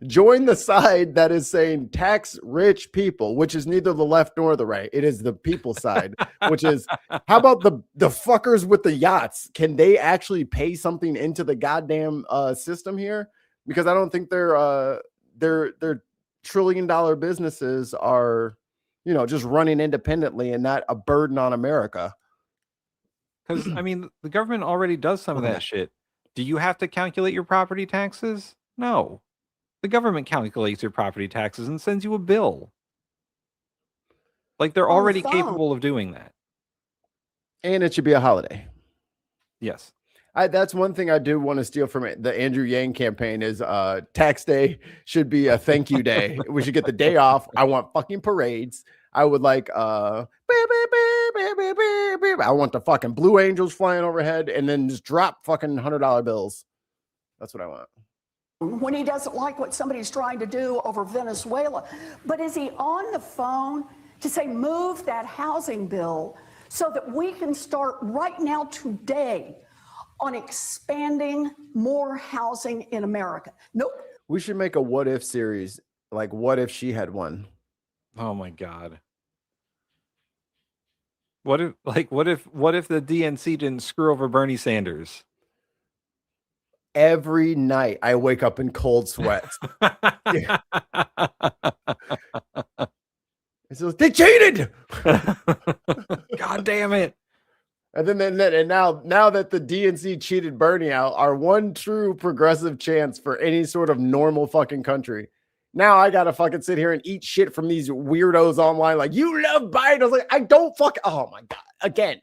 join the side that is saying tax rich people, which is neither the left nor the right. It is the people side, which is, how about the fuckers with the yachts? Can they actually pay something into the goddamn system here? Because I don't think their $1 trillion businesses are, just running independently and not a burden on America. Because the government already does some of that shit. Do you have to calculate your property taxes? No. The government calculates your property taxes and sends you a bill. Like, they're already capable of doing that. And it should be a holiday. Yes. That's one thing I do want to steal from it. The Andrew Yang campaign is tax day should be a thank you day. We should get the day off. I want fucking parades. I would like I want the fucking Blue Angels flying overhead and then just drop fucking $100 bills. That's what I want. When he doesn't like what somebody's trying to do over Venezuela. But is he on the phone to say, move that housing bill so that we can start right now today on expanding more housing in America? Nope. We should make a what if series. Like, what if she had won? Oh my God. What if the DNC didn't screw over Bernie Sanders? Every night I wake up in cold sweats. So they cheated. God damn it. And then now that the DNC cheated Bernie out, our one true progressive chance for any sort of normal fucking country. Now I gotta fucking sit here and eat shit from these weirdos online. Like, you love Biden. I was like, I don't fucking. Oh my God. Again.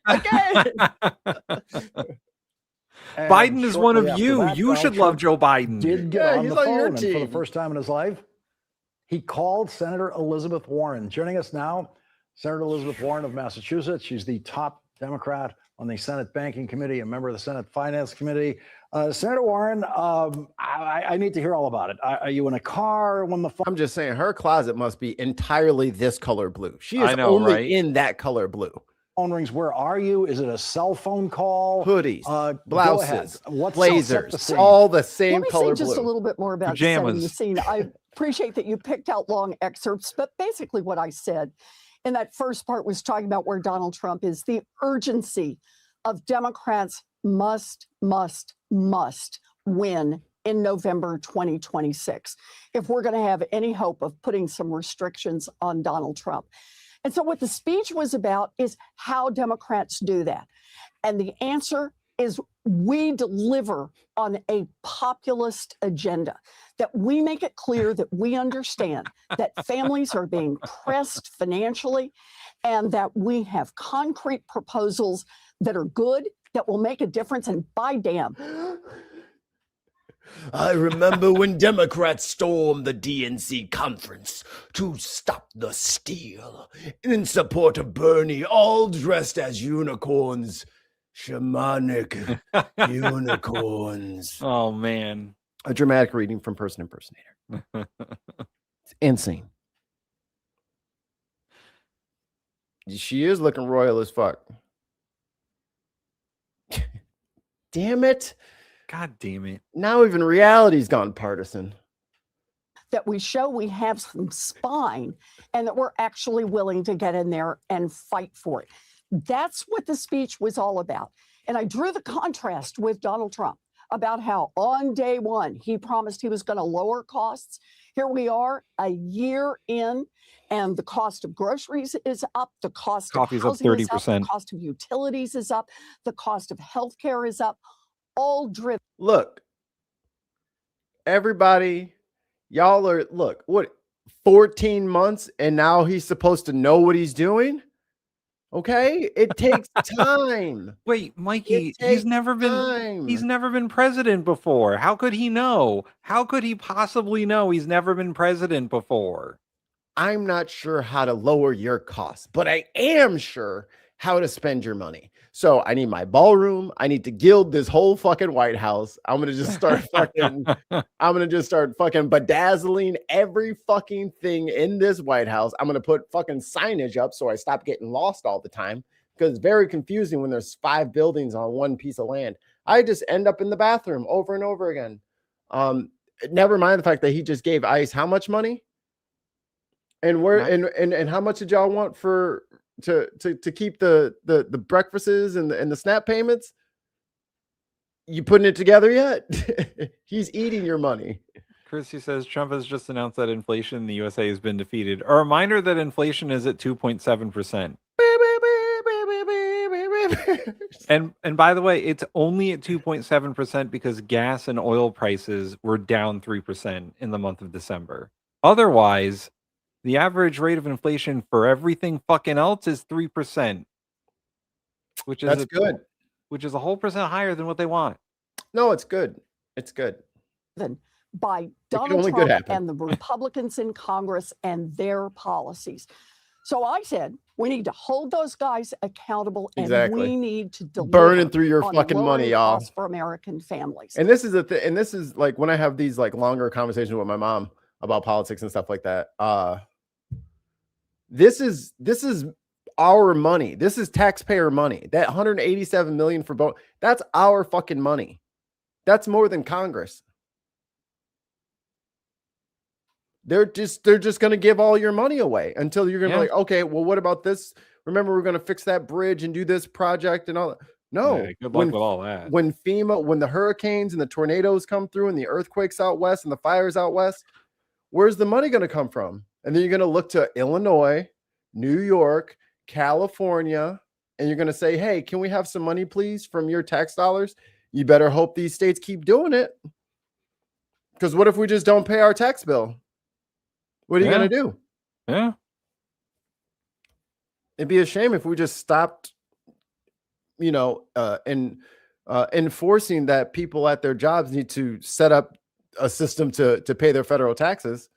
Biden is one of you. You should love Joe Biden. Did get on the phone, and for the first time in his life, he called Senator Elizabeth Warren. Joining us now, Senator Elizabeth Warren of Massachusetts. She's the top Democrat on the Senate Banking Committee, a member of the Senate Finance Committee. Senator Warren, I need to hear all about it. Are you in a car when the phone? I'm just saying, her closet must be entirely this color blue. She is only in that color blue. Phone rings. Where are you? Is it a cell phone call? Hoodies, blouses, What's blazers, all the same Let me color say just blue. a little bit more about setting the scene. I appreciate that you picked out long excerpts, but basically what I said in that first part was talking about where Donald Trump is. The urgency of Democrats must win in November 2026 if we're going to have any hope of putting some restrictions on Donald Trump. And so what the speech was about is how Democrats do that. And the answer is we deliver on a populist agenda, that we make it clear that we understand that families are being pressed financially and that we have concrete proposals that are good, that will make a difference. And by damn. I remember when Democrats stormed the DNC conference to stop the steal in support of Bernie, all dressed as unicorns, shamanic unicorns. Oh, man. A dramatic reading from Person Impersonator. It's insane. She is looking royal as fuck. Damn it. God damn it. Now even reality's gone partisan. That we show we have some spine and that we're actually willing to get in there and fight for it. That's what the speech was all about. And I drew the contrast with Donald Trump about how on day one, he promised he was going to lower costs. Here we are a year in, and the cost of groceries is up. The cost Coffee's of up housing is up. The 30%. cost of utilities is up. The cost of healthcare is up. All driven. Look, everybody, y'all are, look, what, 14 months and now he's supposed to know what he's doing? Okay, it takes time. Wait, Mikey, he's never been president before. How could he know? How could he possibly know? He's never been president before. I'm not sure how to lower your costs, but I am sure how to spend your money. So I need my ballroom. I need to gild this whole fucking White House. I'm going to just start fucking bedazzling every fucking thing in this White House. I'm going to put fucking signage up so I stop getting lost all the time, because it's very confusing when there's 5 buildings on one piece of land. I just end up in the bathroom over and over again. Never mind the fact that he just gave ICE how much money? And where and how much did y'all want for to keep the breakfasts and the SNAP payments? You putting it together yet? He's eating your money. Chrissy says Trump has just announced that inflation in the USA has been defeated. A reminder that inflation is at 2.7%. And by the way, it's only at 2.7% because gas and oil prices were down 3% in the month of December. Otherwise, the average rate of inflation for everything fucking else is 3%, which is good. Which is a whole percent higher than what they want. No, it's good. It's good. By Donald Trump and the Republicans in Congress and their policies. So I said, we need to hold those guys accountable, and we need to deliver burning through your fucking money, y'all, for American families. And this is the thing. And this is like when I have these like longer conversations with my mom about politics and stuff like that. This is our money. This is taxpayer money. That 187 million for both. That's our fucking money. That's more than Congress. They're just going to give all your money away until you're going to be like, okay, well, what about this? Remember, we're going to fix that bridge and do this project and all that. No, good luck with all that. When the hurricanes and the tornadoes come through and the earthquakes out west and the fires out west, where's the money going to come from? And then you're going to look to Illinois, New York, California, and you're going to say, hey, can we have some money, please, from your tax dollars? You better hope these states keep doing it. Because what if we just don't pay our tax bill? What are you going to do? Yeah. It'd be a shame if we just stopped, enforcing that people at their jobs need to set up a system to pay their federal taxes.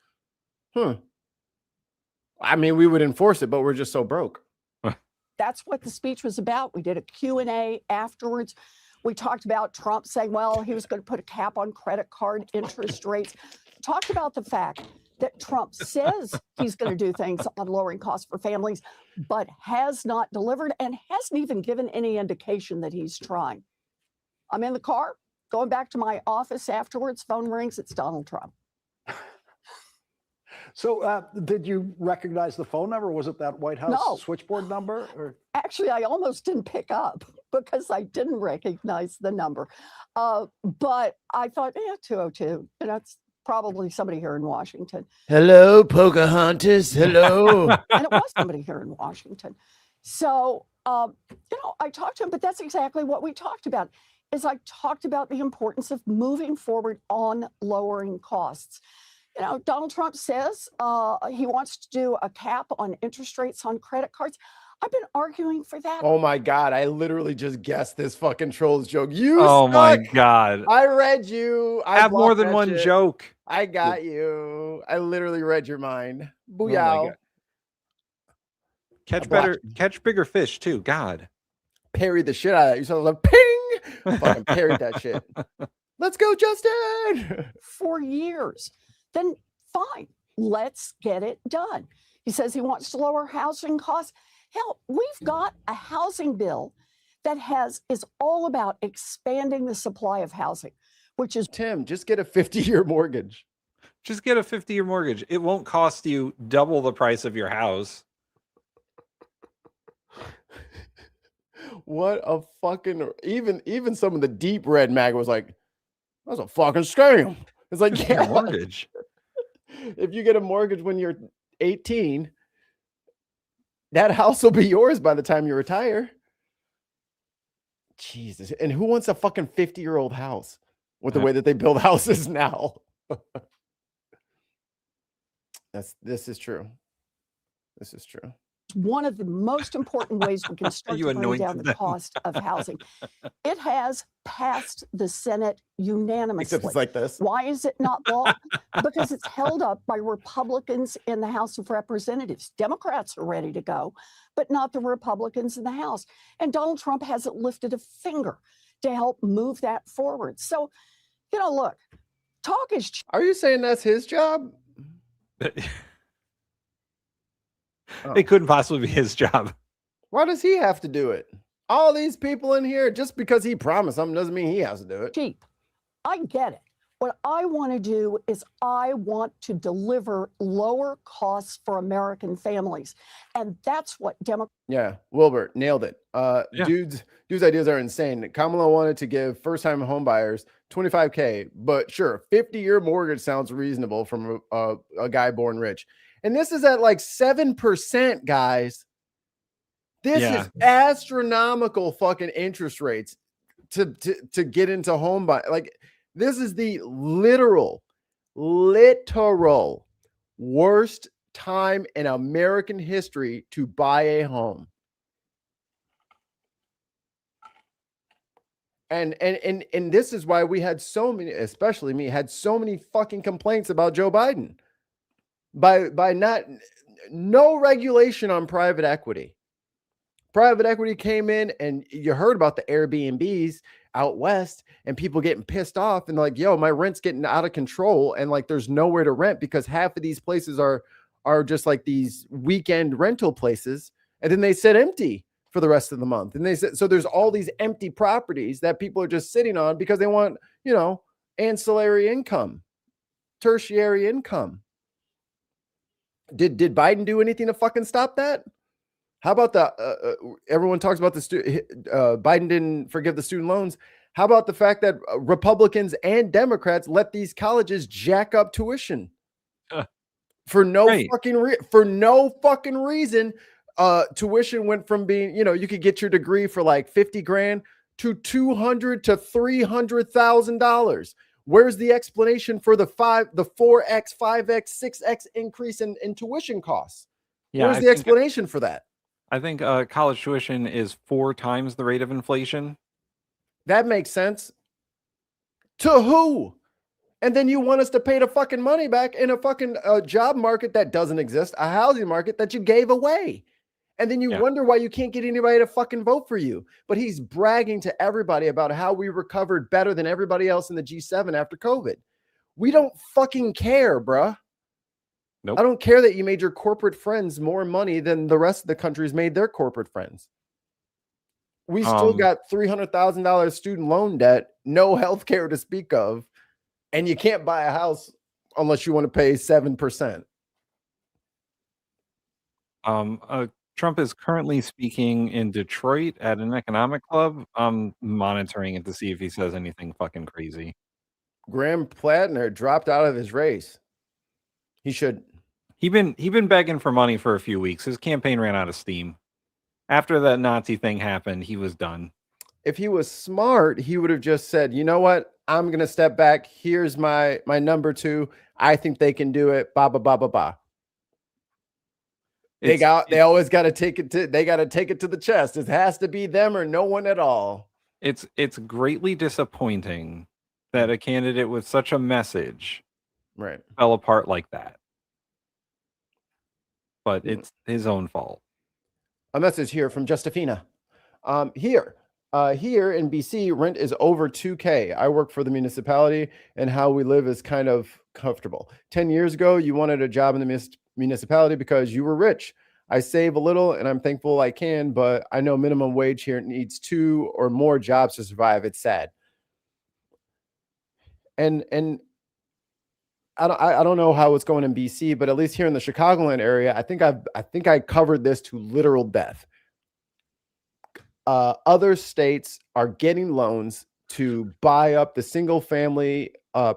I mean, we would enforce it, but we're just so broke. That's what the speech was about. We did a Q&A afterwards. We talked about Trump saying, well, he was going to put a cap on credit card interest rates. Talked about the fact that Trump says he's going to do things on lowering costs for families, but has not delivered and hasn't even given any indication that he's trying. I'm in the car, going back to my office afterwards, phone rings, it's Donald Trump. So did you recognize the phone number? Was it that White House switchboard number? Or? Actually, I almost didn't pick up because I didn't recognize the number. But I thought, 202, it's probably somebody here in Washington. Hello, Pocahontas. Hello. And it was somebody here in Washington. So, I talked to him, but that's exactly what we talked about, is I talked about the importance of moving forward on lowering costs. Donald Trump says he wants to do a cap on interest rates on credit cards. I've been arguing for that. Oh my God. I literally just guessed this fucking trolls joke. Oh my God. I read you. I have more than one joke. I got you. I literally read your mind. Booyah. Catch bigger fish too. God. Parried the shit out of that. You saw like ping. Fucking parried that shit. Let's go, Justin. For years. Then fine, let's get it done. He says he wants to lower housing costs. Hell, we've got a housing bill that is all about expanding the supply of housing, which is Tim, just get a 50-year mortgage. Just get a 50-year mortgage. It won't cost you double the price of your house. What a fucking even some of the deep red MAGA was like, that's a fucking scam. It's like, Just yeah, a mortgage. if you get a mortgage when you're 18, that house will be yours by the time you retire. Jesus. And who wants a fucking 50-year-old house with the way that they build houses now? This is true. This is true. One of the most important ways we can start You to bring anointed down the them. cost of housing. It has passed the Senate unanimously. Except it's like this. Why is it not law? Because it's held up by Republicans in the House of Representatives. Democrats are ready to go, but not the Republicans in the House. And Donald Trump hasn't lifted a finger to help move that forward. So, look, talk is cheap. Are you saying that's his job? It couldn't possibly be his job. Why does he have to do it? All these people in here, just because he promised something doesn't mean he has to do it. Cheap. I get it. What I want to do is I want to deliver lower costs for American families. And that's what Democrats. Yeah, Wilbert nailed it. Dude's ideas are insane. Kamala wanted to give first-time home buyers $25K, but sure, 50-year mortgage sounds reasonable from a guy born rich. And this is at like 7%, guys. This is astronomical fucking interest rates to get into home buy. Like, this is the literal worst time in American history to buy a home. And this is why we had so many, especially me, had so many fucking complaints about Joe Biden by no regulation on private equity. Private equity came in, and you heard about the Airbnbs out west and people getting pissed off and like, yo, my rent's getting out of control. And like, there's nowhere to rent because half of these places are just like these weekend rental places. And then they sit empty for the rest of the month. And they said, so there's all these empty properties that people are just sitting on because they want, ancillary income, tertiary income. Did Biden do anything to fucking stop that? How about everyone talks about Biden didn't forgive the student loans. How about the fact that Republicans and Democrats let these colleges jack up tuition for no fucking reason? Tuition went from being, you could get your degree for like 50 grand to $200,000 to $300,000. Where's the explanation for the 4x, 5x, 6x increase in tuition costs? Where's the explanation for that? I think college tuition is 4 times the rate of inflation. That makes sense. To who? And then you want us to pay the fucking money back in a fucking job market that doesn't exist, a housing market that you gave away. And then you wonder why you can't get anybody to fucking vote for you. But he's bragging to everybody about how we recovered better than everybody else in the G7 after COVID. We don't fucking care, bruh. Nope. I don't care that you made your corporate friends more money than the rest of the country's made their corporate friends. We still got $300,000 student loan debt, no health care to speak of, and you can't buy a house unless you want to pay 7%. Trump is currently speaking in Detroit at an economic club. I'm monitoring it to see if he says anything fucking crazy. Graham Plattner dropped out of his race. He should. He been begging for money for a few weeks. His campaign ran out of steam. After that Nazi thing happened, he was done. If he was smart, he would have just said, you know what? I'm going to step back. Here's my number 2. I think they can do it. Ba, ba, ba, ba, ba. They always got to take it to the chest. It has to be them or no one at all. It's greatly disappointing that a candidate with such a message fell apart like that. But it's his own fault. A message here from Justifina. Here in BC, rent is over $2K. I work for the municipality, and how we live is kind of comfortable. 10 years ago, you wanted a job in the municipality because you were rich. I save a little, and I'm thankful I can, but I know minimum wage here needs 2 or more jobs to survive. It's sad. And I don't know how it's going in BC, but at least here in the Chicagoland area, I think I covered this to literal death. other states are getting loans to buy up the single family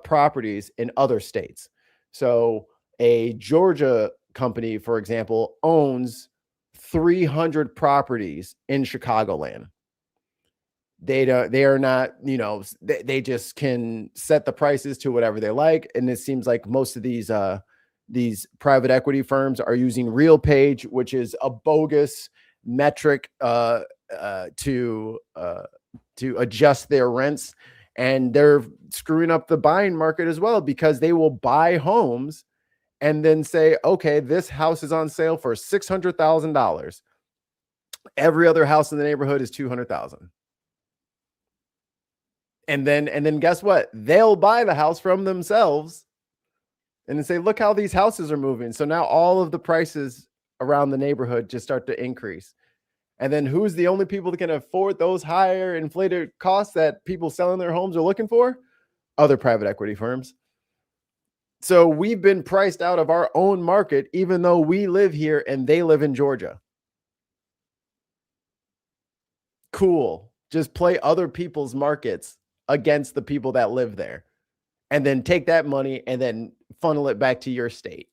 properties in other states. So a Georgia company, for example, owns 300 properties in Chicagoland. They are not, they just can set the prices to whatever they like. And it seems like most of these private equity firms are using RealPage, which is a bogus metric to adjust their rents. And they're screwing up the buying market as well, because they will buy homes and then say, okay, this house is on sale for $600,000. Every other house in the neighborhood is $200,000. And then guess what? They'll buy the house from themselves and then say, look how these houses are moving. So now all of the prices around the neighborhood just start to increase. And then who's the only people that can afford those higher inflated costs that people selling their homes are looking for? Other private equity firms. So we've been priced out of our own market, even though we live here and they live in Georgia. Cool. Just play other people's markets against the people that live there, and then take that money and then funnel it back to your state.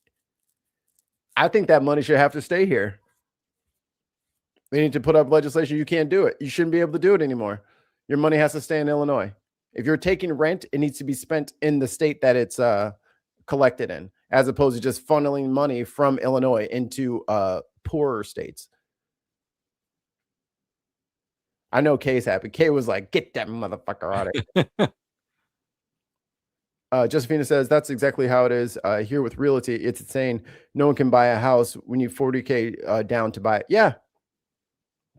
I think that money should have to stay here. We need to put up legislation. You can't do it. You shouldn't be able to do it anymore. Your money has to stay in Illinois. If you're taking rent, it needs to be spent in the state that it's collected in, as opposed to just funneling money from Illinois into poorer states. I know Kay's happy. Kay was like, get that motherfucker out of here. Josephina says, that's exactly how it is here with realty. It's insane. No one can buy a house when you 40K down to buy it. Yeah.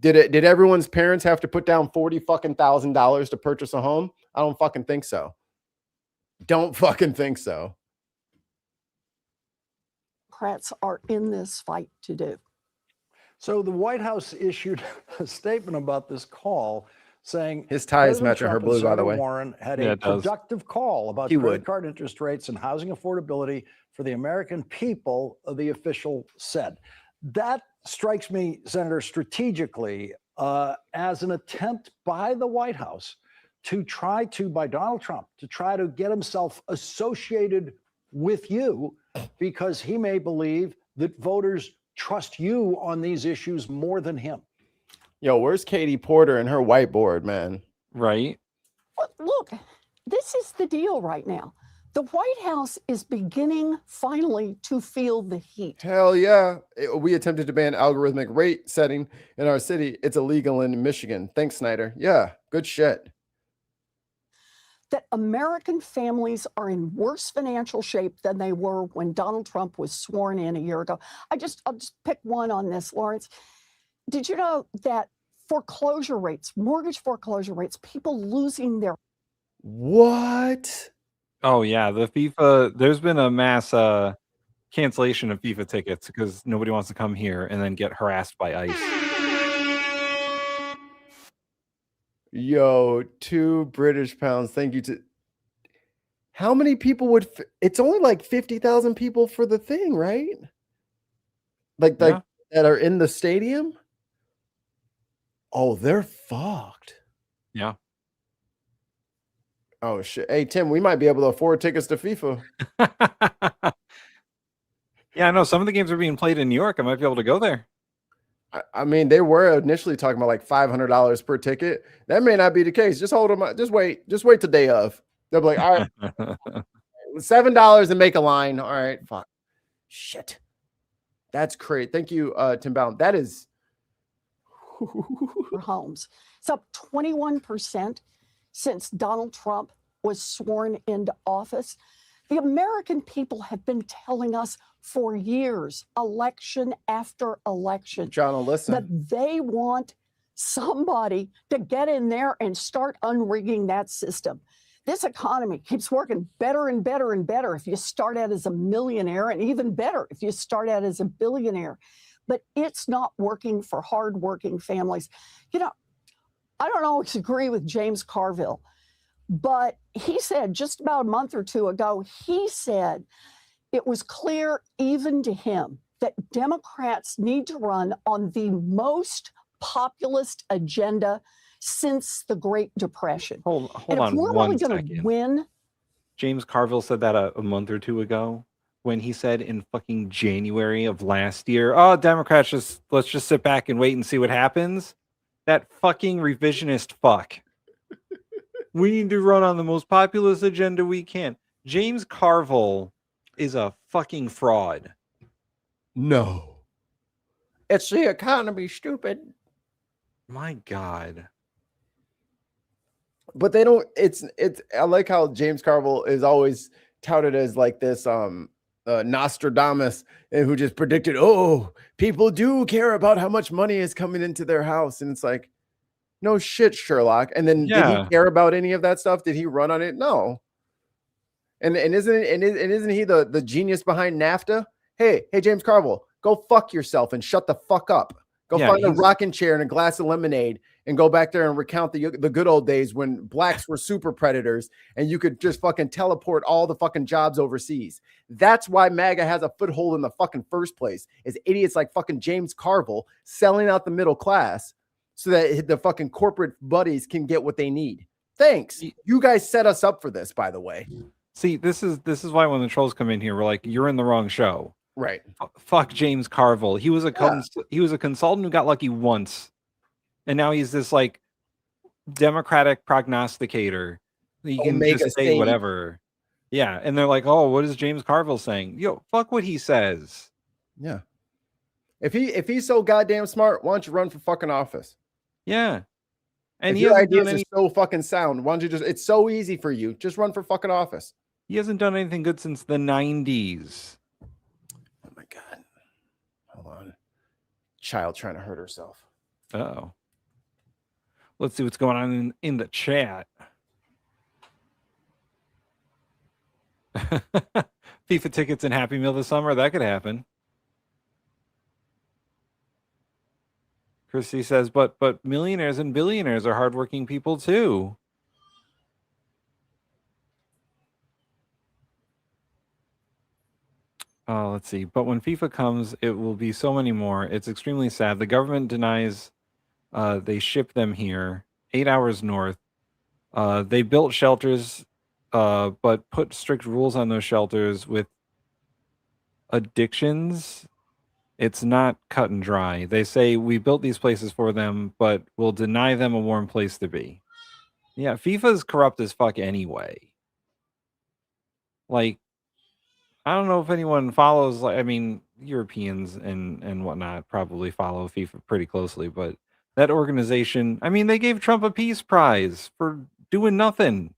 Did everyone's parents have to put down $40,000 to purchase a home? I don't fucking think so. Don't fucking think so. Democrats are in this fight to do. So the White House issued a statement about this call saying his tie is President matching her Trump and blue, by the Senator way. Warren had Yeah, a it does. productive call about He credit would. card interest rates and housing affordability for the American people, the official said. That strikes me, Senator, strategically as an attempt by the White House by Donald Trump, to try to get himself associated with you, because he may believe that voters trust you on these issues more than him. Yo, where's Katie Porter and her whiteboard, man? Right. But look, this is the deal right now. The White House is beginning finally to feel the heat. Hell yeah. We attempted to ban algorithmic rate setting in our city. It's illegal in Michigan. Thanks, Snyder. Yeah, good shit. That American families are in worse financial shape than they were when Donald Trump was sworn in a year ago. I'll just pick one on this, Lawrence. Did you know that foreclosure rates, mortgage foreclosure rates, people losing their... What? Oh yeah, the FIFA. There's been a mass cancellation of FIFA tickets because nobody wants to come here and then get harassed by ICE. Yo, 2 British pounds. Thank you to... How many people would... It's only like 50,000 people for the thing, right? Like that are in the stadium? Oh, they're fucked. Yeah. Oh, shit. Hey, Tim, we might be able to afford tickets to FIFA. Yeah, I know. Some of the games are being played in New York. I might be able to go there. I mean, they were initially talking about like $500 per ticket. That may not be the case. Just hold them up. Just wait the day of. They'll be like, all right, $7 and make a line. All right, fuck. Shit. That's great. Thank you, Tim Bowden. That is... homes. It's up 21% since Donald Trump was sworn into office. The American people have been telling us for years, election after election, John, listen, that they want somebody to get in there and start unrigging that system. This economy keeps working better and better and better if you start out as a millionaire, and even better if you start out as a billionaire. But it's not working for hardworking families. You know, I don't always agree with James Carville, but he said just about a month or two ago, he said it was clear even to him that Democrats need to run on the most populist agenda since the Great Depression. Hold and if on we're one really going second. to win, James Carville said that a month or two ago when he said in fucking January of last year, oh, Democrats, let's just sit back and wait and see what happens. That fucking revisionist fuck. We need to run on the most populist agenda we can. James Carville is a fucking fraud. No. It's the economy, stupid. My God. But they don't, it's I like how James Carville is always touted as like this Nostradamus who just predicted, oh, people do care about how much money is coming into their house. And it's like, no shit, Sherlock. And then did he care about any of that stuff? Did he run on it? No. And isn't he the genius behind NAFTA? Hey, James Carville, go fuck yourself and shut the fuck up. Go find a rocking chair and a glass of lemonade and go back there and recount the good old days when blacks were super predators and you could just fucking teleport all the fucking jobs overseas. That's why MAGA has a foothold in the fucking first place, is idiots like fucking James Carville selling out the middle class so that the fucking corporate buddies can get what they need. Thanks. You guys set us up for this, by the way. See, this is why when the trolls come in here, we're like, you're in the wrong show. Right. Fuck James Carville. He was a consultant who got lucky once. And now he's this like Democratic prognosticator. He can just say whatever. Yeah. And they're like, oh, what is James Carville saying? Yo, fuck what he says. Yeah. If he's so goddamn smart, why don't you run for fucking office? Yeah. And if your ideas are so fucking sound, why don't you it's so easy for you. Just run for fucking office. He hasn't done anything good since the 90s. Oh my God. Hold on. Child trying to hurt herself. Uh-oh. Let's see what's going on in the chat. FIFA tickets and Happy Meal this summer. That could happen. Christy says, but millionaires and billionaires are hardworking people too. Let's see. But when FIFA comes, it will be so many more. It's extremely sad. The government denies they ship them here 8 hours north. They built shelters, but put strict rules on those shelters with addictions. It's not cut and dry. They say we built these places for them, but we'll deny them a warm place to be. Yeah, FIFA's corrupt as fuck anyway. Like, I don't know if anyone follows, like, I mean, Europeans and whatnot probably follow FIFA pretty closely, but that organization, I mean, they gave Trump a peace prize for doing nothing.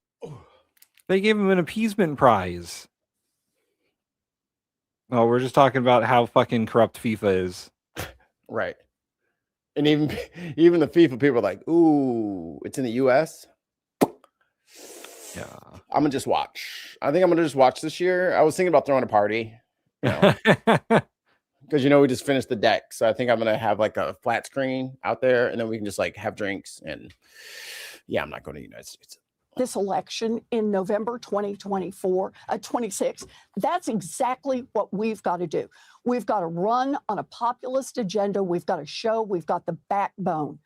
They gave him an appeasement prize. Oh, we're just talking about how fucking corrupt FIFA is. Right. And even the FIFA people are like, ooh, it's in the US. Yeah. I'm gonna just watch. I think I'm gonna just watch this year. I was thinking about throwing a party. Because we just finished the deck. So I think I'm gonna have like a flat screen out there and then we can just like have drinks and I'm not going to the United States. this election in November 26, that's exactly what we've got to do. We've got to run on a populist agenda. We've got to show we've got the backbone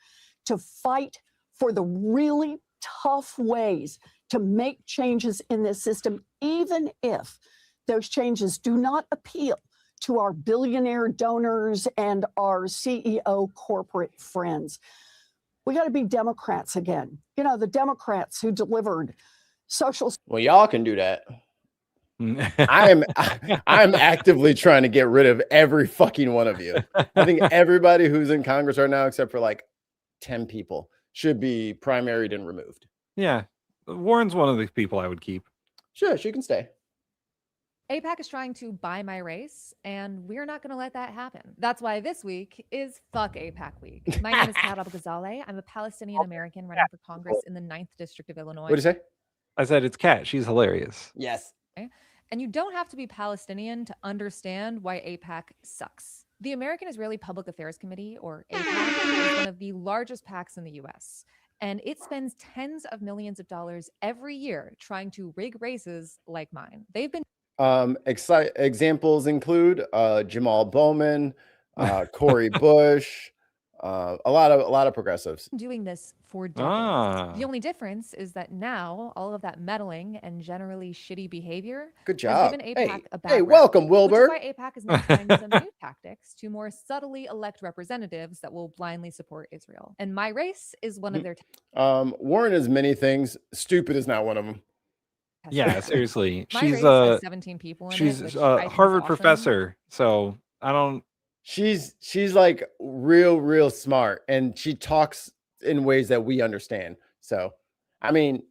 to fight for the really tough ways to make changes in this system, even if those changes do not appeal to our billionaire donors and our CEO corporate friends. We got to be Democrats again. You know, the Democrats who delivered social. Well, y'all can do that. I'm actively trying to get rid of every fucking one of you. I think everybody who's in Congress right now, except for like 10 people, should be primaried and removed. Yeah. Warren's one of the people I would keep. Sure, she can stay. AIPAC is trying to buy my race, and we're not going to let that happen. That's why this week is Fuck AIPAC Week. My name is Kat Al-Ghazaleh. I'm a Palestinian American running for Congress in the 9th District of Illinois. What did you say? I said it's Kat. She's hilarious. Yes. And you don't have to be Palestinian to understand why AIPAC sucks. The American Israeli Public Affairs Committee, or AIPAC, is one of the largest PACs in the U.S., and it spends tens of millions of dollars every year trying to rig races like mine. They've been Examples include Jamal Bowman, Corey Bush, A lot of progressives doing this for decades. The only difference is that now all of that meddling and generally shitty behavior Good has job. given Hey, AIPAC a bad hey, rap, welcome, Wilbur. Which is why AIPAC is now trying some new tactics to more subtly elect representatives that will blindly support Israel. And my race is one of their Warren is many things. Stupid is not one of them. Yeah, seriously. My She's race has 17 people in it, she's which a I think is Harvard awesome. professor. So I don't. She's like real smart, and she talks in ways that we understand. So, I mean,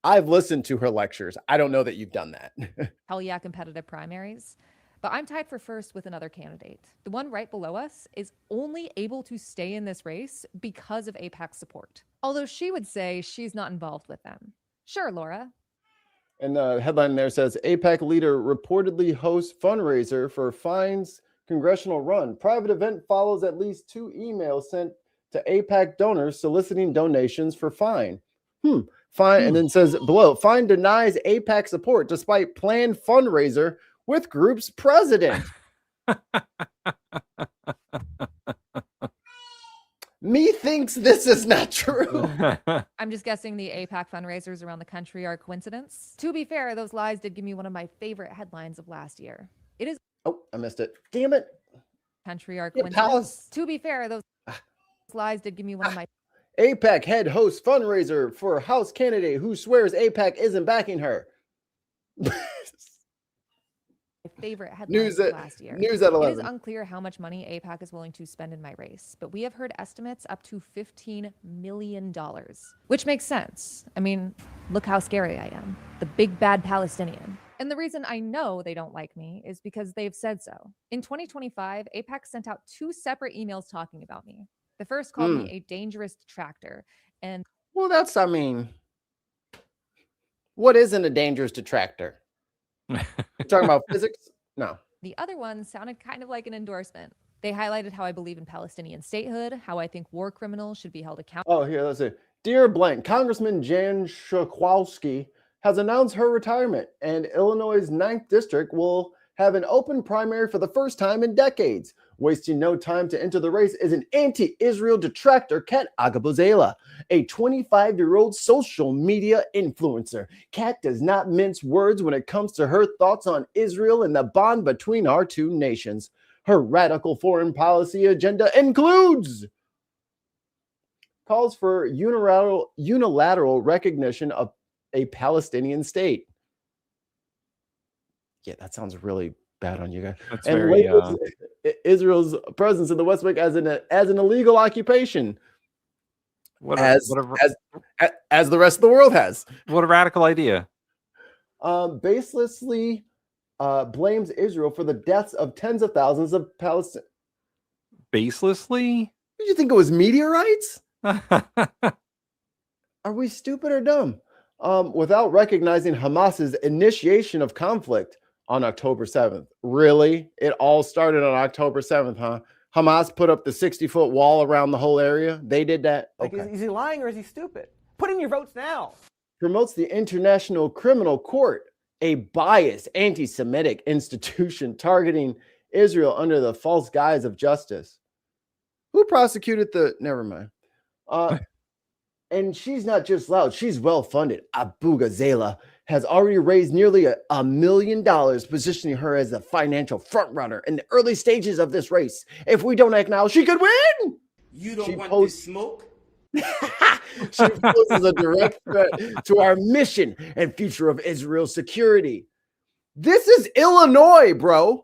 I've listened to her lectures. I don't know that you've done that. Hell yeah, competitive primaries. But I'm tied for first with another candidate. The one right below us is only able to stay in this race because of AIPAC's support. Although she would say she's not involved with them. Sure, Laura. And the headline there says AIPAC leader reportedly hosts fundraiser for Fine's congressional run. Private event follows at least 2 emails sent to AIPAC donors soliciting donations for Fine. Fine, and then says below, Fine denies AIPAC support despite planned fundraiser with group's president. Methinks this is not true. I'm just guessing the AIPAC fundraisers around the country are a coincidence. To be fair, those lies did give me one of my favorite headlines of last year. It is. Oh, I missed it. Damn it. Country are Yeah, coincidence. palace. To be fair, those lies did give me one of my AIPAC head hosts fundraiser for House candidate who swears AIPAC isn't backing her. favorite headlines of last year. News at 11. It is unclear how much money AIPAC is willing to spend in my race, but we have heard estimates up to $15 million, which makes sense. I mean, look how scary I am. The big bad Palestinian. And the reason I know they don't like me is because they've said so. In 2025, AIPAC sent out 2 separate emails talking about me. The first called me a dangerous detractor. And well, that's, I mean, what isn't a dangerous detractor? You're talking about physics? No. The other one sounded kind of like an endorsement. They highlighted how I believe in Palestinian statehood, how I think war criminals should be held accountable. Oh, here, let's see. Dear blank, Congressman Jan Schakowsky has announced her retirement, and Illinois' 9th district will have an open primary for the first time in decades. Wasting no time to enter the race is an anti-Israel detractor, Kat Agabozela, a 25-year-old social media influencer. Kat does not mince words when it comes to her thoughts on Israel and the bond between our two nations. Her radical foreign policy agenda includes calls for unilateral recognition of a Palestinian state. Yeah, that sounds really bad on you guys. That's and very, labels Israel's presence in the West Bank as an illegal occupation, as the rest of the world has. What a radical idea! Baselessly blames Israel for the deaths of tens of thousands of Palestinians. Baselessly? Did you think it was meteorites? Are we stupid or dumb? Without recognizing Hamas's initiation of conflict on October 7th. Really? It all started on October 7th, huh? Hamas put up the 60-foot wall around the whole area. They did that? Like, is he lying or is he stupid? Put in your votes now. Promotes the International Criminal Court, a biased anti-Semitic institution targeting Israel under the false guise of justice. Who prosecuted the... Never mind. And she's not just loud, she's well-funded. Abu Ghazala has already raised nearly $1 million, positioning her as a financial frontrunner in the early stages of this race. If we don't act now, she could win! You don't want this smoke? She poses a direct threat to our mission and future of Israel's security. This is Illinois, bro.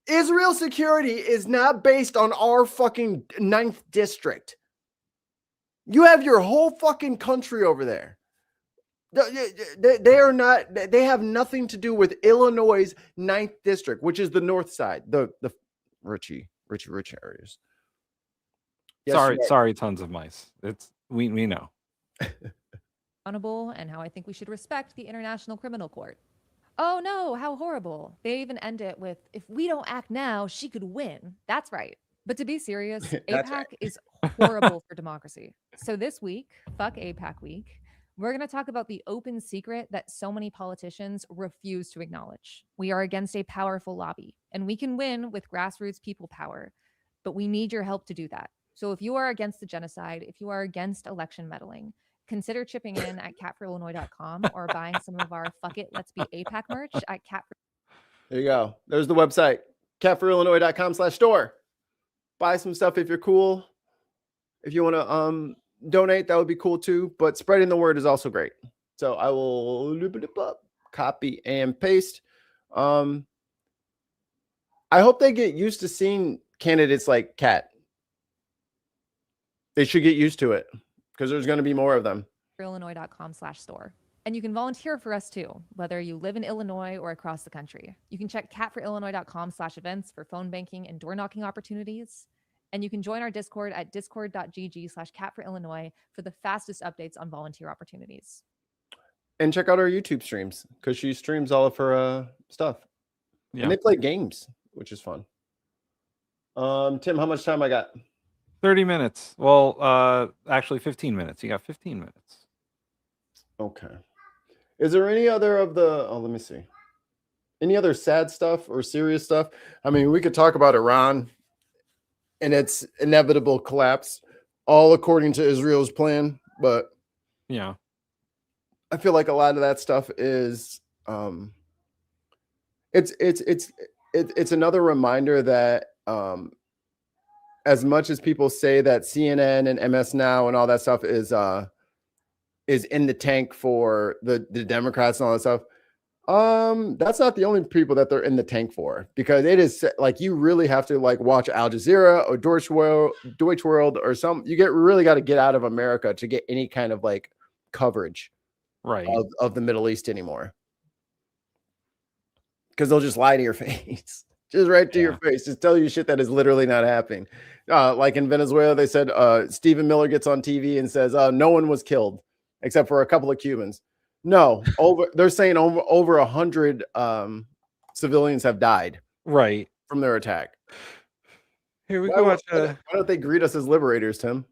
Israel's security is not based on our fucking 9th district. You have your whole fucking country over there. They are not, they have nothing to do with Illinois' 9th district, which is the north side, the rich areas. Yes, Sorry, tons of mice. We know. Accountable and how I think we should respect the International Criminal Court. Oh no, how horrible. They even end it with, if we don't act now, she could win. That's right. But to be serious, AIPAC right. is horrible for democracy. So this week, fuck AIPAC week, we're going to talk about the open secret that so many politicians refuse to acknowledge. We are against a powerful lobby, and we can win with grassroots people power. but we need your help to do that. So if you are against the genocide, if you are against election meddling, consider chipping in at catforillinois.com or buying some of our Fuck It, Let's Be APAC merch at Cat. There you go. There's the website, catforillinois.com/store. Buy some stuff if you're cool. If you want to donate, that would be cool too. But spreading the word is also great. So I will copy and paste. I hope they get used to seeing candidates like Kat. They should get used to it because there's going to be more of them. Illinois.com/store. And you can volunteer for us too, whether you live in Illinois or across the country. You can check catforillinois.com/events for phone banking and door knocking opportunities. And you can join our Discord at discord.gg/catforillinois for the fastest updates on volunteer opportunities. And check out our YouTube streams because she streams all of her stuff. Yeah. And they play games, which is fun. Tim, how much time I got? 30 minutes. Well, actually 15 minutes. You got 15 minutes. Okay. Is there any other of the, let me see. Any other sad stuff or serious stuff? I mean, we could talk about Iran and its inevitable collapse, all according to Israel's plan, but yeah, I feel like a lot of that stuff is it's another reminder that as much as people say that CNN and MS Now and all that stuff is in the tank for the Democrats and all that stuff, that's not the only people that they're in the tank for, because it is like you really have to like watch Al Jazeera or Deutsche World or some. You really got to get out of America to get any kind of like coverage, right, of the Middle East anymore, because they'll just lie to your face, just right to your face, just tell you shit that is literally not happening. Like in Venezuela, they said Stephen Miller gets on TV and says no one was killed except for a couple of Cubans. No, they're saying over 100 civilians have died, right, from their attack. Here we can watch. Why don't they greet us as liberators, Tim?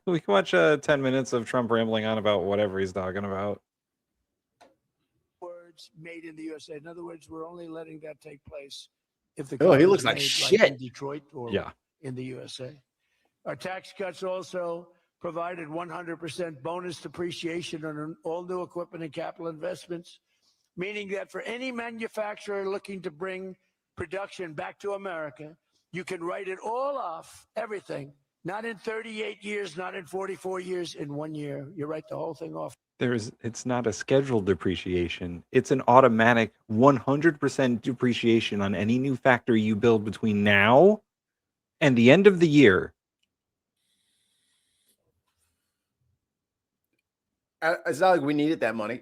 We can watch 10 minutes of Trump rambling on about whatever he's talking about. Words made in the USA. In other words, we're only letting that take place if the he car looks is like made, shit. like in Detroit or Yeah. in the USA. Our tax cuts also provided 100% bonus depreciation on all new equipment and capital investments, meaning that for any manufacturer looking to bring production back to America, you can write it all off, everything, not in 38 years, not in 44 years, in 1 year. You write the whole thing off. It's not a scheduled depreciation. It's an automatic 100% depreciation on any new factory you build between now and the end of the year. It's not like we needed that money.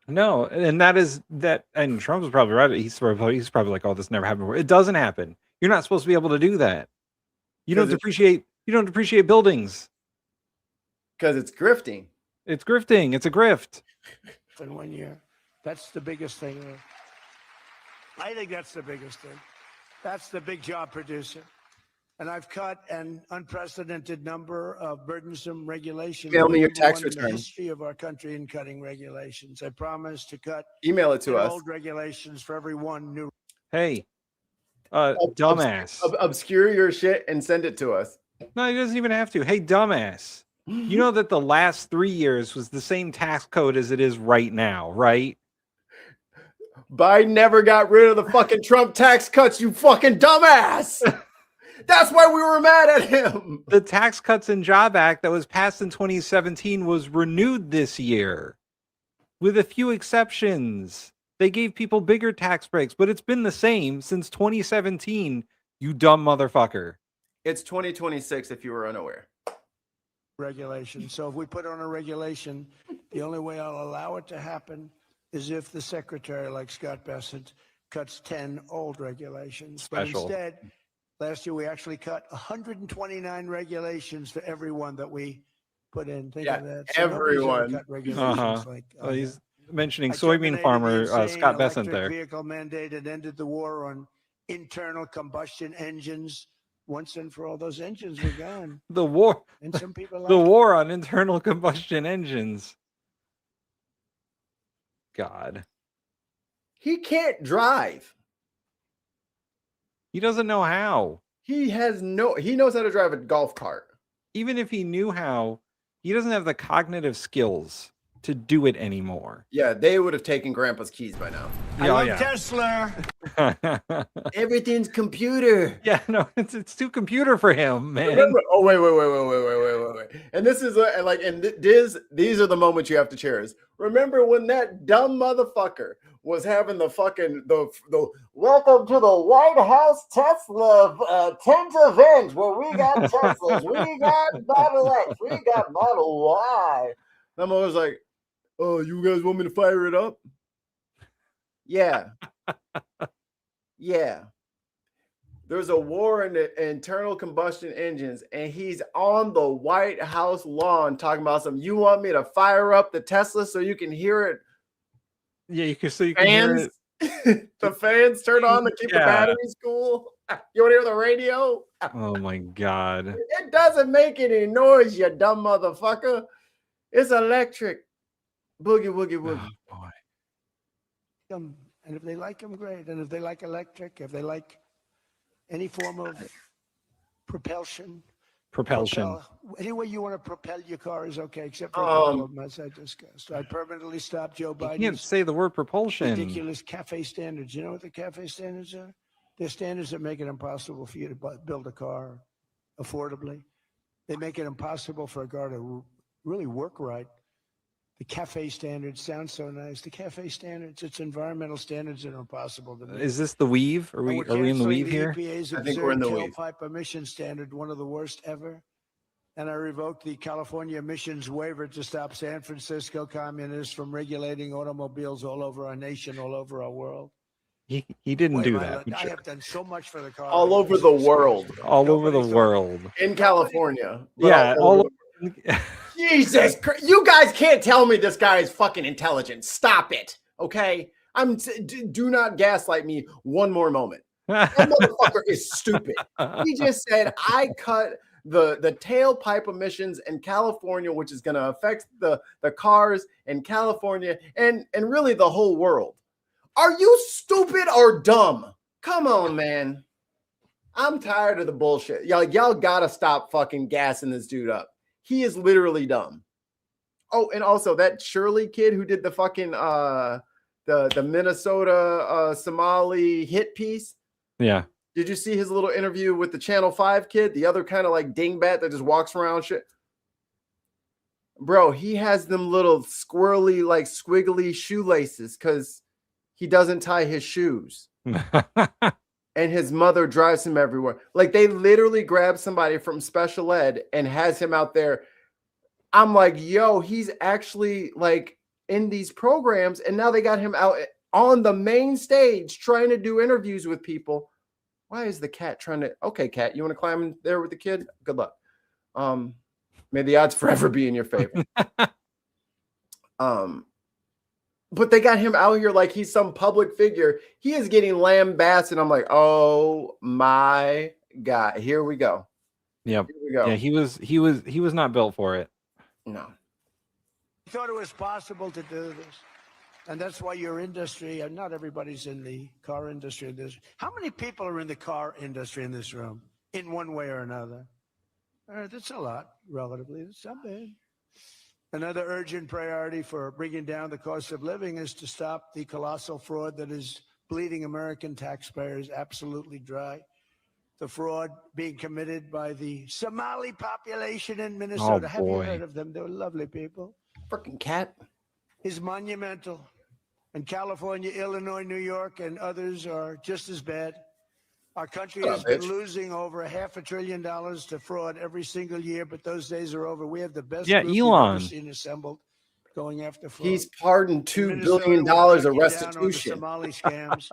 No, and and Trump's probably right. He's probably like, "Oh, this never happened before." It doesn't happen. You're not supposed to be able to do that. You don't depreciate buildings because it's grifting. It's grifting. It's a grift. In 1 year, that's the biggest thing. I think that's the biggest thing. That's the big job producer. And I've cut an unprecedented number of burdensome regulations. Email me your Number tax one in the return. history of our country in cutting regulations. I promise to cut. Email it to 10 us. Old regulations for every one new. Hey, dumbass. Obscure your shit and send it to us. No, he doesn't even have to. Hey, dumbass. You know that the last 3 years was the same tax code as it is right now, right? Biden never got rid of the fucking Trump tax cuts, you fucking dumbass. That's why we were mad at him. The Tax Cuts and Job Act that was passed in 2017 was renewed this year with a few exceptions. They gave people bigger tax breaks, but it's been the same since 2017, you dumb motherfucker. It's 2026 if you were unaware. Regulation. So if we put on a regulation, the only way I'll allow it to happen is if the secretary, like Scott Bessent, cuts 10 old regulations. Special. But instead, last year we actually cut 129 regulations for everyone that we put in. Think of that. So nobody's ever everyone. cut regulations like He's mentioning I soybean terminated farmer the insane Scott Bessent electric there. Vehicle mandate and ended the war on internal combustion engines. Once and for all, those engines were gone. The war, And some people the like it. war on internal combustion engines. God. He can't drive. He doesn't know how. He knows how to drive a golf cart. Even if he knew how, he doesn't have the cognitive skills to do it anymore. Yeah, they would have taken Grandpa's keys by now. I love Tesla. Everything's computer. Yeah, no, it's too computer for him, man. Remember, oh wait. And this is these are the moments you have to cherish. Remember when that dumb motherfucker was having the fucking the welcome to the White House Tesla 10th event where we got Teslas, we got Model X, we got Model Y. That mother was like, "Oh, you guys want me to fire it up?" Yeah. Yeah. There's a war in the internal combustion engines, and he's on the White House lawn talking about something. You want me to fire up the Tesla so you can hear it? Yeah, you can hear it. The fans turn on to keep the batteries cool. You want to hear the radio? Oh my God. It doesn't make any noise, you dumb motherfucker. It's electric. Boogie, woogie, woogie. Oh, boy. And if they like them, great. And if they like electric, if they like any form of propulsion. Any way you want to propel your car is okay, except for a couple of them, as I discussed. I permanently stopped Joe Biden. You can't say the word propulsion. Ridiculous CAFE standards. You know what the CAFE standards are? They're standards that make it impossible for you to build a car affordably. They make it impossible for a car to really work right. The CAFE standards sound so nice. The CAFE standards, it's environmental standards that are impossible to meet. Is this the weave? Are we in the weave here? EPA's I think we're in the weave. tailpipe emission standard, one of the worst ever. And I revoked the California emissions waiver to stop San Francisco communists from regulating automobiles all over our nation, all over our world. He didn't do that. I have done so much for the car. All over the world. All over the world. In California. Yeah, all Jesus Christ. You guys can't tell me this guy is fucking intelligent. Stop it. Okay? Do not gaslight me one more moment. That motherfucker is stupid. He just said, I cut the tailpipe emissions in California, which is going to affect the cars in California and really the whole world. Are you stupid or dumb? Come on, man. I'm tired of the bullshit. Y'all gotta stop fucking gassing this dude up. He is literally dumb. Oh, and also that Shirley kid who did the fucking the Minnesota Somali hit piece. Yeah. Did you see his little interview with the Channel 5 kid? The other kind of like dingbat that just walks around shit. Bro, he has them little squirrely, like squiggly shoelaces because he doesn't tie his shoes. And his mother drives him everywhere. Like they literally grab somebody from special ed and has him out there. I'm like, yo, he's actually like in these programs. And now they got him out on the main stage trying to do interviews with people. Why is the cat trying to? Okay, cat, you want to climb in there with the kid? Good luck. May the odds forever be in your favor. But they got him out here like he's some public figure. He is getting lambasted. I'm like, oh my God. Here we go. Yep. Here we go. Yeah, he was not built for it. No. I thought it was possible to do this. And that's why your industry, and not everybody's in the car industry. How many people are in the car industry in this room in one way or another? That's a lot, relatively. It's not bad. Another urgent priority for bringing down the cost of living is to stop the colossal fraud that is bleeding American taxpayers absolutely dry. The fraud being committed by the Somali population in Minnesota. Have you heard of them? They're lovely people. Freaking cat. Is monumental. And California, Illinois, New York, and others are just as bad. Our country has been losing over $500 billion to fraud every single year, but those days are over. We have the best group you've ever seen assembled going after fraud. He's pardoned $2 billion of restitution. Somali scams,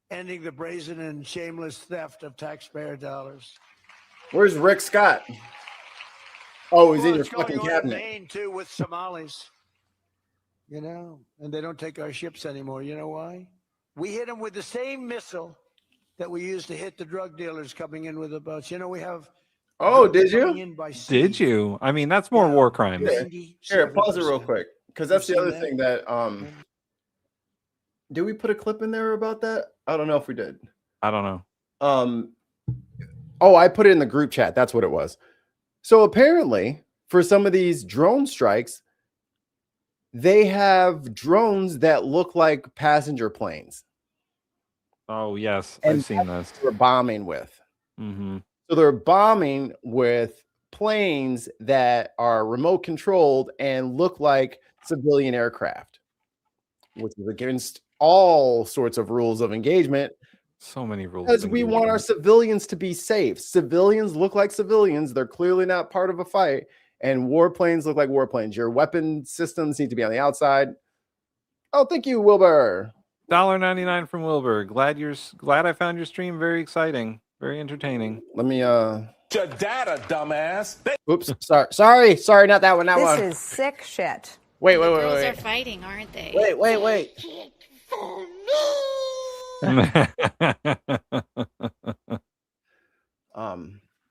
ending the brazen and shameless theft of taxpayer dollars. Where's Rick Scott? Oh, he's in your fucking cabinet. Maine too with Somalis. You know, and they don't take our ships anymore. You know why? We hit them with the same missile that we used to hit the drug dealers coming in with the boats. You know, we have. Oh, did you? Did you? I mean, that's more war crimes. Here, pause it real quick, because that's the other thing that. Did we put a clip in there about that? I don't know if we did. I don't know. Oh, I put it in the group chat. That's what it was. So apparently, for some of these drone strikes, they have drones that look like passenger planes. Oh, yes. And I've seen this. they're bombing with. Mm-hmm. So they're bombing with planes that are remote controlled and look like civilian aircraft, which is against all sorts of rules of engagement. So many rules. Because we want our civilians to be safe. Civilians look like civilians. They're clearly not part of a fight. And warplanes look like warplanes. Your weapon systems need to be on the outside. Oh, thank you, Wilbur. $1.99 from Wilbur. Glad I found your stream very exciting, very entertaining. Let me Your data, dumbass. Oops, sorry, not that one. That one. This is sick shit. Wait. Girls are fighting, aren't they? Wait.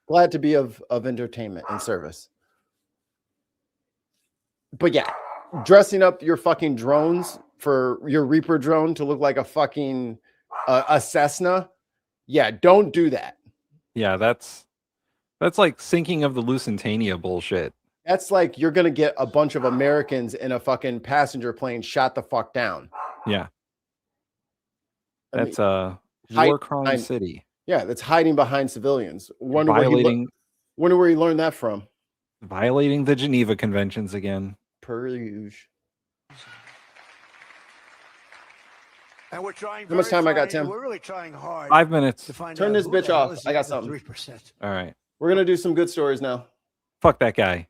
Glad to be of entertainment and service. But yeah, dressing up your fucking drones for your Reaper drone to look like a fucking a Cessna. Yeah, don't do that. Yeah, that's like sinking of the Lusitania bullshit. That's like you're gonna get a bunch of Americans in a fucking passenger plane shot the fuck down. Yeah. That's a war crime city. Yeah, that's hiding behind civilians. Wonder where he learned that from. Violating the Geneva Conventions again. Per usual. And we're trying. How much time I got, Tim? We're really trying hard. 5 minutes. Turn this bitch off. I got something. 3%. All right. We're gonna do some good stories now. Fuck that guy.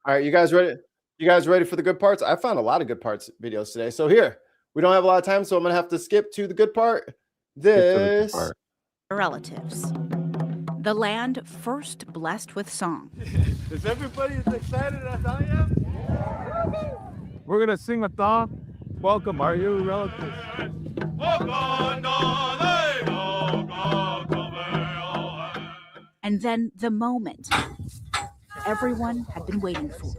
All right, you guys ready? You guys ready for the good parts? I found a lot of good parts videos today. So here, we don't have a lot of time, so I'm gonna have to skip to the good part. This relatives. The land first blessed with song. Is everybody as excited as I am? We're gonna sing a song. Welcome, are you relatives? And then the moment everyone had been waiting for.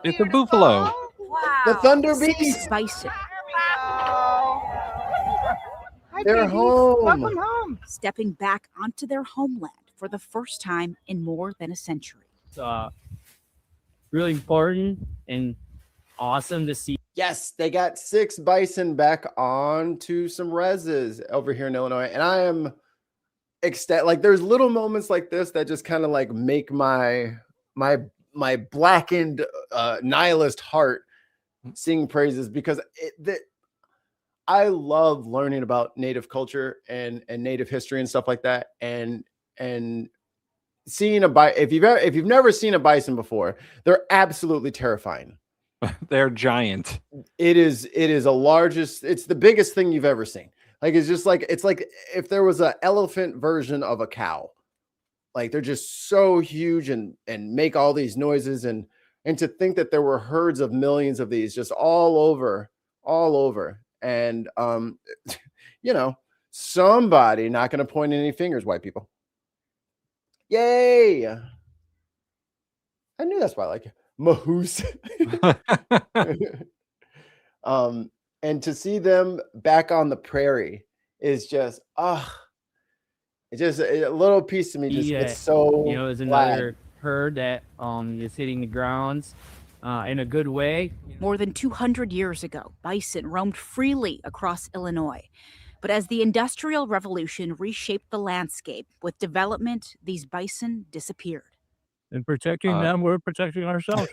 It's a buffalo. Wow. The Thunder 6 Beast. bison. They're home. Welcome home. Stepping back onto their homeland for the first time in more than a century. It's really important and awesome to see. Yes, they got 6 bison back onto some reses over here in Illinois, and I am ecstatic. Like, there's little moments like this that just kind of like make my blackened nihilist heart sing praises, because I love learning about Native culture and Native history and stuff like that, and seeing a bison. If you've never seen a bison before, they're absolutely terrifying. They're giant. It is it's the biggest thing you've ever seen. Like, it's like if there was an elephant version of a cow. Like, they're just so huge and make all these noises, and to think that there were herds of millions of these just all over. And somebody not going to point any fingers, white people. Yay! I knew that's why I like it. Mahoose. And to see them back on the prairie is just it's just a little piece of me just gets so it's another herd that is hitting the grounds in a good way. More than 200 years ago, bison roamed freely across Illinois. But as the Industrial Revolution reshaped the landscape with development, these bison disappeared. And protecting them, we're protecting ourselves.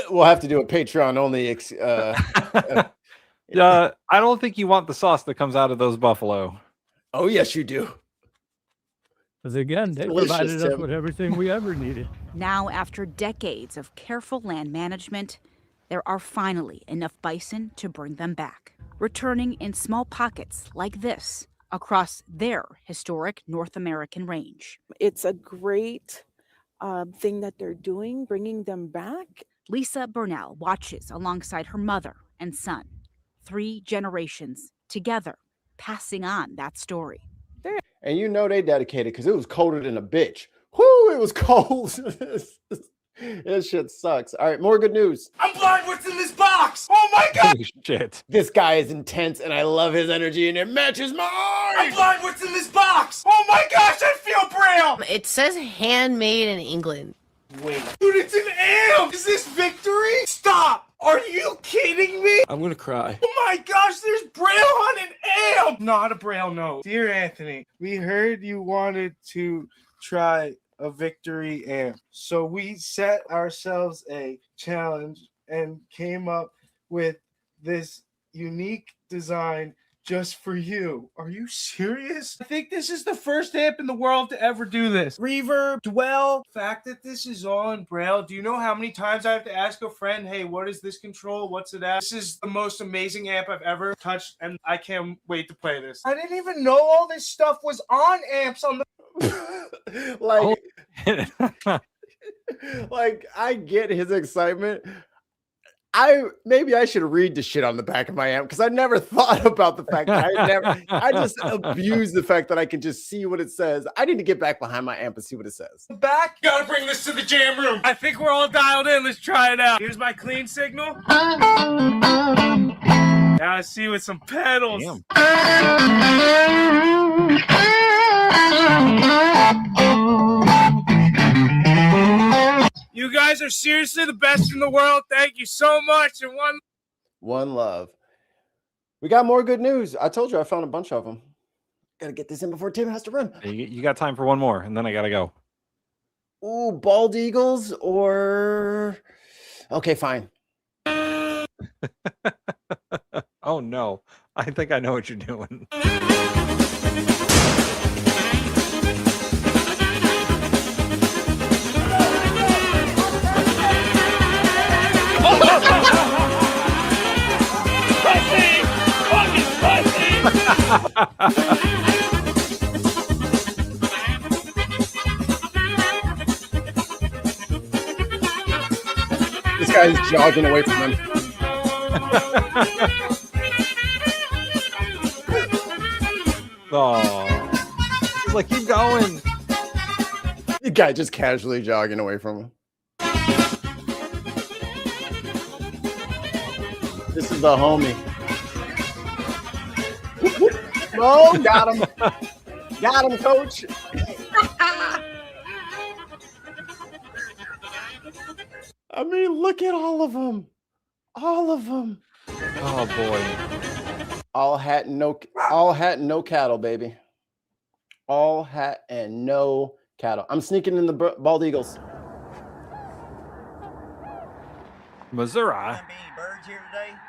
We'll have to do a Patreon only. I don't think you want the sauce that comes out of those buffalo. Oh, yes, you do. Because again, they Delicious, provided us Tim. with everything we ever needed. Now, after decades of careful land management, there are finally enough bison to bring them back, returning in small pockets like this across their historic North American range. It's a great thing that they're doing, bringing them back. Lisa Burnell watches alongside her mother and son, 3 generations together, passing on that story. And they dedicated, because it was colder than a bitch. Whoo, it was cold. This shit sucks. All right, more good news. I'm blind. What's in this box? Oh my God. Holy shit. This guy is intense, and I love his energy, and it matches mine. I'm blind. What's in this box? Oh my gosh, I feel braille. It says handmade in England. Wait. Dude, it's an amp. Is this victory? Stop. Are you kidding me? I'm gonna cry. Oh my gosh, there's braille on an amp. Not a braille note. Dear Anthony, we heard you wanted to try a victory amp. So we set ourselves a challenge and came up with this unique design just for you. Are you serious? I think this is the first amp in the world to ever do this. Reverb, dwell, fact that this is all in braille. Do you know how many times I have to ask a friend, hey, what is this control? What's it at? This is the most amazing amp I've ever touched, and I can't wait to play this. I didn't even know all this stuff was on amps on the like I get his excitement. Maybe I should read the shit on the back of my amp because I never thought about the fact that I just abuse the fact that I can just see what it says. I need to get back behind my amp and see what it says. back. Gotta bring this to the jam room. I think we're all dialed in. Let's try it out. Here's my clean signal. Now I see with some pedals. You guys are seriously the best in the world. Thank you so much. And One love. We got more good news. I told you I found a bunch of them. Gotta get this in before Tim has to run. You got time for one more, and then I gotta go. Ooh, bald eagles or... Okay, fine. Oh, no. I think I know what you're doing. This guy's jogging away from him. Oh, he's like, keep going. The guy just casually jogging away from him. This is the homie. Oh, got him. Got him, coach. I mean, look at all of them. All of them. Oh, boy. All hat and no cattle, baby. All hat and no cattle. I'm sneaking in the bald eagles. Missouri.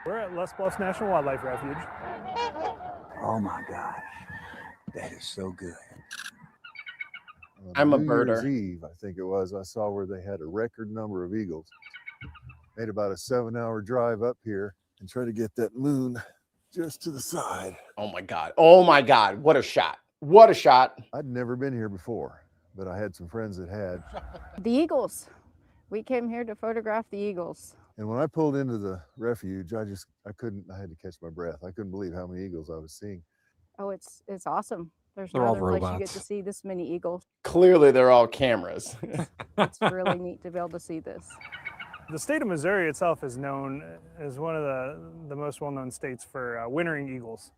We're at Les Bluffs National Wildlife Refuge. Oh my gosh, that is so good. I'm a New birder. Year's Eve, I think it was. I saw where they had a record number of eagles. Made about a 7-hour drive up here and try to get that moon just to the side. Oh my God. Oh my God. What a shot. What a shot. I'd never been here before, but I had some friends that had. The eagles. We came here to photograph the eagles. And when I pulled into the refuge, I had to catch my breath. I couldn't believe how many eagles I was seeing. Oh, it's awesome. There's They're no all other place you get robots. to see this many eagles. Clearly, they're all cameras. It's really neat to be able to see this. The state of Missouri itself is known as one of the most well-known states for wintering eagles.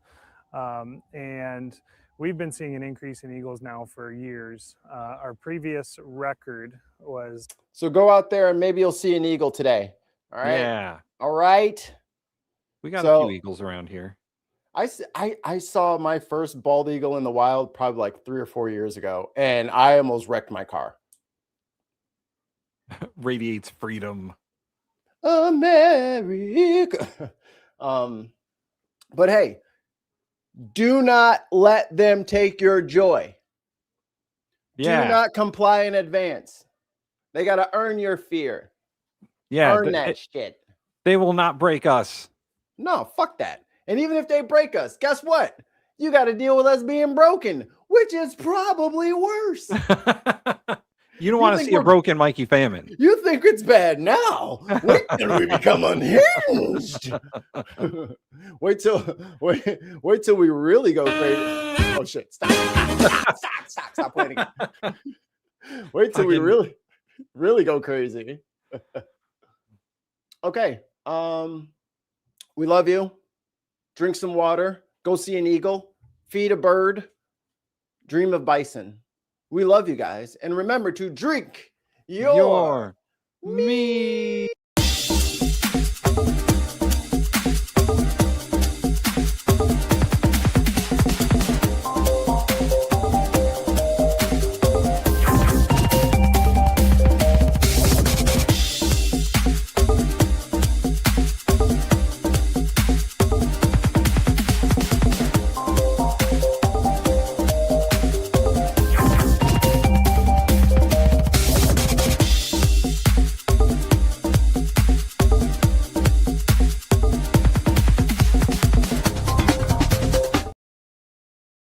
And we've been seeing an increase in eagles now for years. Our previous record was... So go out there and maybe you'll see an eagle today. All right. Yeah. All right. We got a few eagles around here. I saw my first bald eagle in the wild probably like 3 or 4 years ago, and I almost wrecked my car. Radiates freedom. America. But hey, do not let them take your joy. Yeah. Do not comply in advance. They got to earn your fear. Yeah. Earn that shit. They will not break us. No, fuck that. And even if they break us, guess what? You got to deal with us being broken, which is probably worse. You don't want to see a broken Mikey Famine. You think it's bad now? Wait till we become unhinged. wait till we really go crazy. Oh shit! Stop playing again. Wait till we really. Really go crazy. Okay. We love you. Drink some water. Go see an eagle. Feed a bird. Dream of bison. We love you guys. And remember to drink your me.